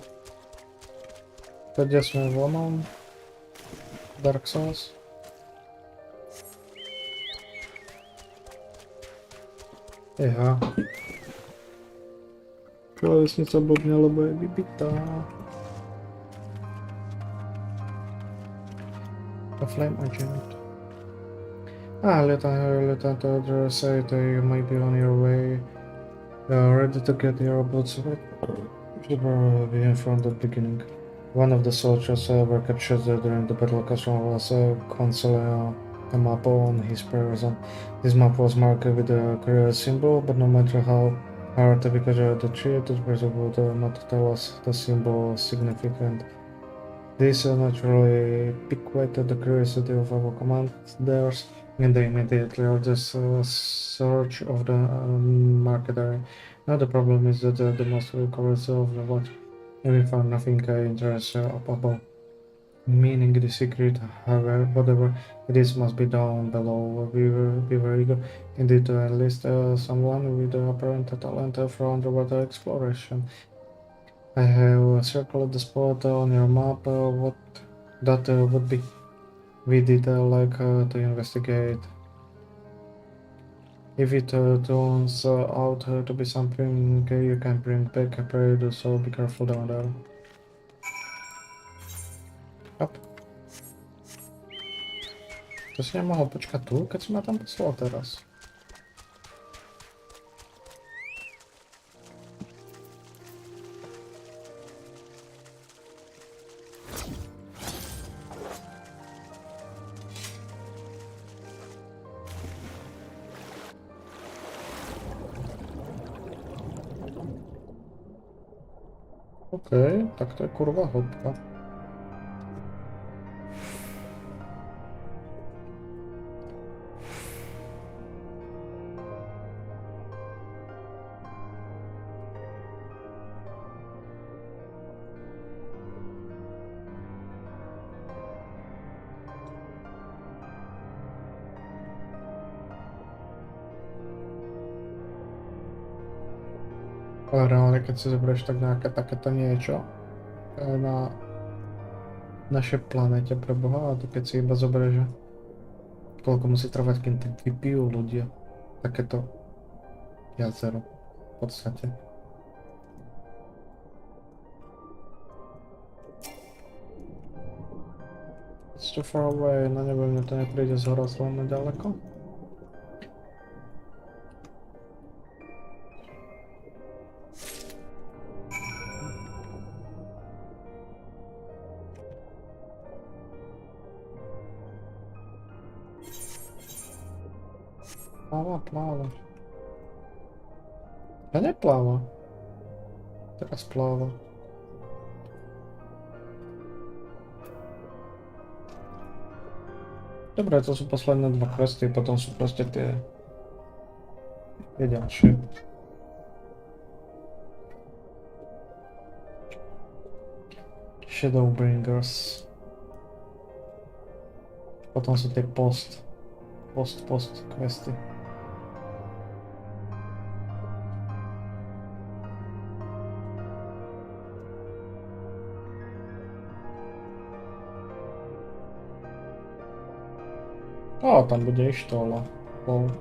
Kde sme vonom? Dark Souls. Eha. Klávesnica blbne, lebo je vybitá. A flame agent. Let the others say that you might be on your way. Ready to get your boots wet. You were in from the beginning. One of the soldiers were captured during the battle was consul a map on his person. This map was marked with a career symbol, but no matter how hard the vicar the cheat, the person would not tell us the symbol was significant. This naturally piqued the curiosity of our commanders, and they immediately ordered a search of the market area. Now the problem is that the most recovered of the watch, and we found nothing interesting about. Meaning the secret, however, whatever it is, must be down below. We were eager indeed to enlist someone with apparent talent for underwater exploration. I have circled the spot on your map. What that would be? We did like to investigate. If it turns out to be something you can bring back a parade, so be careful down there. Up. To si nemohol počkať tu, keď si ma tam poslal teraz. OK, tak to je kurva hĺbka. Ale reálne, keď si zoberieš tak nejaké takéto niečo na našej planete pre Boha, a to keď si iba zoberieš, že koľko musí trvať, kým vypijú ľudia takéto jazero v podstate. It's too far away, no neviem, mne to nepríde z hora veľmi ďaleko. Pláva. Ja nepláva. Teraz pláva. Dobre, to sú posledné dva questy, potom sú proste tie ďalšie. Shadowbringers. Potom sú tie post questy. Tam bude i štola. Wow.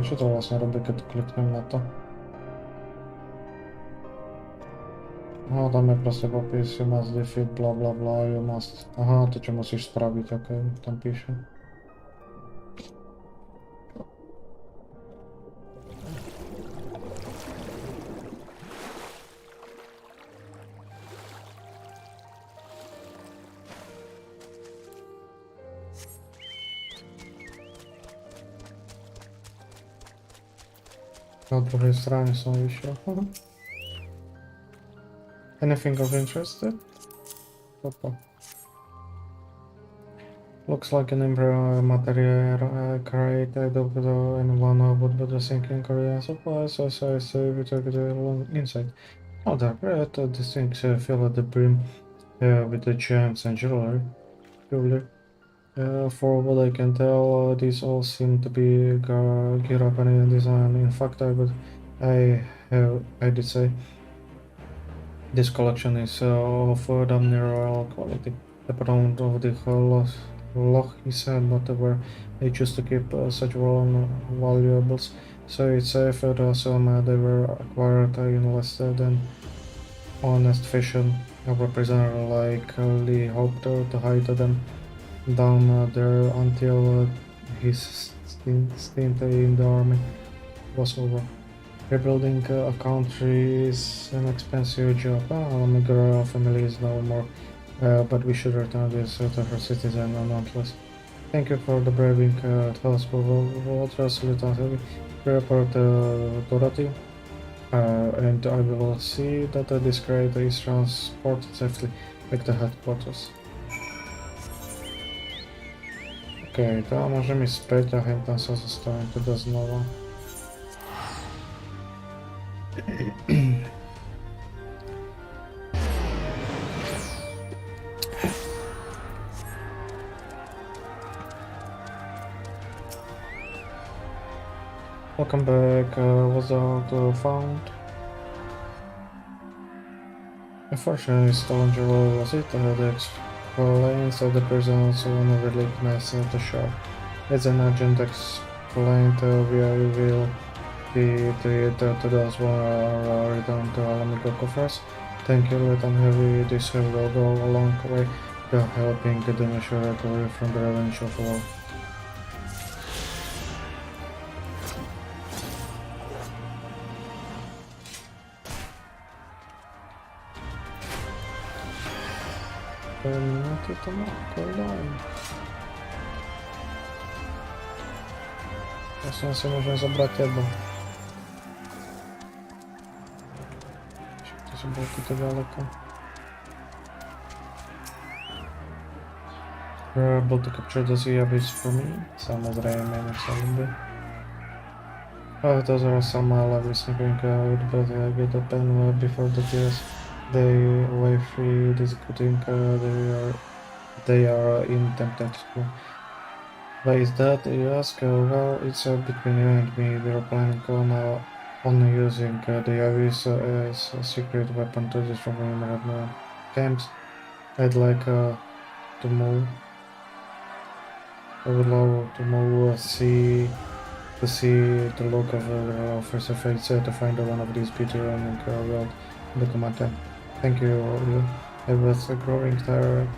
Čo to vlastne robí, keď kliknem na to? No, tam je proste popis, you must defeat bla bla bla, you must... Aha, to čo musíš spraviť, ok, tam píše. Na druhej strane som vyšiel. Anything of interest? Opa. Looks like an embryo material created of anyone who would be thinking Korean supplies, so we took the long insight. Oh, they're great. These things fill at the brim with the gems and jewelry. For what I can tell, these all seem to be Japanese design. In fact, I did say this collection is of damn near royal quality. The background of the loch is not where they choose to keep such valuables, so it's safe to assume they were acquired in less than honest fashion. A representative likely hoped to hide them down there until his stint in the army was over. Rebuilding a country is an expensive job. The royal family is no more, but we should return this to her citizen nonetheless. Thank you for the braving task of waters, Lieutenant. Report Dorothy, and I will see that this crate is transported safely back to headquarters. Okej, to môžem ísť späť a hen tam sa zastavím teda znova. Welcome back. Was out found? Unfortunately, stolen jewelry was it? The explains of the presence of an overlakeness of the shop. As an agent explained, we will be treated to those who are returned to Alamigo coffers. Thank you, Lieutenant Heavy. This will go a long way to helping the nation recover from the revenge of war. Ty to má kolem. Vlastne si môžem zobrať teba. Však to som bol tuto ďaleko. Able to capture those abyss for me? Samozrejme, nech sa ľúbi. Those are some levels snipping out, but I get a pen before the tears. They way free discussing they are intended to. Why is that, you ask? Well, it's between you and me. We are planning on using the abyss as a secret weapon to destroy numerous camps. I'd like to move. I would love to move to see the look of the first effects to find one of these Peter and world in the command. Thank you. I was growing tired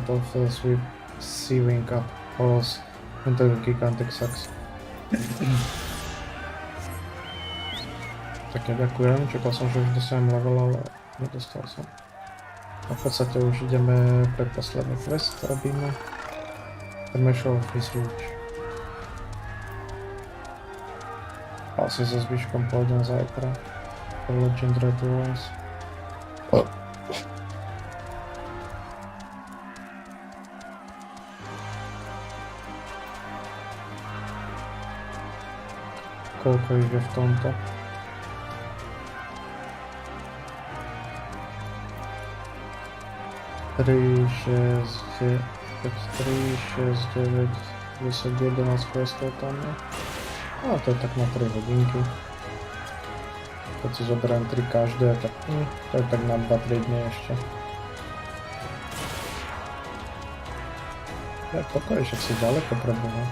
of sewing up holes into gigantic sacks. Také ďakujem, čakal som, že už dostanem level, ale nedostal som. A v podstate už ideme pre posledný quest, robíme. The measure of his reach. Asi so zvyškom pôjdem zajtra. Legendary Ruins. koľko ich je v tomto. Tri, 6, 9, 10, 11 questov tam je. A to je tak na 3 hodinky. Keď si zoberiem 3 každé, tak to je tak na 2-3 dní ešte. Ja toto je však si ďaleko preboha.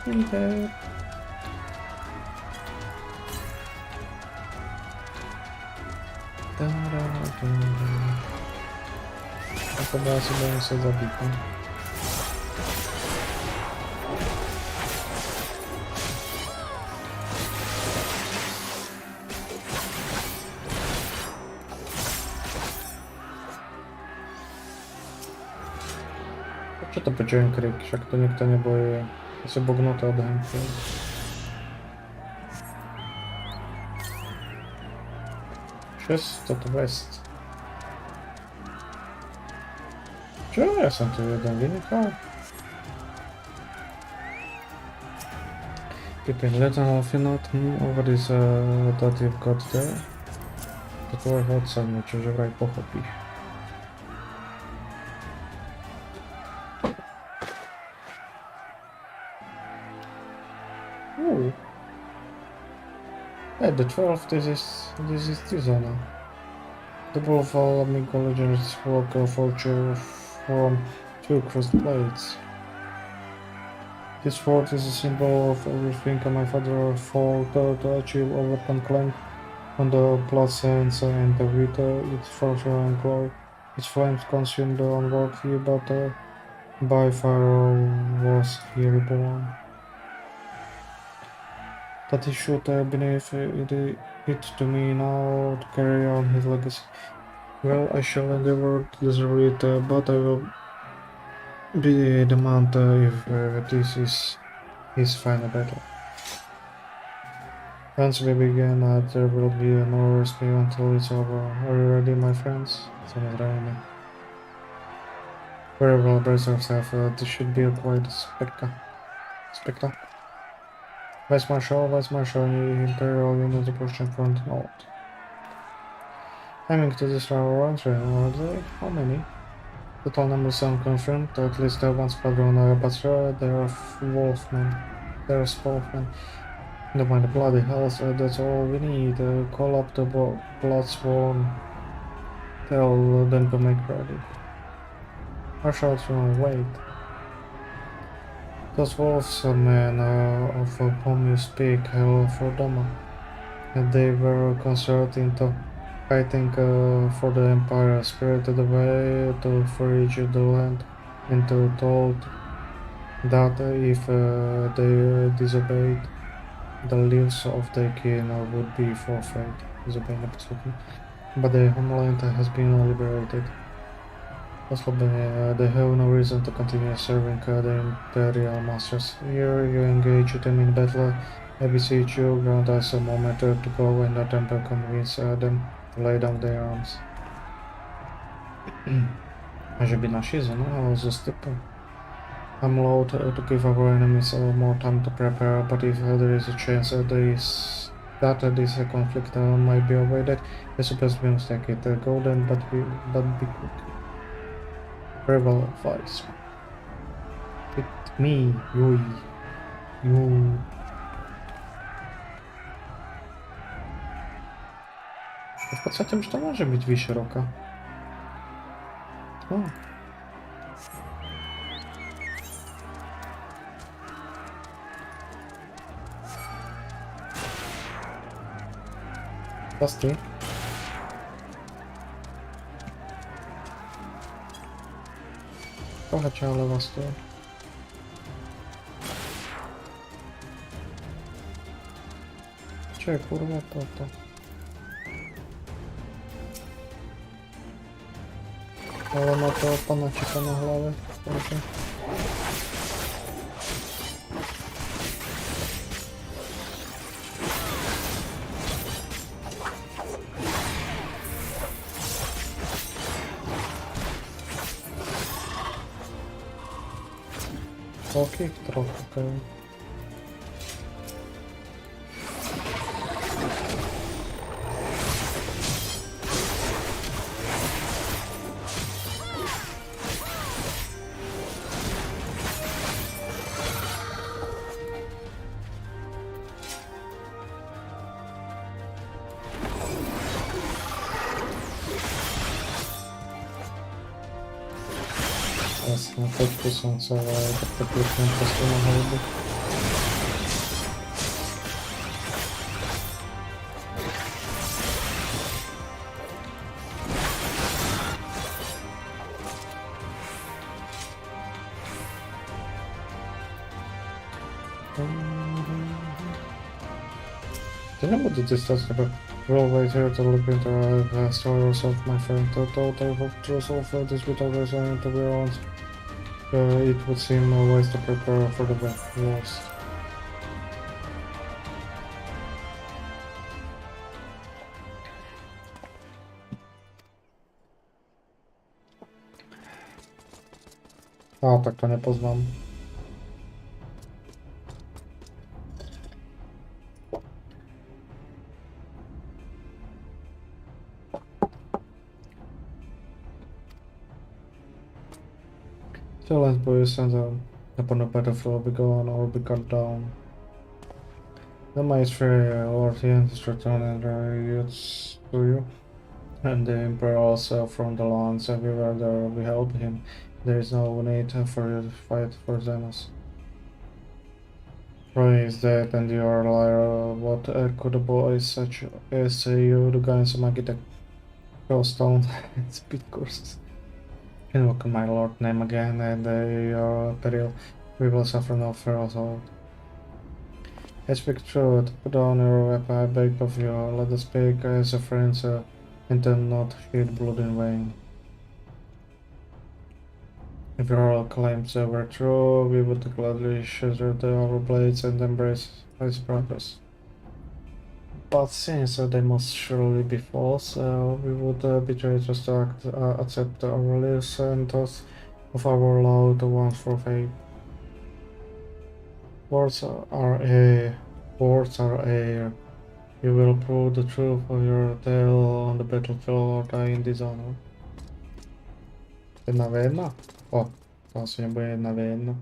Ide. A to ja si budem muset zabít, ne? Čo to počujem krik? Však to nikto nebojuje. Asi bognuté od henky. Toto West. Čo? Ja som tu jeden vynechal. Keeping little nothing out over this that you've got there. To tvojho otca niečo, že vraj pochopíš. Hey, the 12th, this is Tizona. The ball of all amigo legends work fortune from 2 crossed blades. This sword is a symbol of everything my father fought to achieve over Clank on the blood sands and with its fortune and glory. Its flames consumed the unworthy, but by fire was he reborn. That he should beneath it to me now to carry on his legacy. Well, I shall endeavor to deserve it, but I will be the man if this is his final battle. Once we begin, there will be no rest until it's over. Are you ready, my friends? Very well, brace yourself. This should be quite a spectacle. Vice Marshal, Imperial units approaching front north. Aiming to destroy our entry, are they? How many? Total number some confirmed, at least one squadron, but there are wolfmen. There's wolfmen. Don't mind the bloody hells, that's all we need. Call up the Bloodsworn. Tell them to make ready. Marshal will wait. Those wolves, men of whom you speak, hail for Doma, and they were concerted into fighting for the Empire, spirited away to forage the land, and told that if they disobeyed, the lives of their kin would be forfeit. But the homeland has been liberated. They have no reason to continue serving the Imperial Masters. Here you engage them in battle. I beseech you, grant us a moment to go and attempt to convince them to lay down their arms. A že by naši zónu zastupil. I'm loath to give our enemies more time to prepare, but if there is a chance that this conflict might be avoided, I suppose we must take it. Go then, but be quick. Very well advised. With me, you. W podstate już to może być wyszeroka. O. Pasty. Trochę cię ale was tu. Cie kurwa to. Ale ma to panacika na hlavě, proszę. Koľkých? Troch, okej. Jasne, poďku som chcel aj takto kliknem proste na hlavú. Didn't want to distance, but we'll wait here to look into the stories of my friend. The total truth of this bit of reason to be honest. It would seem wise to prepare for the worst. Tak to nepoznám. The last boys and upon the battlefield will be gone or be cut down. The Maestri or the ancestors return their youths to you, and the Emperor also from the lands everywhere there will help him. There is no need for you to fight for Xenos. Roy is dead and you are a liar. What could a boy such as you do against a magic stone? Speed courses. Invoke my lord name again, and your peril, we will suffer no further assault. I speak truth, put down your weapon, I beg of you, let us speak as a friend, and do not shed blood in vain. If your claims were true, we would gladly shatter our blades and embrace his brothers. But since they must surely be false, we would be traitors to accept our release and thus of our loved ones for fate. Words are air. You will prove the truth of your tale on the battlefield or die in dishonor. 1v1? O, to asi nebude 1v1.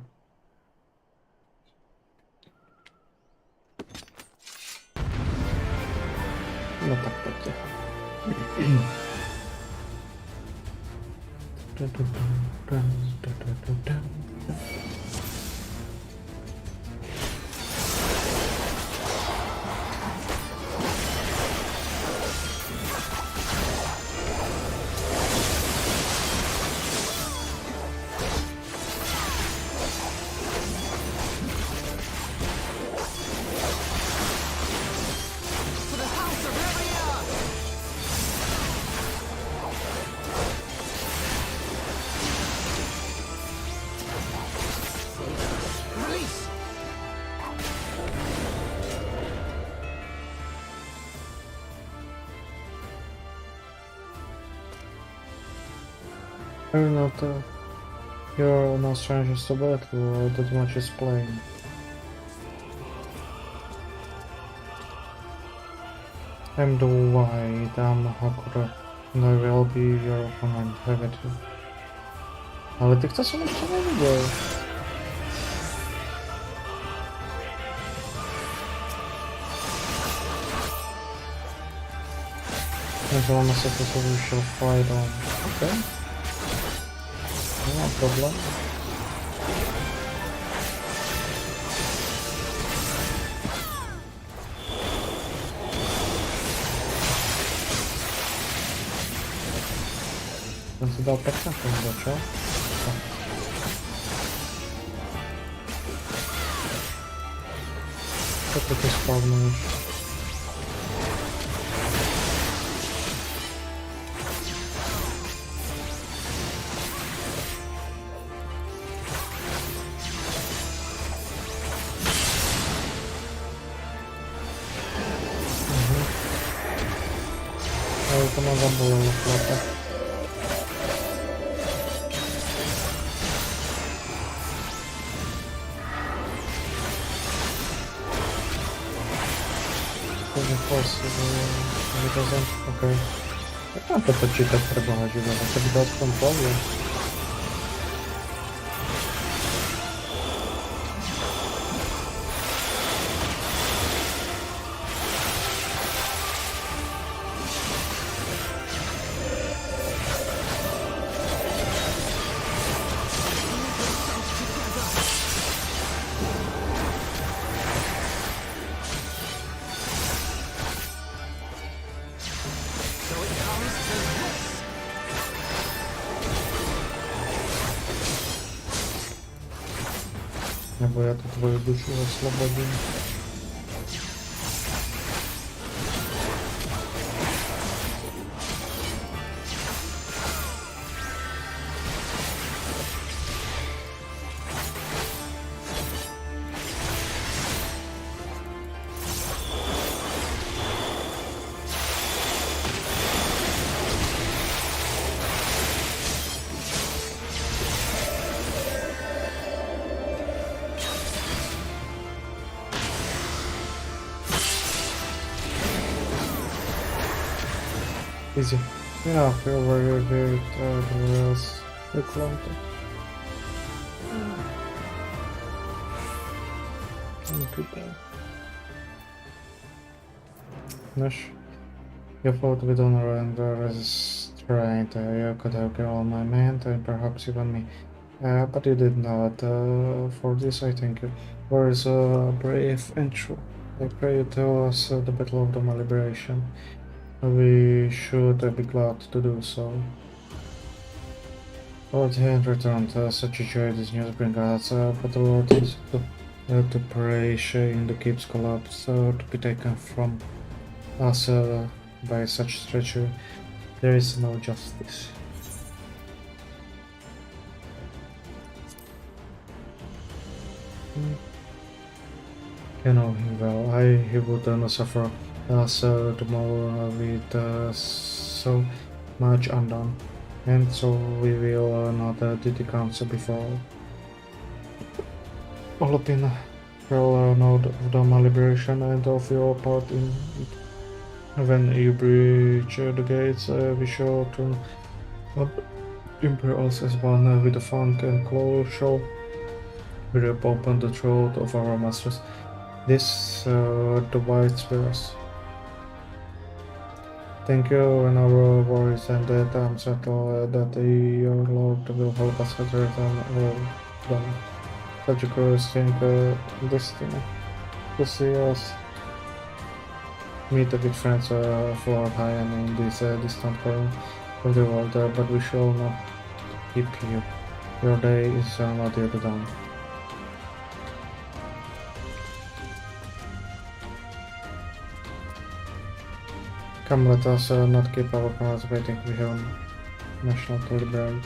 No tak poďte. You're no strangers to battle, that much is plain. I'm the white, I'm Hakura, and I will be your opponent, have it. Ale tych to som ešte nevidel. Nazywamy sobie to solution fight on. Okay. No problem. Ten co dał pekna, to nie zaczął. Co to jest spawno już? To ma zabolą flotę. Force doesn't. Okay. Jak mám to počítať pre boha živého? To by to aspoň povie. Nebo já tu tvoju dušu oslobodím. Easy. Yeah, I feel very good. Everywhere else. Look long. Nosh. You fought with honor and restraint. You could have killed my men and perhaps even me. But you did not. For this I thank you. War is brave and true. I pray you tell us the battle of my liberation. We should be glad to do so. Lord had returned. Such a joy this news brings us, but the Lord is to perish in the keep's collapse, to be taken from us by such treachery. There is no justice. You know him well. He would not suffer us tomorrow with so much undone, and so we will not do the council before all of in note of the liberation and of your part in it. When you breach the gates, we shall turn up imperials as one with the funk and claw shall rip open the throat of our masters. This the white spirits. Thank you, and our war is ended. I'm settled that your Lord will help us return all done. Such a cursing destiny to see us meet with friends of Lord High and in this distant corner of the world, but we shall not keep you. Your day is not yet done. Come, let us not keep our crowds waiting. We have national to liberate.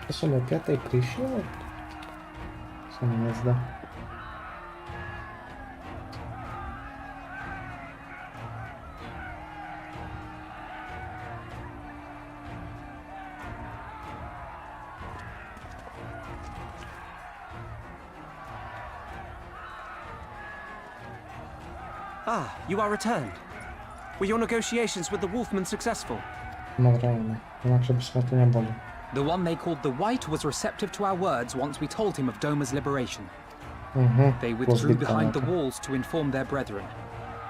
To są na piątej krysie? Co mi nie zda. Ah, you are returned. Were your negotiations with the Wolfmen successful? The one they called the White was receptive to our words once we told him of Doma's liberation. They withdrew behind the walls to inform their brethren.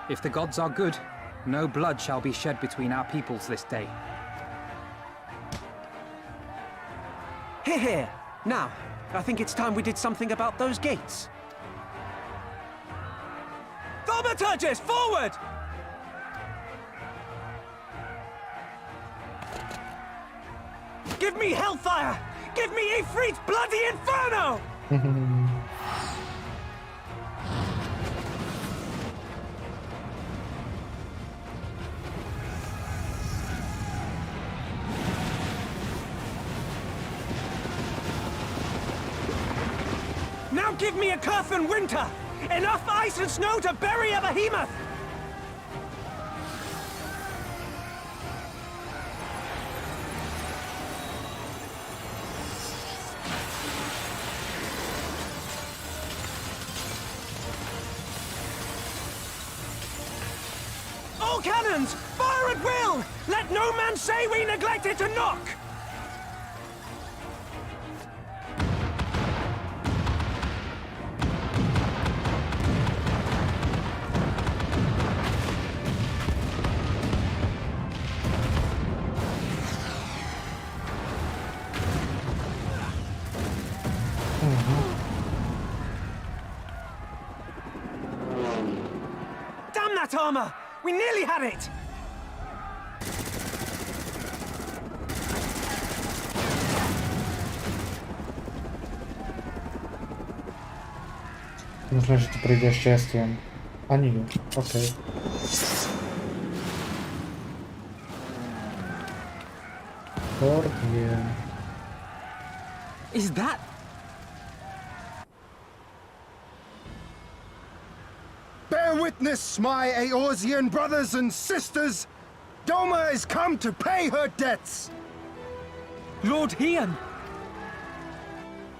If the gods are good, no blood shall be shed between our peoples this day. Hear, hear. Now, I think it's time we did something about those gates. Thaumaturges, forward! Give me hellfire! Give me Ifrit's bloody inferno! Now give me a Curth and winter! Enough ice and snow to bury a behemoth! All cannons! Fire at will! Let no man say we neglected to knock! Damn that armor! We nearly had it! Myślę, że tu przyjdzie jeszcze jestem. A nie, okej. Kordię. Is that... Bear witness, my Eorzean brothers and sisters! Doma has come to pay her debts! Lord Hian!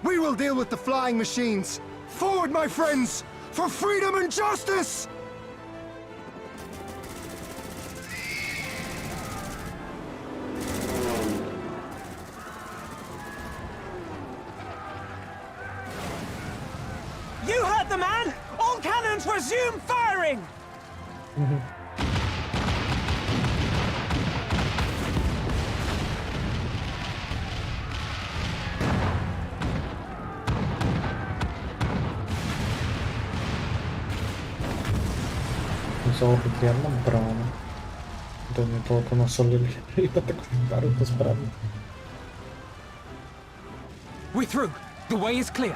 We will deal with the flying machines! Forward, my friends! For freedom and justice! You heard the man! All cannons resume firing! Założyć jedną bramę. To nie tylko nasolili, iba tak bardzo to sprawi. We're through. The way is clear.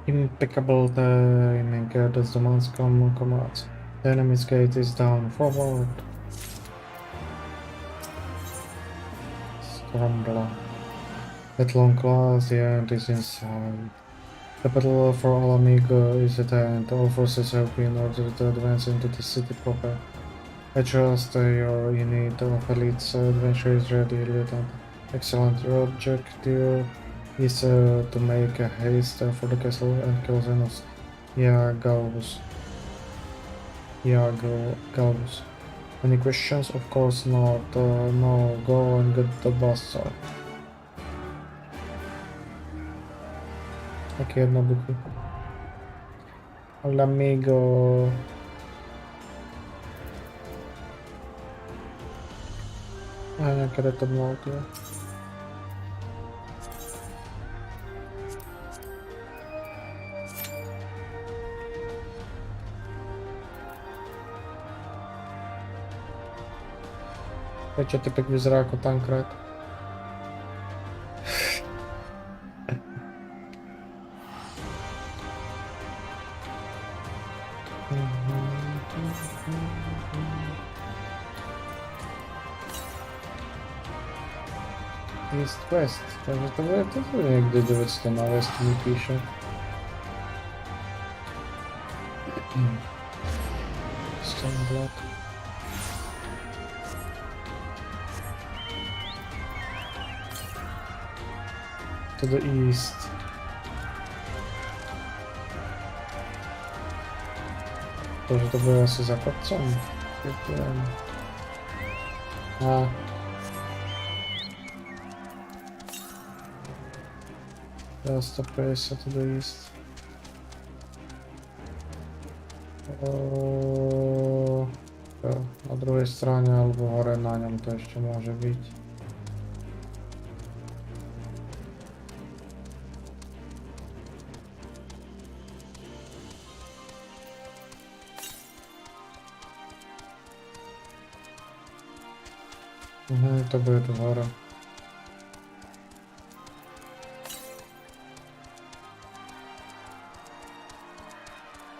Impeccable timing, that's the man's command. The enemy's gate is down, forward. Stormblood. At long last, the end is in sight. The battle for Alamigo is at hand. All forces have been ordered to advance into the city proper. I trust your unit of elites adventure is ready, Lieutenant. Excellent. Your objective is to make a haste for the castle and kill Xenos. Galvus. Galvus. Any questions? Of course not. No, go and get the bastard. Takie jednoduchy. Alamigo. A nie, kiedy to było tyle. Wiecie, typek wyzerał jako Tankred. East West, także to nigdy dziewięć to na West mi pisze. Stormblood. To the east. To, że to było sobie zapatrzone. A. Teraz to place to the east. Na drugiej stronie albo chore na nią to jeszcze może być. To były tu chore.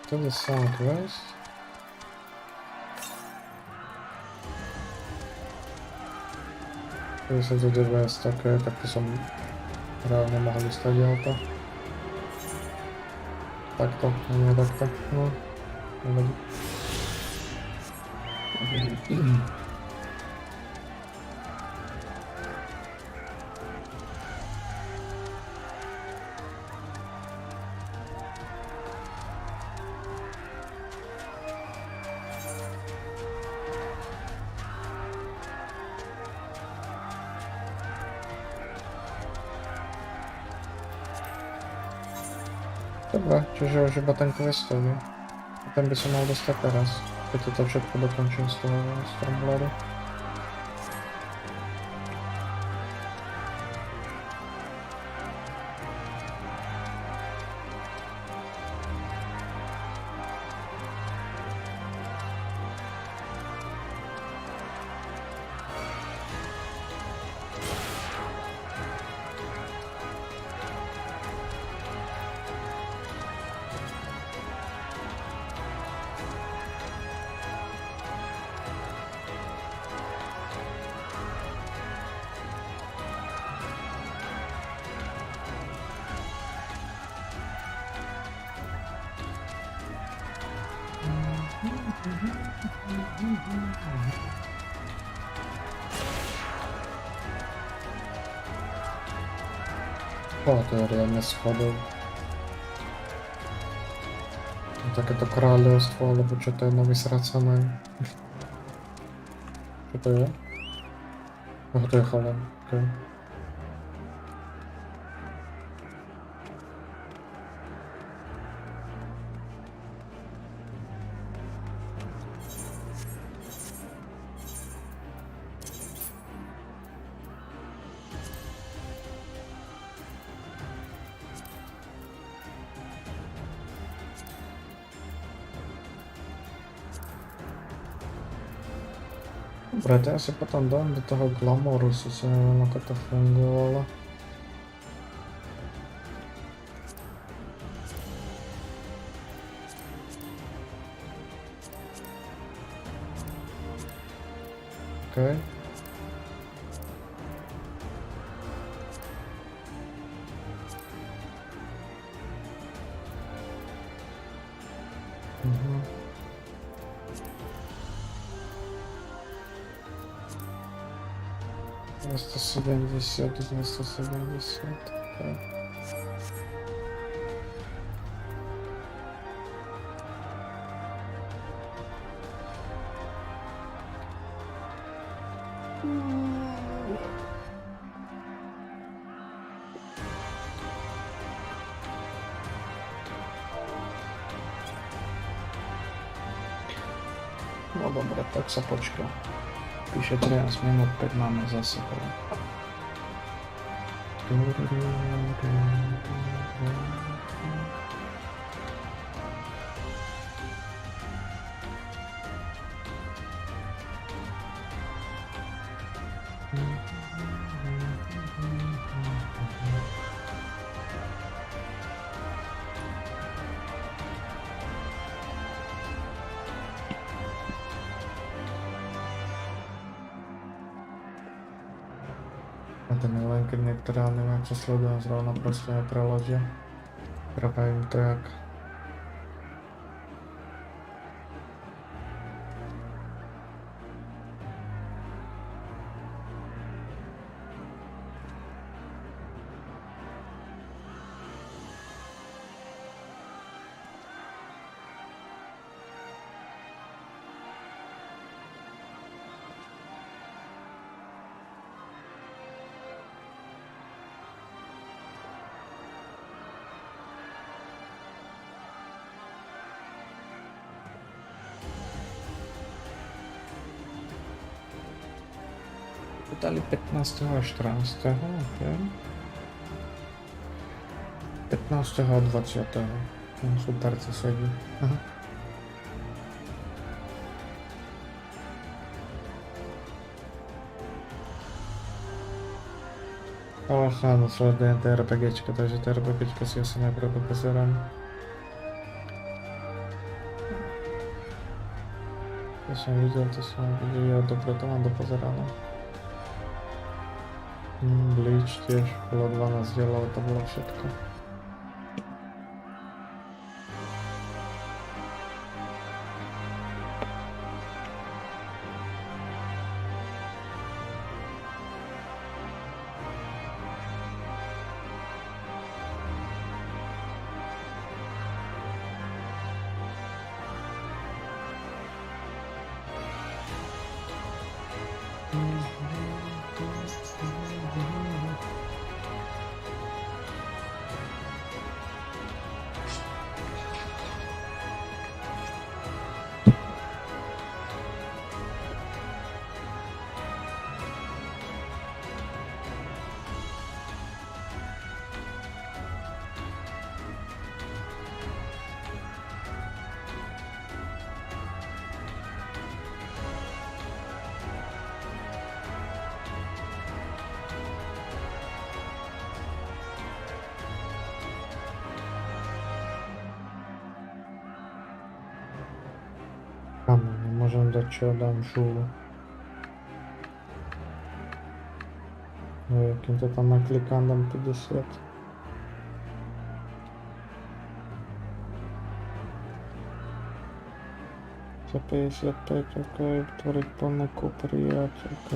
To the southwest. To jest to the west, okej, tak to są Reálne mohli stať auto. Takto, nie takto, no. Nevadí. Dobre, čiže už iba ten questový. Ten by som mal dostať teraz, keď to všetko dokončím z toho Stormbloadu. To je riadne schodov. Takéto kráľovstvo, alebo čo to je nový sracané. Čo to je? To je chalan, okej. Dobre, to ja si potom dám do toho glamouru, si neviem ako to fungovalo. Okej. Двести 270. Okay. No dobre, tak sa počká. Píše 13 minút, 5 máme za sebou. Ten je len, keď niektoré anime, čo sledujem, zrovna proste nepreložia. Trvajú to jak... Dali 15. a 14. Okay. 15. a 20. Super, co sedí. Aha. Ale áno, sledujem tie RPGčka, takže tie RPGčka si asi najprv dopozerám. To som videl, dobre, to mám dopozerané. Bleach tiež bolo 12 diel, ale to bolo všetko. Môžem dať čo, dám žulu. Kým to tam naklikám, dám 50. Za 55, ok, tvoriť ponuku, prijať, ok.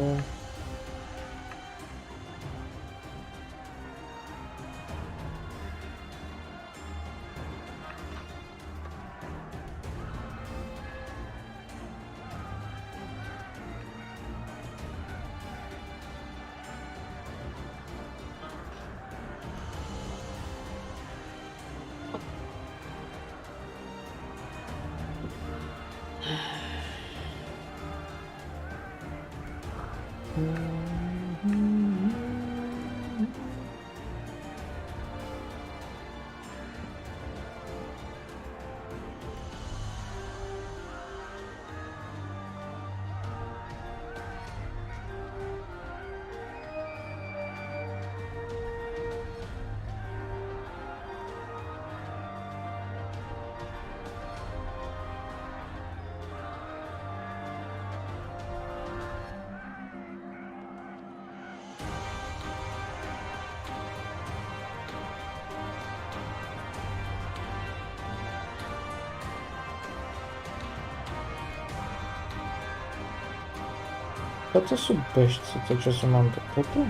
To sú bežci, to čo som mám toto?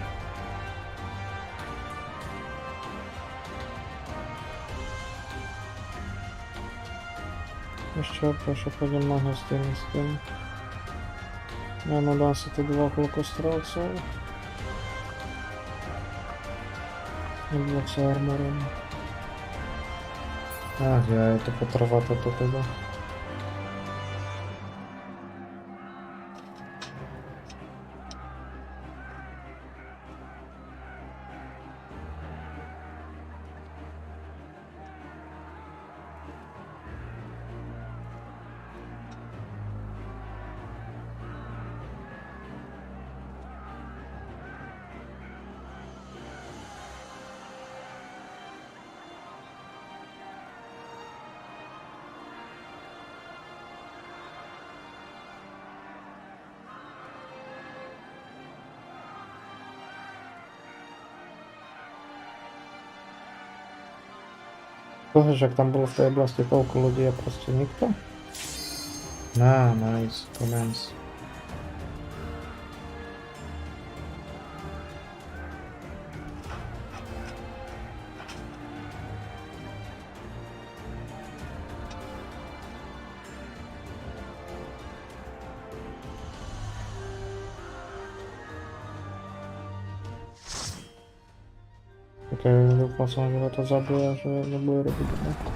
Ešte prečo pôjdem na hostiny s tým. Ja dám si tu dvoch lukostrelcov. A dvoch s armorom. Ach ja, to potrvá toto teda. Bože, že ak tam bolo v tej oblasti toľko ľudí a proste nikto? Nice, commence. Dúfal som, že ho to zabije a že nebude robiť to.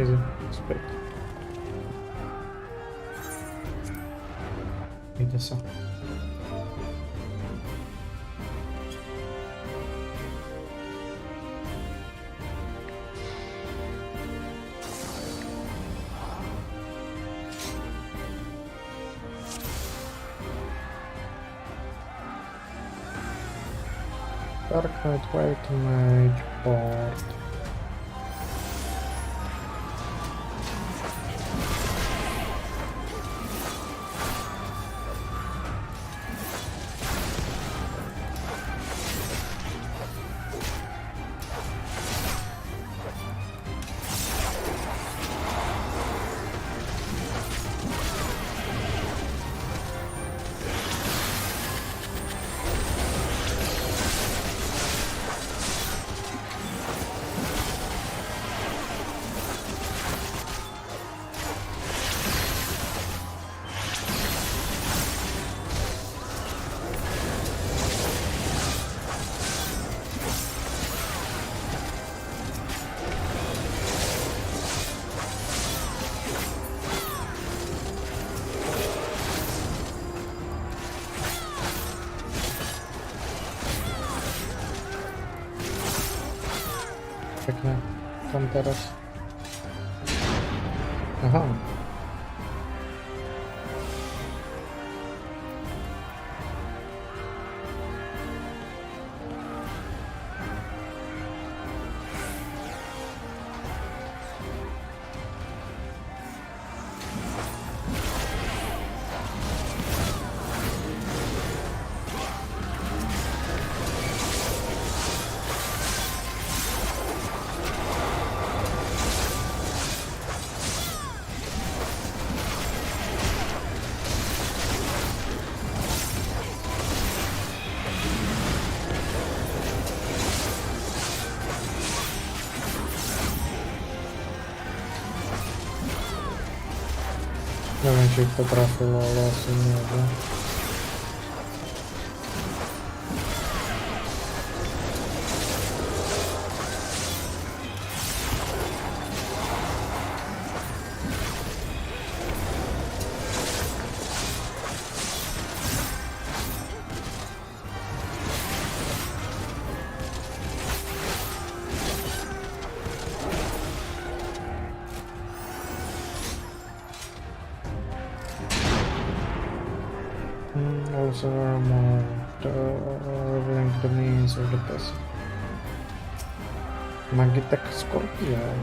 Easy, späť. Ide sa. Dark Knight, White Mage, Board. Pekne. Tam teraz. Aha. Nie wiem, czy ich potrafiło, ale osób nie wiem. Also more revealing the means of the person. Magitek Skorpion.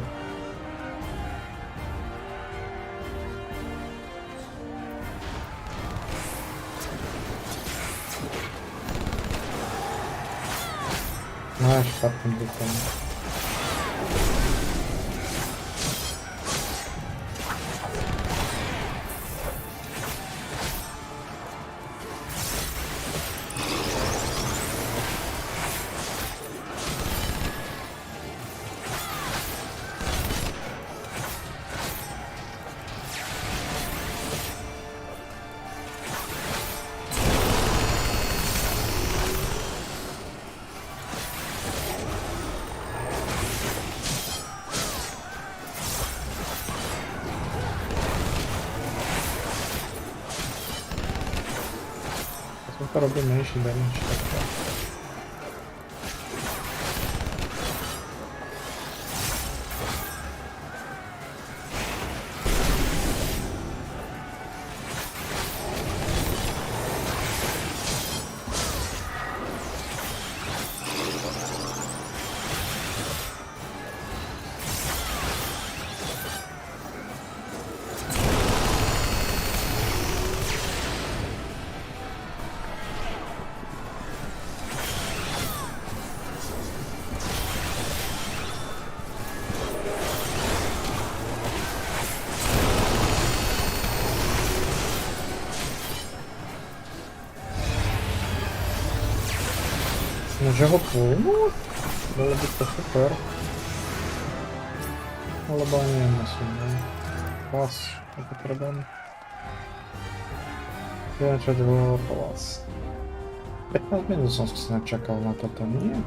No, światłem wykonał. To robimy, jeśli da mi się tak. Może go płynu? Byłoby to super. Ale chyba nie wiem na sumie. Pas, to problem. Nie wiem, czy to było pałac. 15 minut są czekał na to, nie?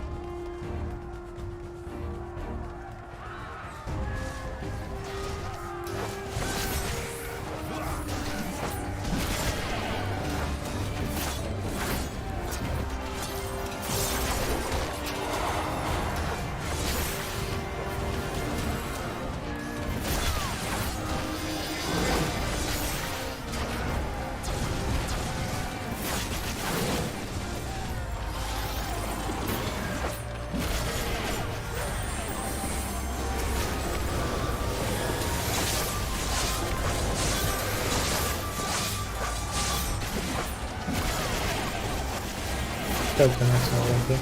Počkajte na celé.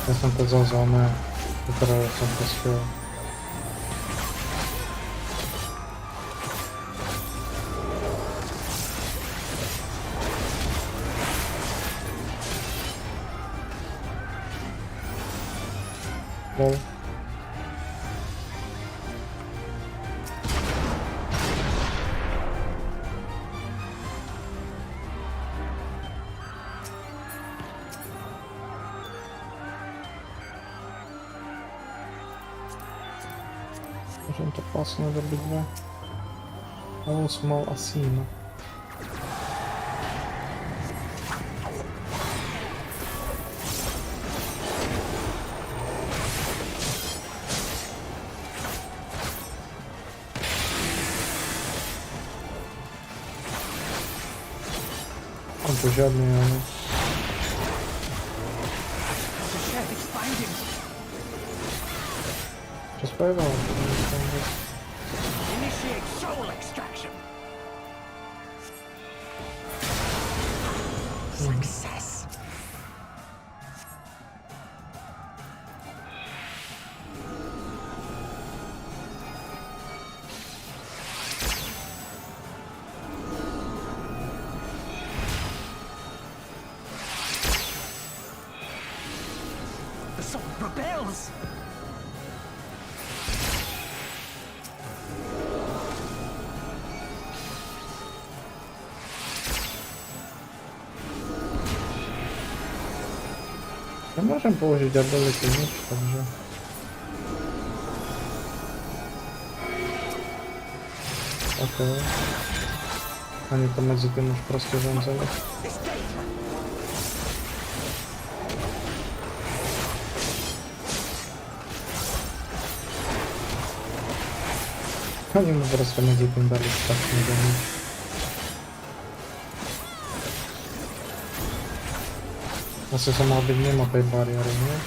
Ja som to vzal za mňa, vypadalo som to skvěle. Môžem to pasnúť obidve. Ale som mal asína. Mám tu žiadny, ale... Čo spieval? Initiate soul extraction. Success. The soul rebels. Ja môžem použiť ability nič, takže... OK. Ani to medzi tým už proste zemzeli. Oni mu proste medzi tým dali strašný damage. Asi som mal byť mimo tej bariéry, nie?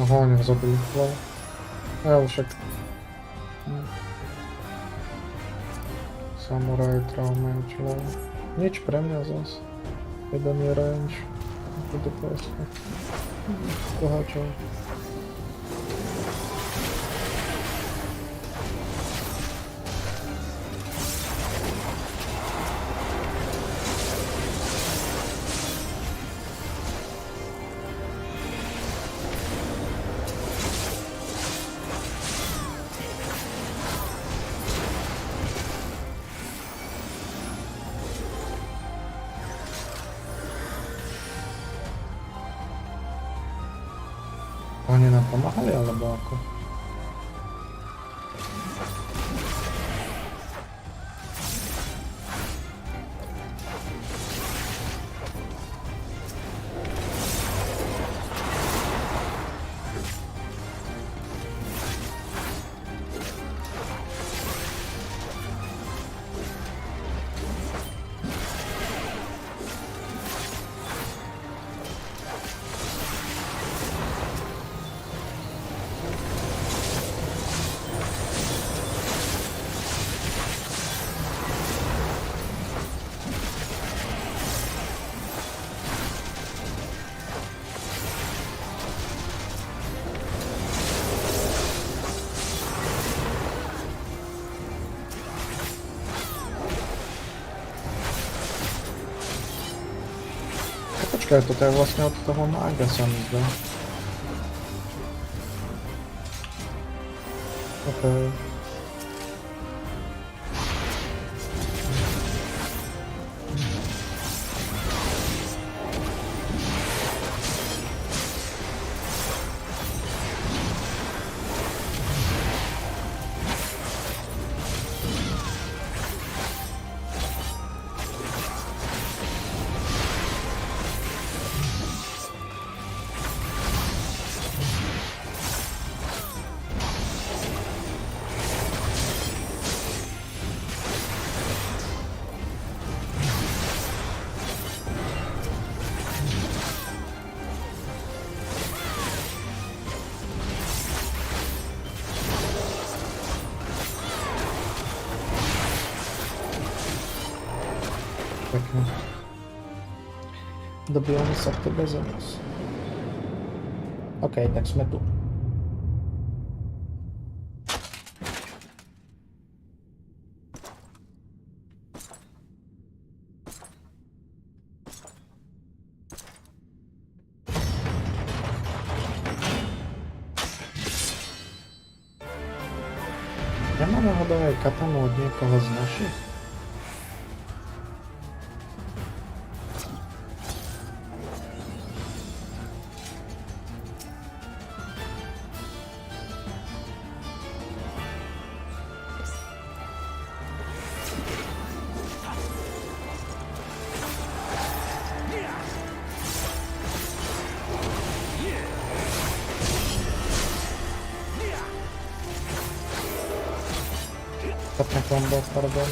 Aha, oni ho zabili hlavu. Ja už však... Samurai, traumage, hlavu. Nič pre mňa zas. Jeden je range. To je proste. Koháčov. Oni nám pomáhali, alebo ako? Počkaj, toto je vlastne od toho mága, sa mi zdá. Okay. Pekne. Dobijamy sa k tebe za nás. OK, tak sme tu. Ja mám náhodou aj katanu od niekoho z našich. Ostatnia kombo, pardon.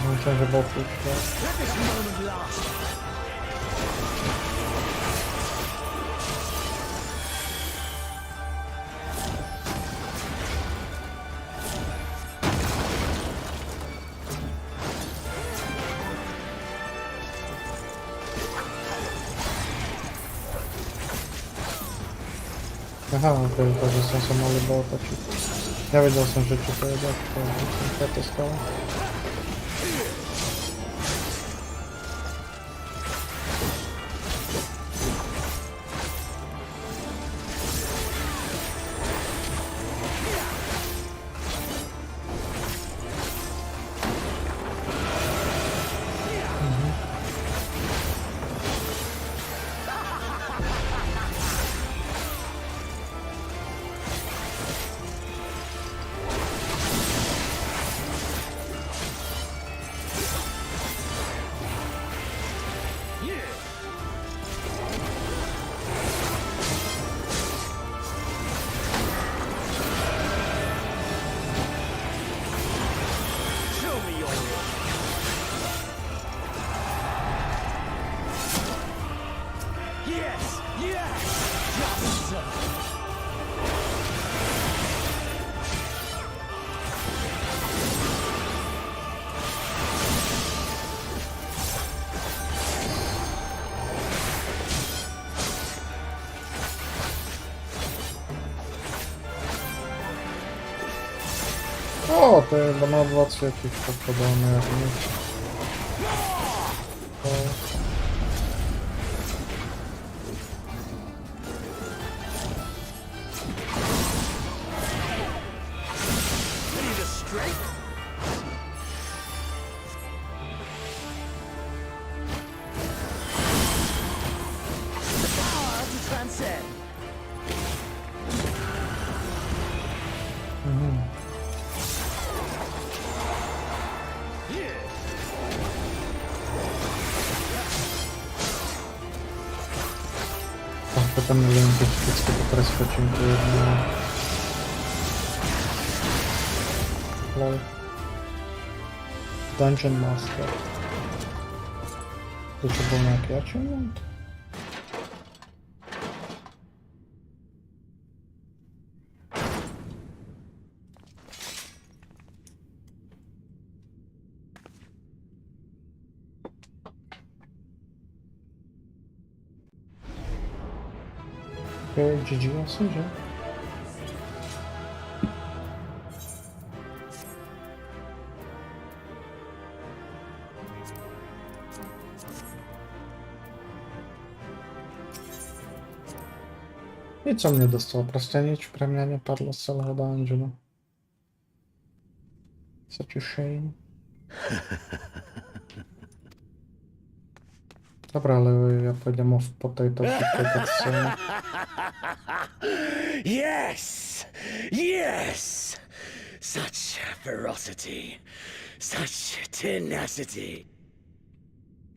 Myślę, że boku aha, okej, to, że są samolot otoczył. Ja wiedział sam, że ci to jest jak to stało. O, to chyba na 2/3 podpadamy jak nie. Potem nie wiem, gdzie to preskoczymy do jednego. Lol. Dungeon Master. To čo bol nejaký achievement? GG asi, že? Nič som nedostal, proste nič pre mňa nepadlo z celého dungeonu. Such a shame. Dobre, ale ja pôjdem po tejto scéne. Yes! Yes! Such ferocity. Such tenacity.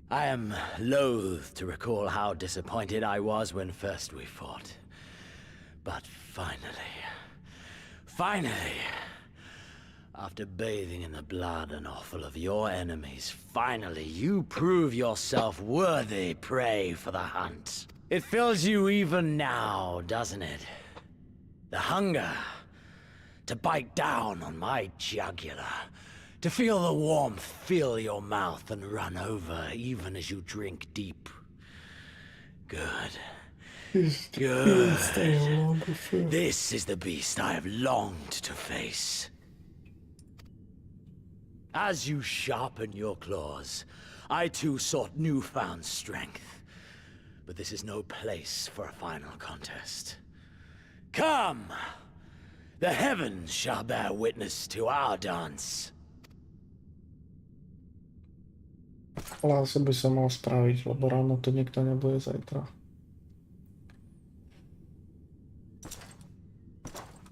I am loath to recall how disappointed I was when first we fought. But finally, after bathing in the blood and offal of your enemies, finally you prove yourself worthy prey for the hunt. It fills you even now, doesn't it? The hunger to bite down on my jugular, to feel the warmth fill your mouth and run over even as you drink deep. Good. Good. This is the beast I have longed to face. As you sharpen your claws, I too sought newfound strength. But this is no place for a final contest. Come! The heavens shall bear witness to our dance. Ale asi by som mal spraviť, lebo ráno tu nikto nebude zajtra.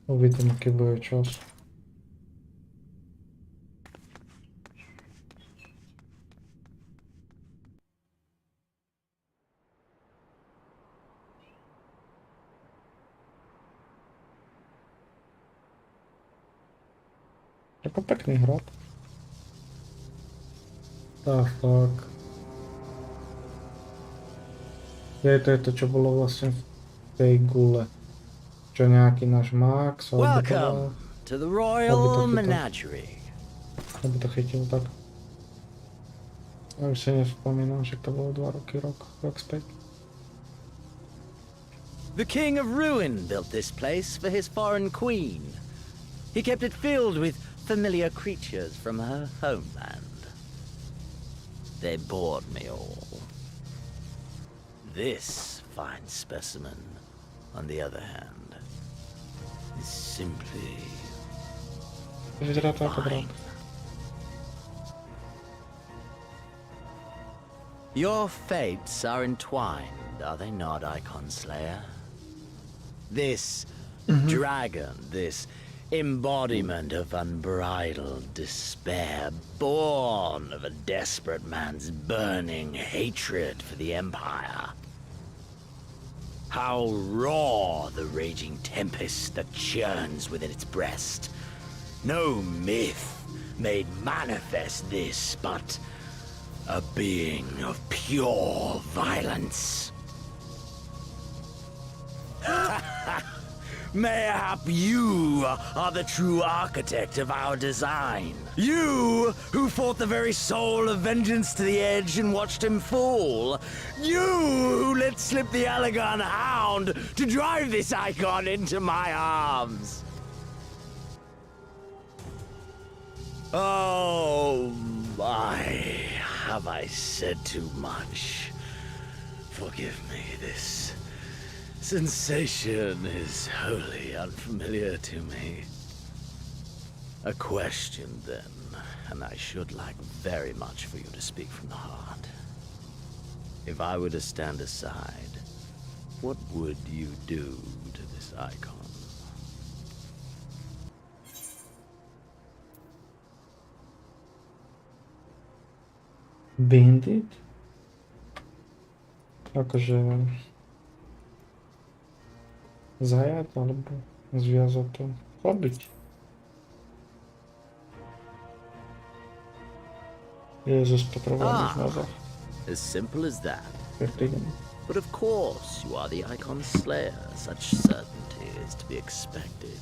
Uvidím, aký bude čas. Jako pekný hrad. Tak. To je to, čo bolo vlastne v tej gule. Čo nejaký náš Max, Welcome to the Royal Menagerie. Aby to chytil tak. Ja už si nespomínam, že to bolo 2 roky, rok späť. The King of Ruin built this place for his foreign queen. He kept it filled with familiar creatures from her homeland. They bored me all. This fine specimen, on the other hand, is simply fine. Your fates are entwined, are they not, Icon Slayer? This dragon, this embodiment of unbridled despair, born of a desperate man's burning hatred for the Empire. How raw the raging tempest that churns within its breast. No myth made manifest this, but a being of pure violence. Mayhap you are the true architect of our design. You who fought the very soul of vengeance to the edge and watched him fall. You who let slip the Allegan hound to drive this icon into my arms. Oh my, have I said too much? Forgive me, this sensation is wholly unfamiliar to me. A question, then, and I should like very much for you to speak from the heart. If I were to stand aside, what would you do to this icon? Bind it? Akože zajať alebo zviazať to, zabiť. Jezus, potreboval nazad. As simple as that. Prídem. But of course, you are the Icon Slayer. Such certainty is to be expected.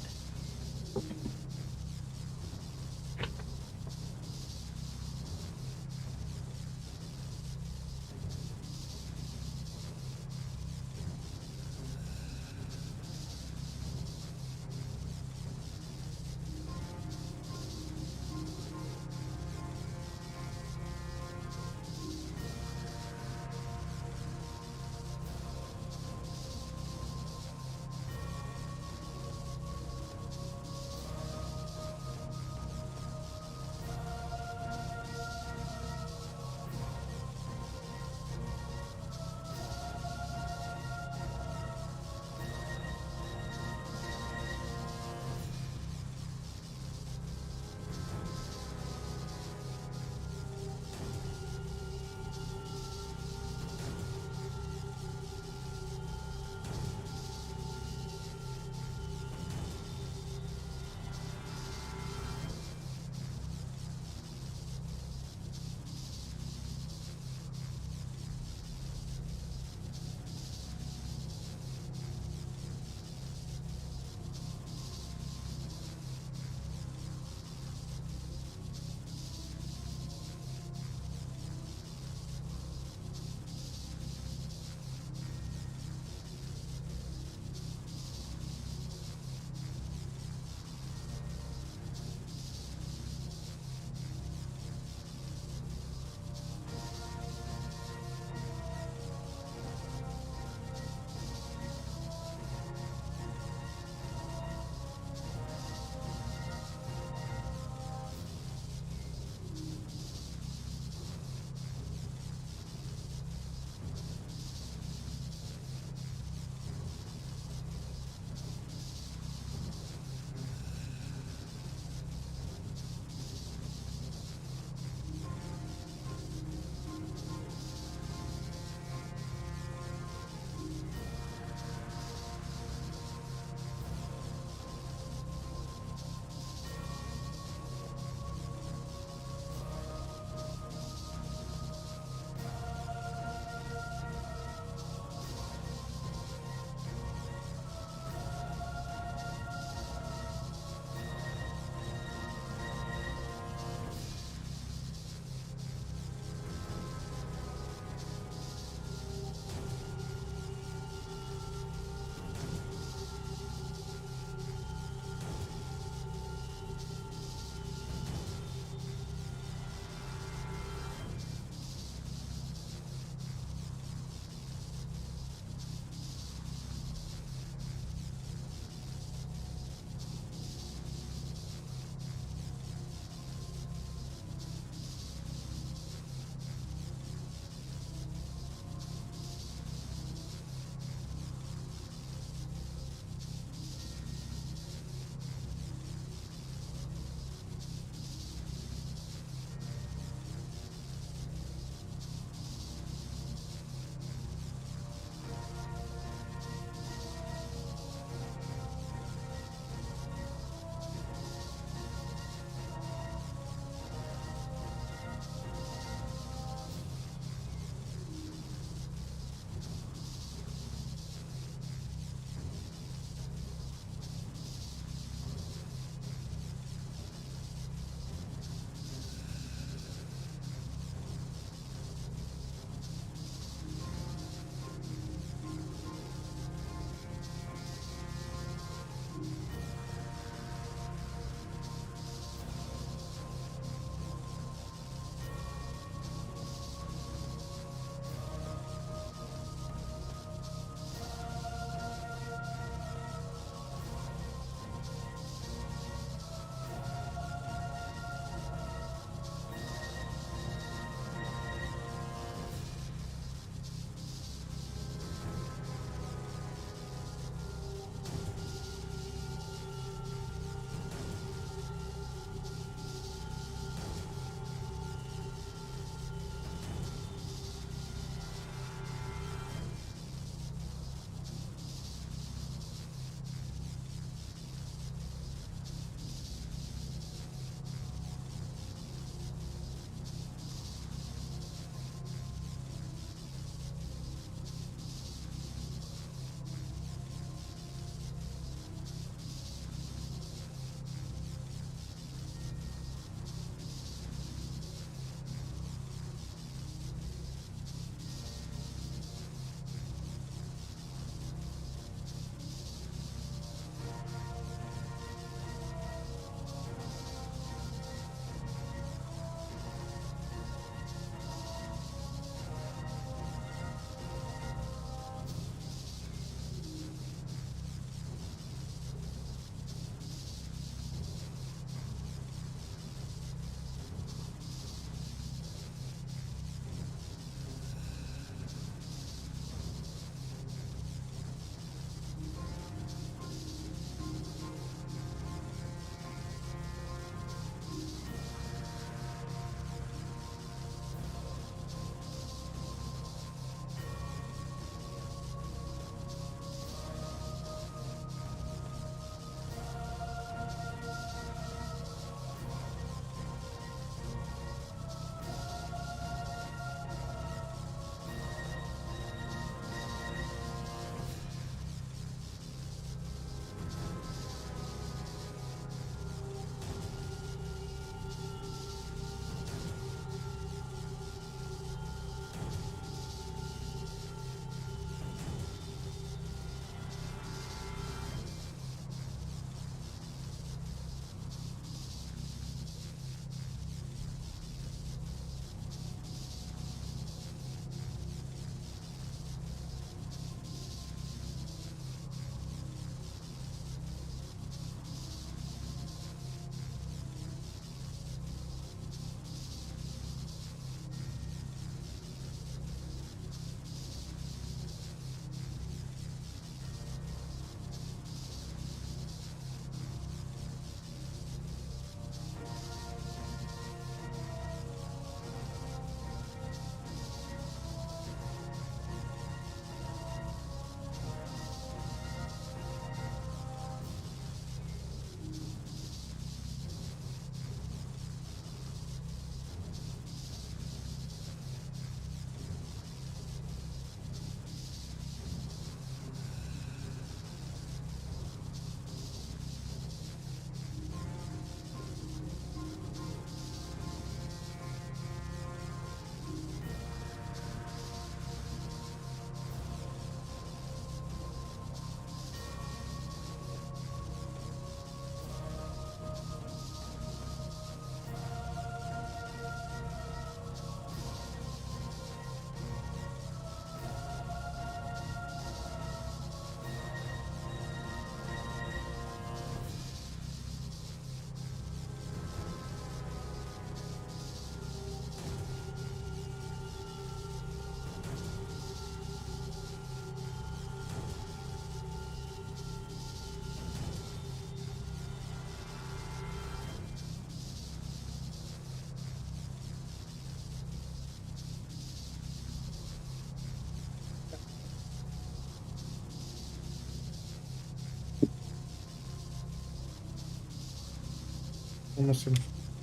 Musím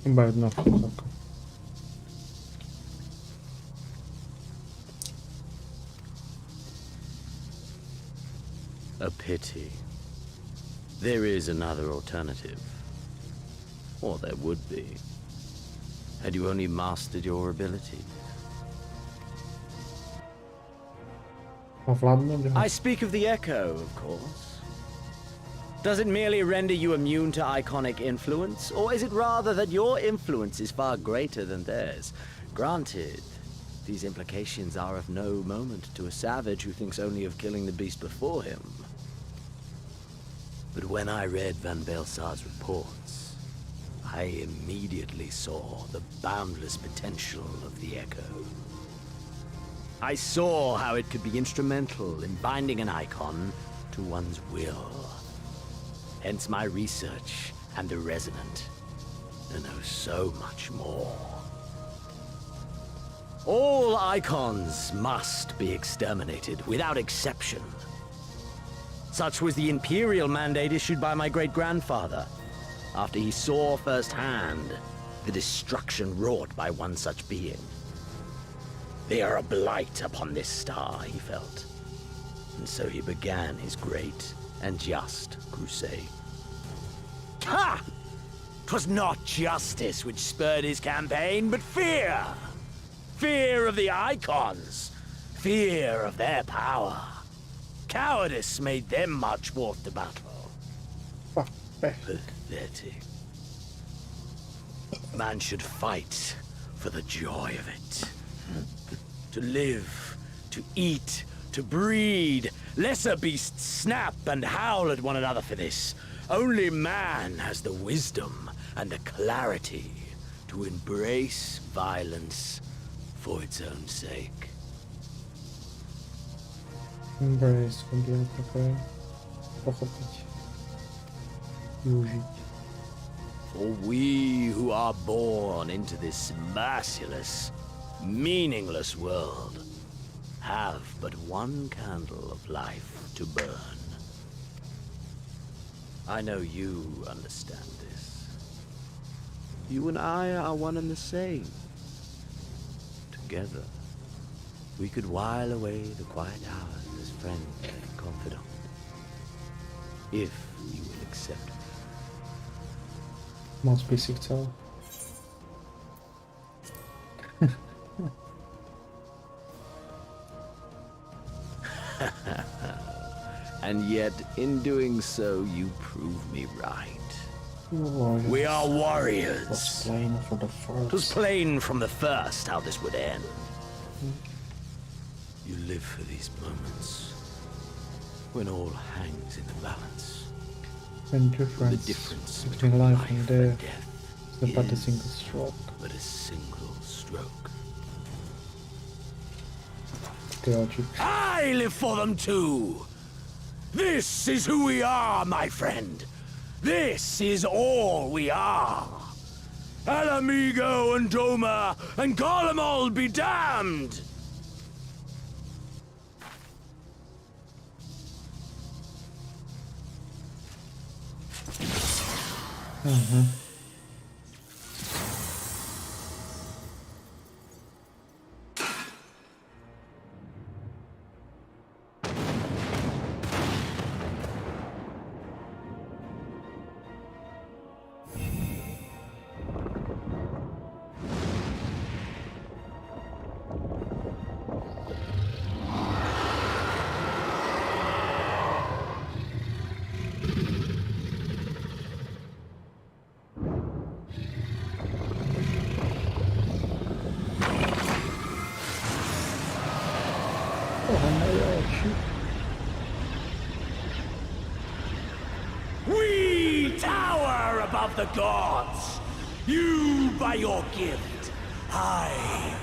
iba jedno fotóko. A pity. There is another alternative. Or there would be. Had you only mastered your abilities. I speak of the Echo, of course. Does it merely render you immune to iconic influence, or is it rather that your influence is far greater than theirs? Granted, these implications are of no moment to a savage who thinks only of killing the beast before him. But when I read Van Belsar's reports, I immediately saw the boundless potential of the Echo. I saw how it could be instrumental in binding an icon to one's will. Hence my research and the Resonant, and oh, so much more. All icons must be exterminated, without exception. Such was the Imperial mandate issued by my great-grandfather, after he saw firsthand the destruction wrought by one such being. They are a blight upon this star, he felt. And so he began his great and just crusade. Ha! 'Twas not justice which spurred his campaign, but fear! Fear of the Icons! Fear of their power! Cowardice made them march forth to battle. Pathetic. Man should fight for the joy of it. To live, to eat, to breed. Lesser beasts snap and howl at one another for this. Only man has the wisdom and the clarity to embrace violence for its own sake. Embrace będzie trochę pochopić i użyć. For we who are born into this merciless, meaningless world have but one candle of life to burn. I know you understand this. You and I are one and the same. Together, we could while away the quiet hours as friend and confidant. If you will accept me. Moc by si chcel. And yet, in doing so, you prove me right. Warriors. We are It was warriors. plain for the It was first. plain from the first how this would end. You live for these moments, when all hangs in the balance. And The difference difference between life and death death is but a is single stroke. but a single stroke. Ty oči. I live for them too! This is who we are, my friend! This is all we are! Alamigo and Doma and Garlemald be damned! Kochane oči. We tower above the gods! You by your gift, I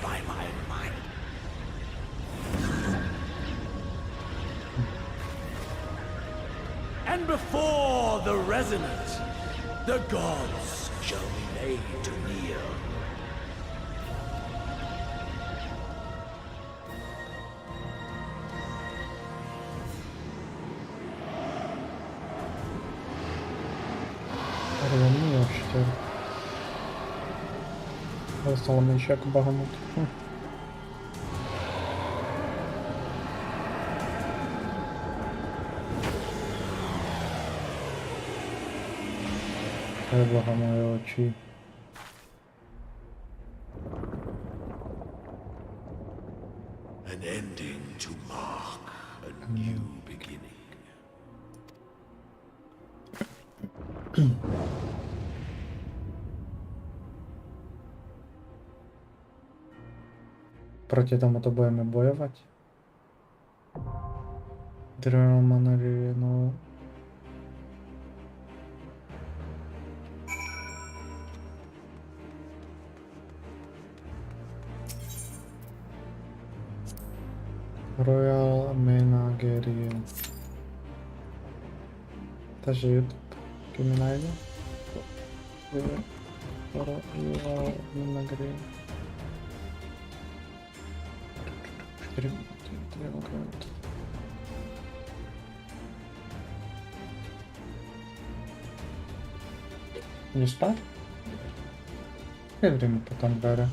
by my might. And before the Resonant, the gods shall be made to kneel. Ale miłość to Ale stále menšie ako Bahamut. Preboha moje oči. An ending to mark a new beginning. Proti tomuto budeme bojovať? Dramanerie, no... Royal Menagerie. Takže YouTube, keď mi nájde. Royal Menagerie. 4 minúty, minút. Ideš spať? Nevri mi potom dvere.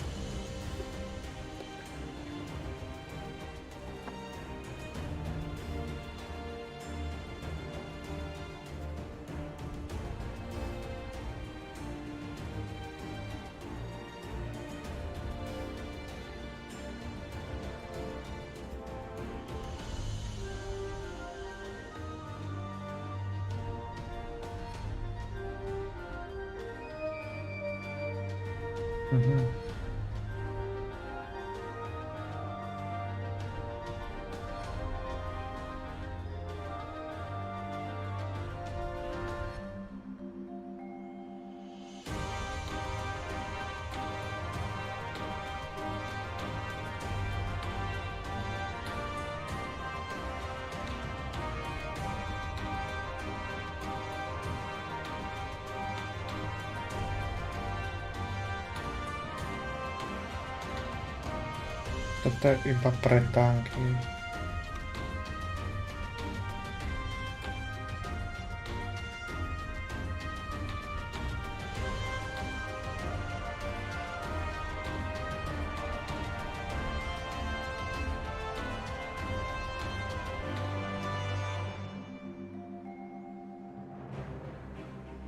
Toto je iba pre tanky.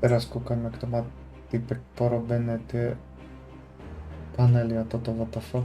Teraz kúkam, jak to má typek porobené tie panely a toto WTF.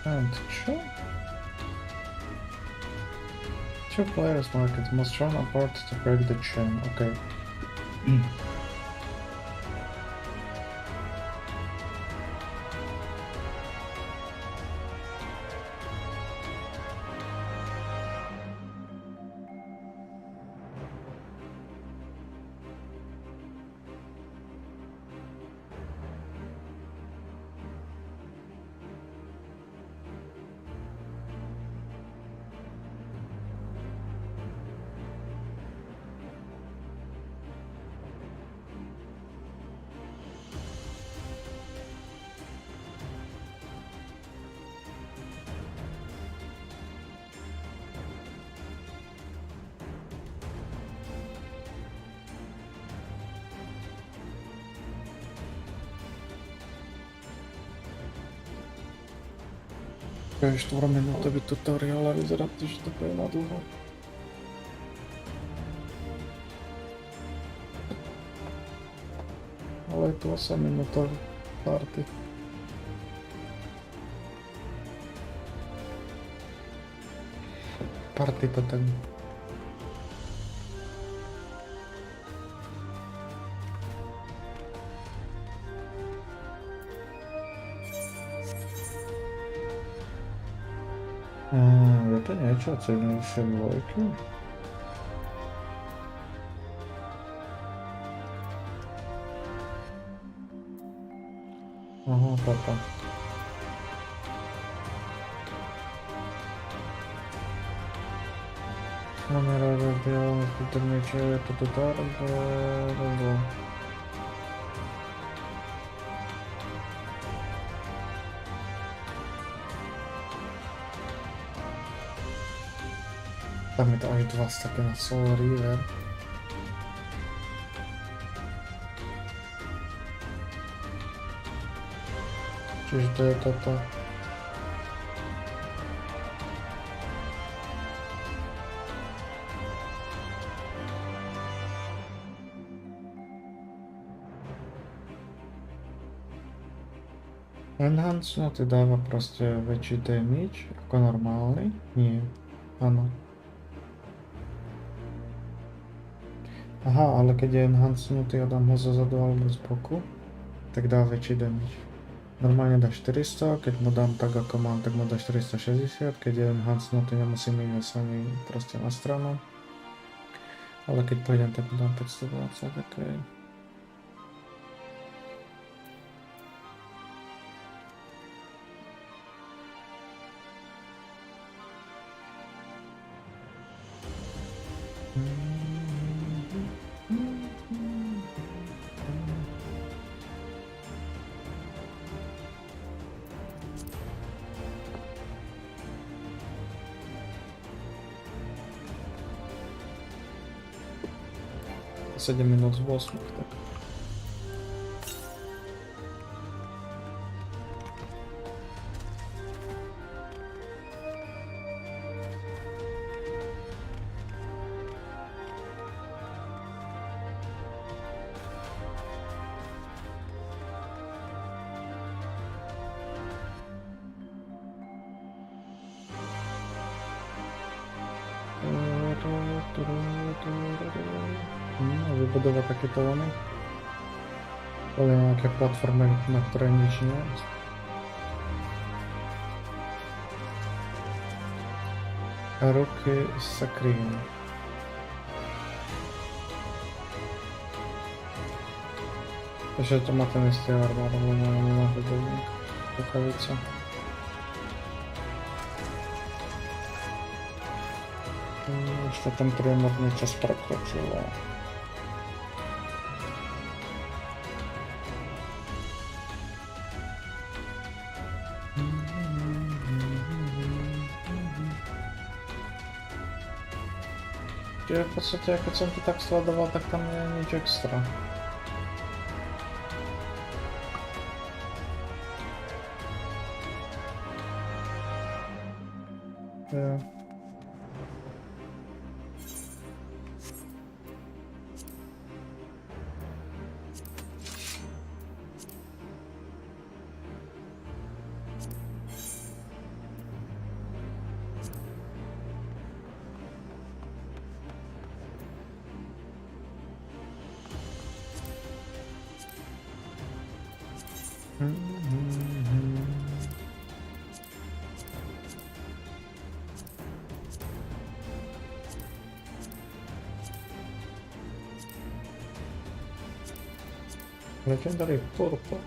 And sure. 2 players market must run apart to break the chain. Okay. To je 4-minútový tutoriál a vyzerá to, že to bude na dlho. Ale je to 8-minútový party. Party potom. Je to niečo cenejšie dvojky? Aha, toto. Kamera rozdielna, niečo je toto darbo. Tam je to až 2 staky na Soul River. Čiže to je toto. Enhance noty dáva proste väčší damage ako normálny? Nie. Áno. Aha, ale keď je enhancenutý a dám ho zozadu alebo z boku, tak dá väčší damage. Normálne dá 400, keď mu dám tak ako mám, tak mu dá 460, keď je enhancenutý nemusím ísť ani proste na stranu. Ale keď pôjdem, tak mu dám 520, okay. – 7 minút z 8, tak. Vybudovať takéto vony. Ale nejaké platformy, na ktoré nič nie je. A ruky sa kryjú. Takže to má ten istý armor, ale nemá hudobník. Rukavica. Už to ten priemerný čas prekročilo. Čiže v podstate, keď som to tak sledoval, tak tam nie je nič extra. Jo. Legendary purple.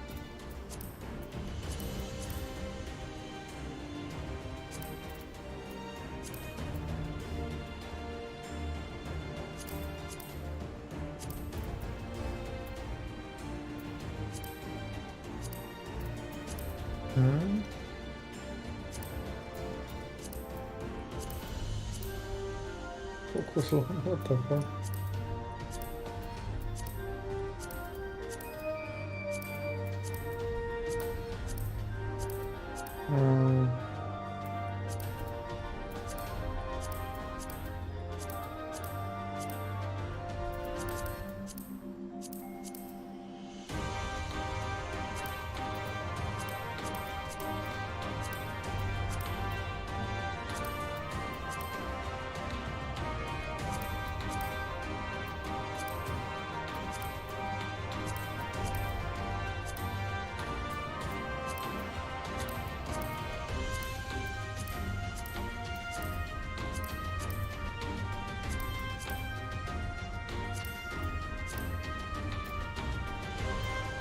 Focus on what the fuck?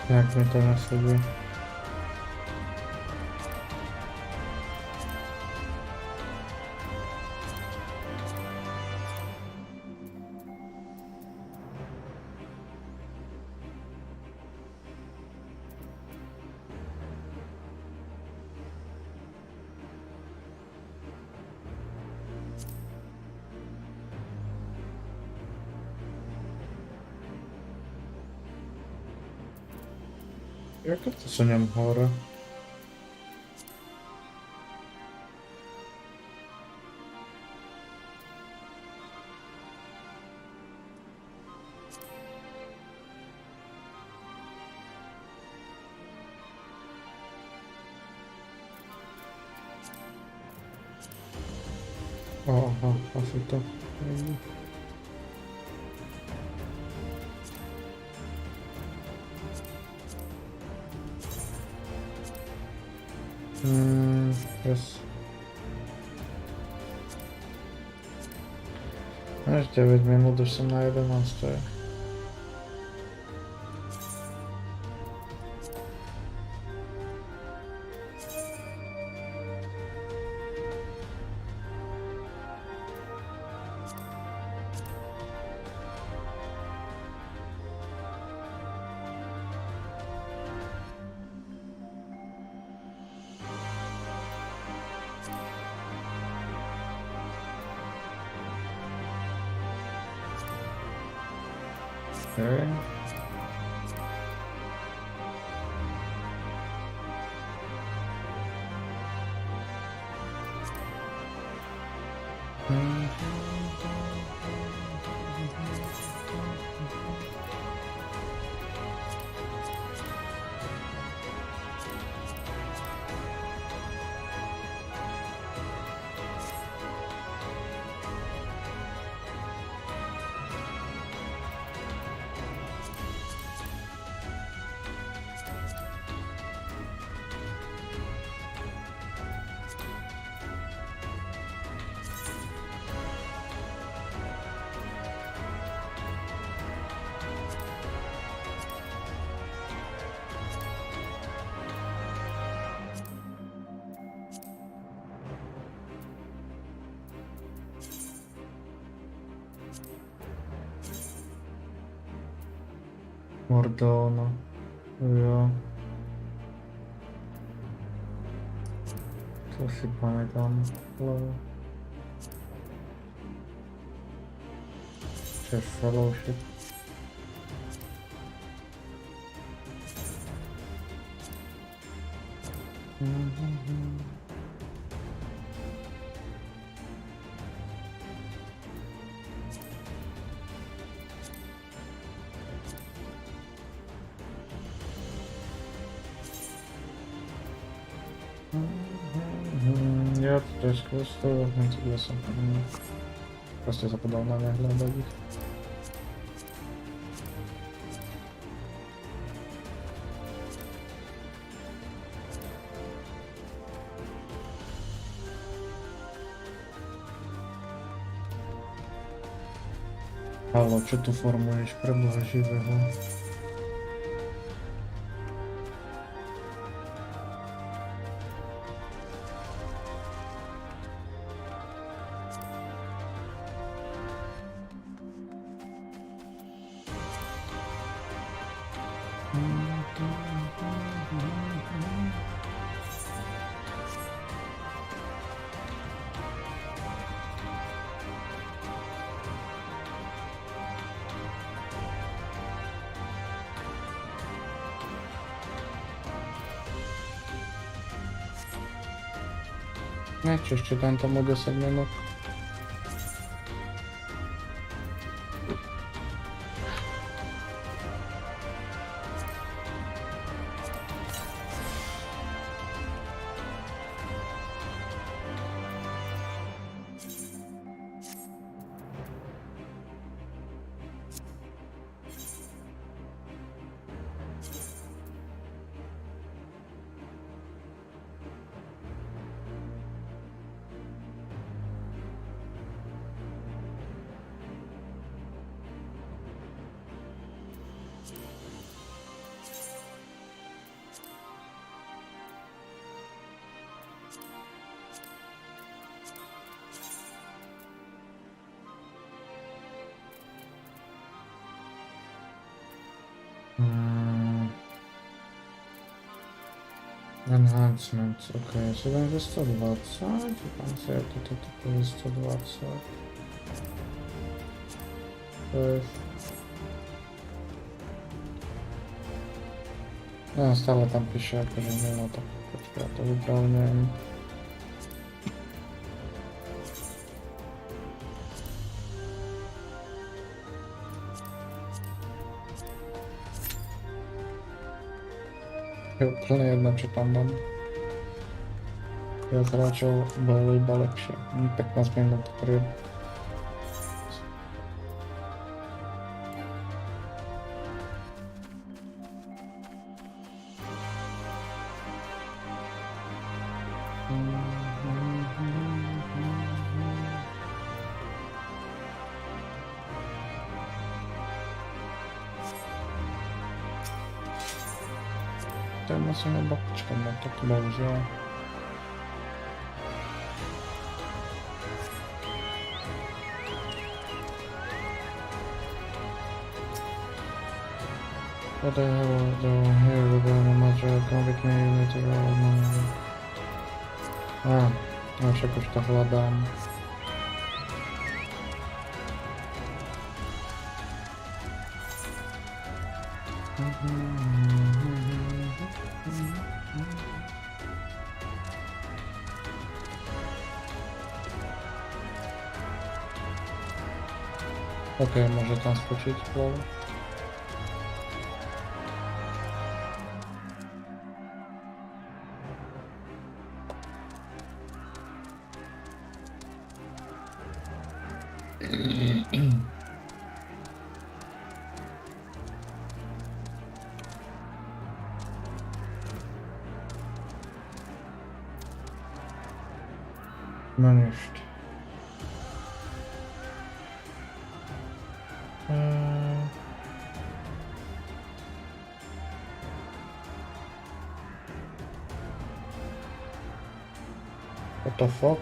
Jak mnie to nasleduje. Jakie to są niam chore? O, aha, asi to. Jest. Aż 9 minut już są na 11. Okay. Mordona. Ja. To si pamätám. Chef Fellowship. Ja to jest kwestia, więc ile są kwestia zapodania dla ich. Halo, czy tu formujesz Preboha żywego? Nie, czy jeszcze tam to mogę sobie no. Enhancements, ok, si dám za 120, tam si je toto takové 120. No, stále tam píše akože nula, tak počkaj, ja to vypravňujem. Je úplne jedno, čo tam dám. Ja hráčov bolo iba lepšie. 15 minút príjem. To musím iba počkať na to, bohužiaľ. What the hell do here we're going to much convict me unit around money. No však už to hľadám. Ok, môže tam skočiť plovu. Managed. What the fuck?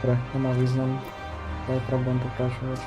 Dobre, nemá význam. To je problém pokračovať.